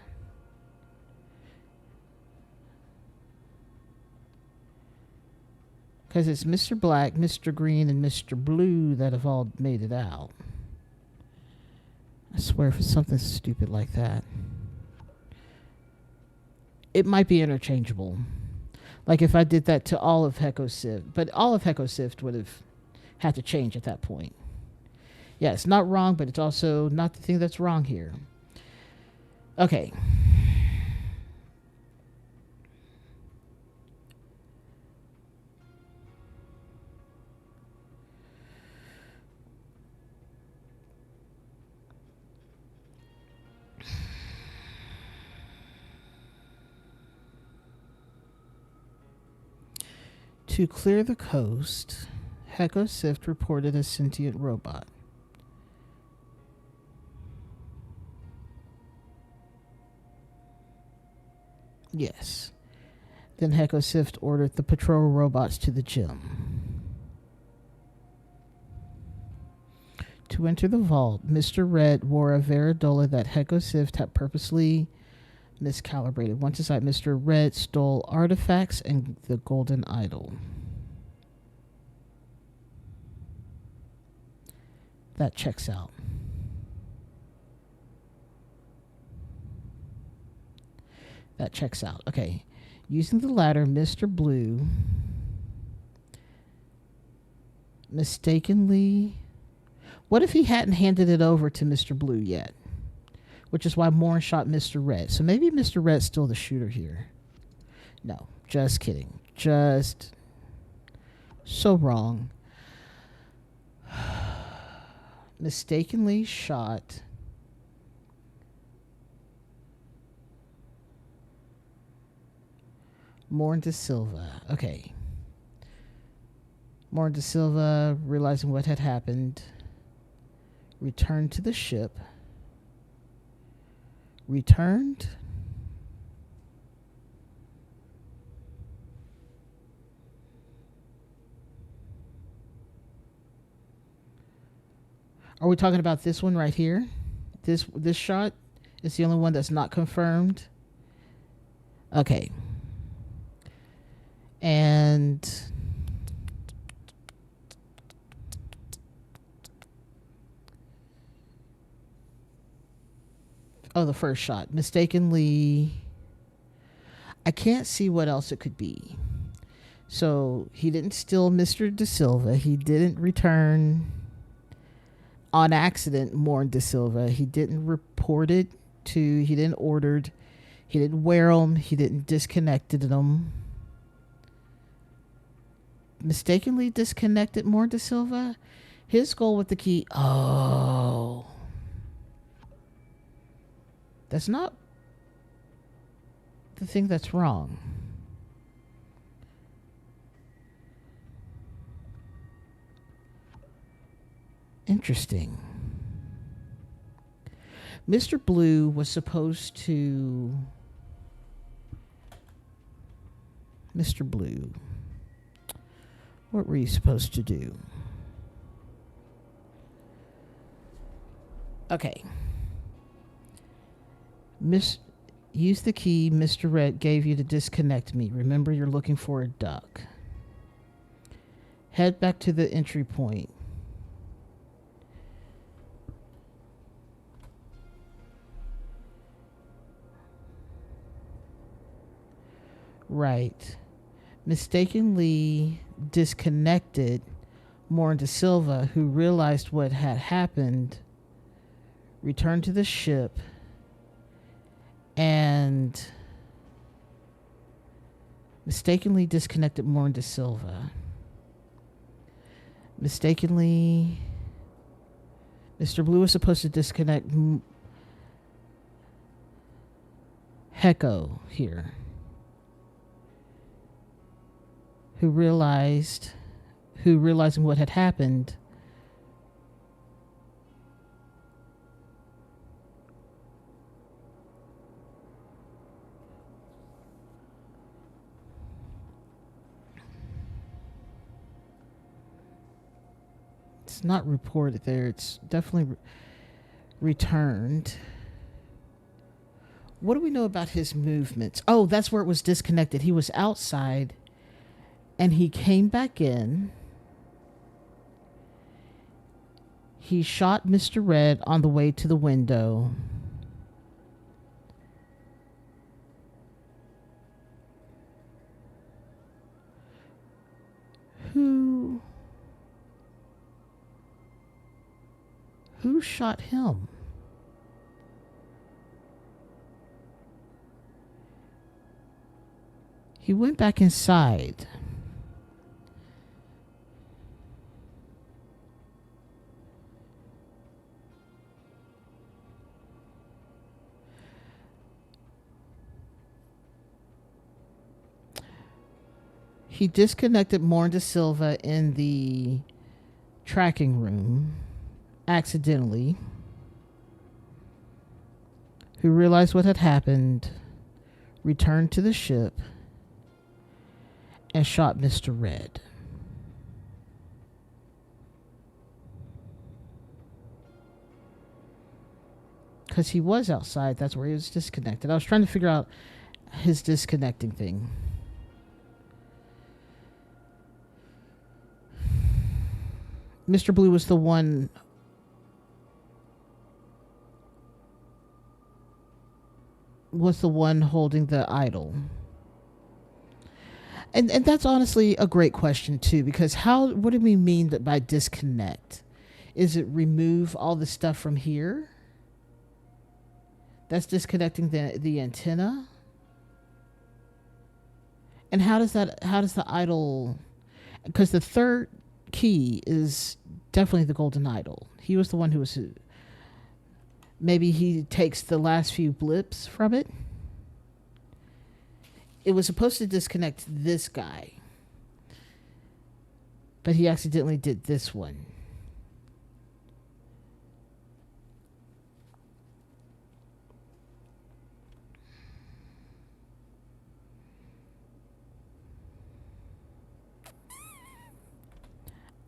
[SPEAKER 1] Because it's Mr. Black, Mr. Green, and Mr. Blue that have all made it out. I swear if it's something stupid like that. It might be interchangeable. Like if I did that to all of Heko Sift. But all of Heko Sift would have had to change at that point. Yeah, it's not wrong, but it's also not the thing that's wrong here. Okay. To clear the coast, Heko Sift reported a sentient robot. Yes. Then Heko Sift ordered the patrol robots to the gym. To enter the vault, Mr. Red wore a Veridola that Heko Sift had purposely miscalibrated. Once inside, Mr. Red stole artifacts and the golden idol. That checks out. That checks out. Okay. Using the ladder, Mr. Blue mistakenly... What if he hadn't handed it over to Mr. Blue yet? Which is why Morn shot Mr. Red. So maybe Mr. Red's still the shooter here. No, just kidding. Just so wrong. Mistakenly shot Morn de Silva. Okay. Morn de Silva, realizing what had happened, returned to the ship. Returned? Are we talking about this one right here? This shot is the only one that's not confirmed. Okay. And the first shot. Mistakenly. I can't see what else it could be. So he didn't steal Mr. De Silva. He didn't return on accident Morn De Silva. He didn't report it to, he didn't ordered, he didn't wear them, he didn't disconnected them. Mistakenly disconnected Morn De Silva. His goal with the key. Oh. That's not the thing that's wrong. Interesting. Mr. Blue was supposed to... Mr. Blue. What were you supposed to do? Okay. Use the key Mr. Red gave you to disconnect me. Remember, you're looking for a duck. Head back to the entry point. Right. Mistakenly disconnected Morn De Silva, who realized what had happened, returned to the ship, and mistakenly disconnected Morn De Silva. Mistakenly, Mr. Blue was supposed to disconnect Heko here, who realizing what had happened, it's not reported there. It's definitely returned. What do we know about his movements? Oh, that's where it was disconnected. He was outside and he came back in. He shot Mr. Red on the way to the window. Who shot him? He went back inside. He disconnected Morn De Silva in the tracking room accidentally, who realized what had happened, returned to the ship, and shot Mr. Red. Because he was outside. That's where he was disconnected. I was trying to figure out his disconnecting thing. Mr. Blue was the one holding the idol. And that's honestly a great question too, because what do we mean by disconnect? Is it remove all the stuff from here? That's disconnecting the antenna? And how does the idol, because the third key is definitely the golden idol. He was the one who was, maybe he takes the last few blips from it. It was supposed to disconnect this guy, but he accidentally did this one.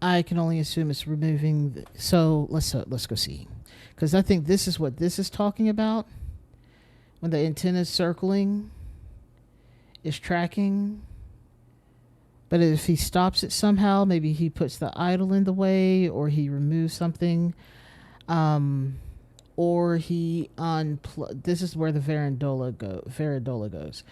[SPEAKER 1] I can only assume it's removing. So let's go see, because I think this is what this is talking about. When the antenna is circling, is tracking. But if he stops it somehow, maybe he puts the idol in the way, or he removes something, or he this is where the Varandola goes.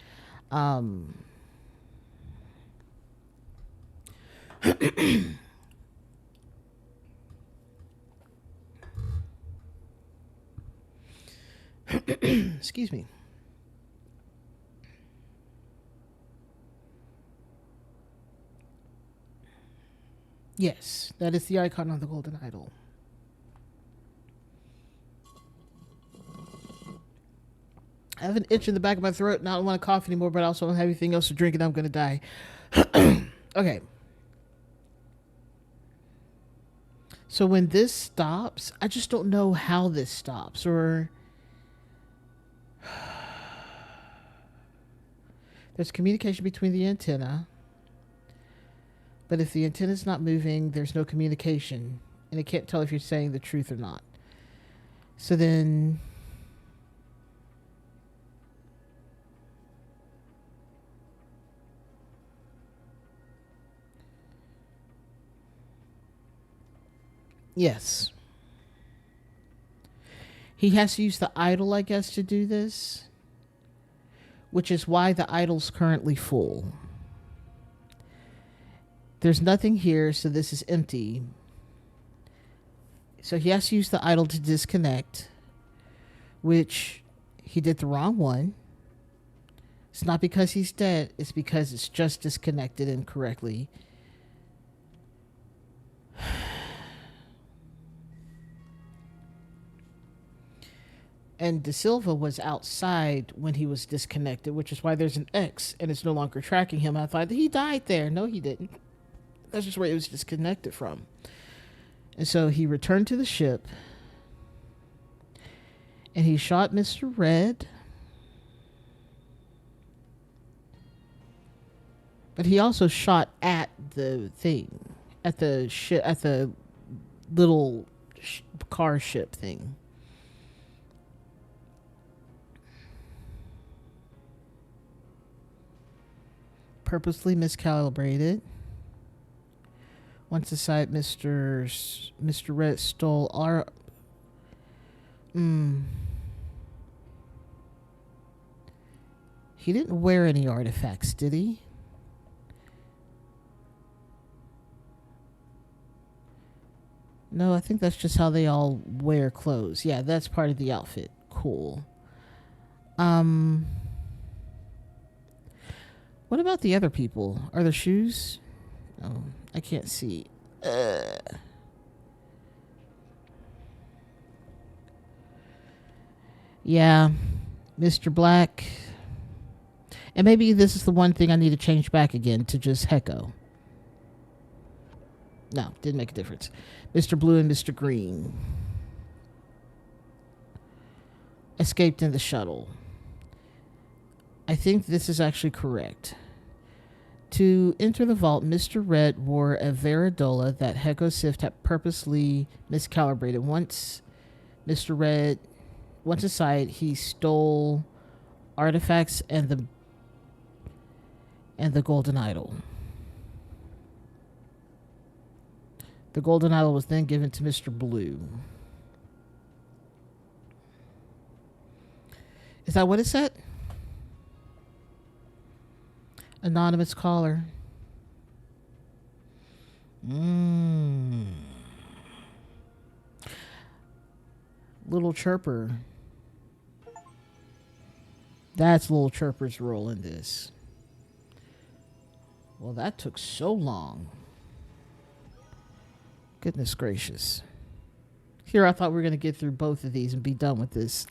[SPEAKER 1] Excuse me. Yes, that is the icon on the golden idol. I have an itch in the back of my throat and I don't want to cough anymore, but I also don't have anything else to drink and I'm going to die. Okay. So when this stops, I just don't know how this stops, or there's communication between the antenna, but if the antenna is not moving, there's no communication, and it can't tell if you're saying the truth or not. So then yes, he has to use the idol, I guess, to do this, which is why the idol's currently full. There's nothing here, so this is empty. So he has to use the idol to disconnect, which he did the wrong one. It's not because he's dead, it's because it's just disconnected incorrectly. And De Silva was outside when he was disconnected, which is why there's an X and it's no longer tracking him. I thought he died there. No, he didn't. That's just where he was disconnected from. And so he returned to the ship and he shot Mr. Red. But he also shot at the thing, at the ship, at the little car ship thing. Purposely miscalibrated. Once aside, Mr. Red stole our. He didn't wear any artifacts, did he? No, I think that's just how they all wear clothes. Yeah, that's part of the outfit. Cool. What about the other people? Are there shoes? Oh, I can't see. Yeah, Mr. Black. And maybe this is the one thing I need to change back again to just Hecko. No, didn't make a difference. Mr. Blue and Mr. Green escaped in the shuttle. I think this is actually correct. To enter the vault, Mr. Red wore a Veridola that Heko Sift had purposely miscalibrated. Once inside, he stole artifacts and the golden idol. The golden idol was then given to Mr. Blue. Is that what it said? Anonymous caller. Little Chirper. That's Little Chirper's role in this. Well, that took so long. Goodness gracious. Here, I thought we were going to get through both of these and be done with this.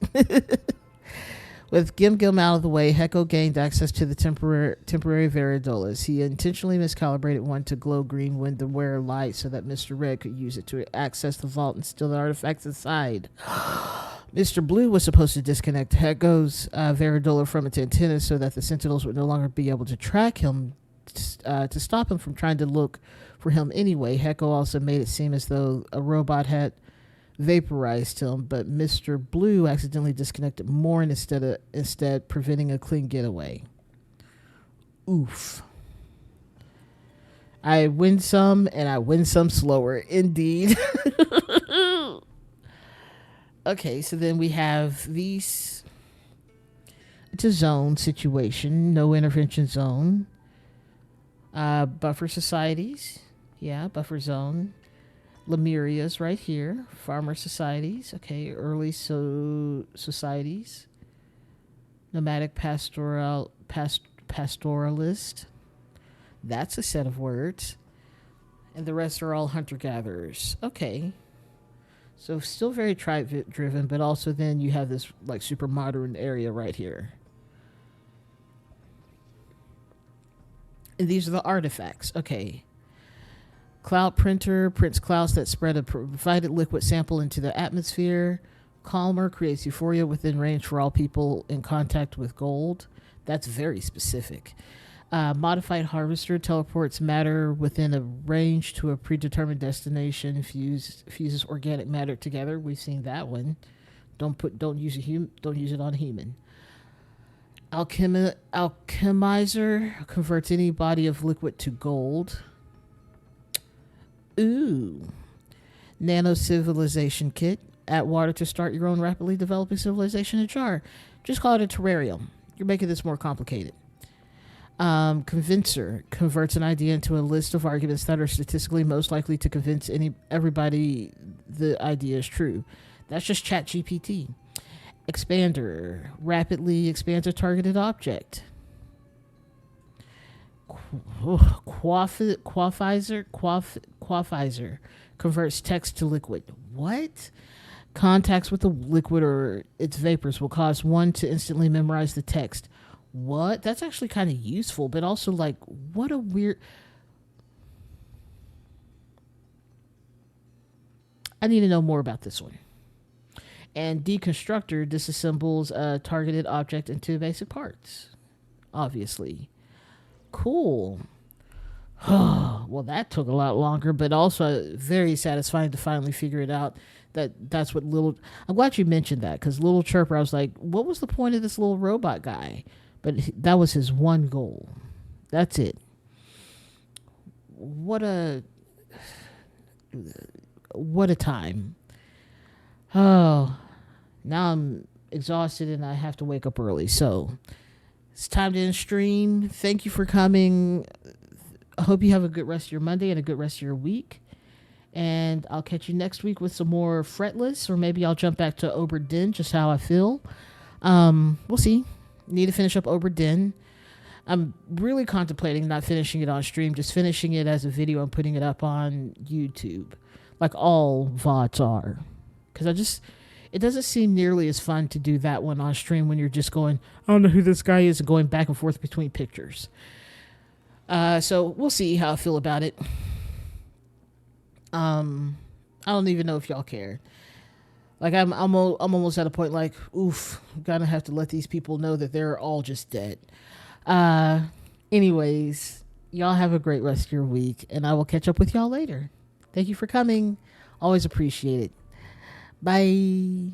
[SPEAKER 1] With Gim Gim out of the way, Heko gained access to the temporary Veridolas. He intentionally miscalibrated one to glow green when the wearer light so that Mr. Red could use it to access the vault and steal the artifacts inside. Mr. Blue was supposed to disconnect Heko's Veridola from its antennas so that the Sentinels would no longer be able to track him to stop him from trying to look for him anyway. Heko also made it seem as though a robot had vaporized him, but Mr. Blue accidentally disconnected more instead preventing a clean getaway. Oof. I win some and I win some slower. Indeed. Okay, so then we have these. It's a zone situation, no intervention zone. Buffer societies. Yeah, buffer zone. Lemuria's right here. Farmer societies. Okay, early societies. Nomadic pastoralist. That's a set of words. And the rest are all hunter-gatherers. Okay. So still very tribe-driven, but also then you have this like super modern area right here. And these are the artifacts. Okay. Cloud printer prints clouds that spread a provided liquid sample into the atmosphere. Calmer creates euphoria within range for all people in contact with gold. That's very specific. Modified harvester teleports matter within a range to a predetermined destination. Fuses organic matter together. We've seen that one. Don't use it on a human. Alchemizer converts any body of liquid to gold. Ooh. Nano civilization kit. Add water to start your own rapidly developing civilization in a jar. Just call it a terrarium. You're making this more complicated. Convincer converts an idea into a list of arguments that are statistically most likely to convince everybody the idea is true. That's just ChatGPT. Expander rapidly expands a targeted object. Quaffizer converts text to liquid. What? Contacts with the liquid or its vapors will cause one to instantly memorize the text. What? That's actually kind of useful, but also like, what a weird... I need to know more about this one. And Deconstructor disassembles a targeted object into basic parts. Obviously. Cool. Well, that took a lot longer, but also very satisfying to finally figure it out. That's what I'm glad you mentioned that, because Little Chirper, I was like, what was the point of this little robot guy? But that was his one goal. That's it. What a time. Oh, now I'm exhausted and I have to wake up early. So it's time to end stream. Thank you for coming. I hope you have a good rest of your Monday and a good rest of your week. And I'll catch you next week with some more Fretless, or maybe I'll jump back to Obra Dinn, just how I feel. We'll see. Need to finish up Obra Dinn. I'm really contemplating not finishing it on stream, just finishing it as a video and putting it up on YouTube, like all VODs are. Because it doesn't seem nearly as fun to do that one on stream when you're just going, I don't know who this guy is, and going back and forth between pictures. So we'll see how I feel about it. I don't even know if y'all care. Like I'm almost at a point like, oof, I'm gonna have to let these people know that they're all just dead. Anyways, Y'all have a great rest of your week, and I will catch up with y'all later. Thank you for coming. Always appreciate it. Bye.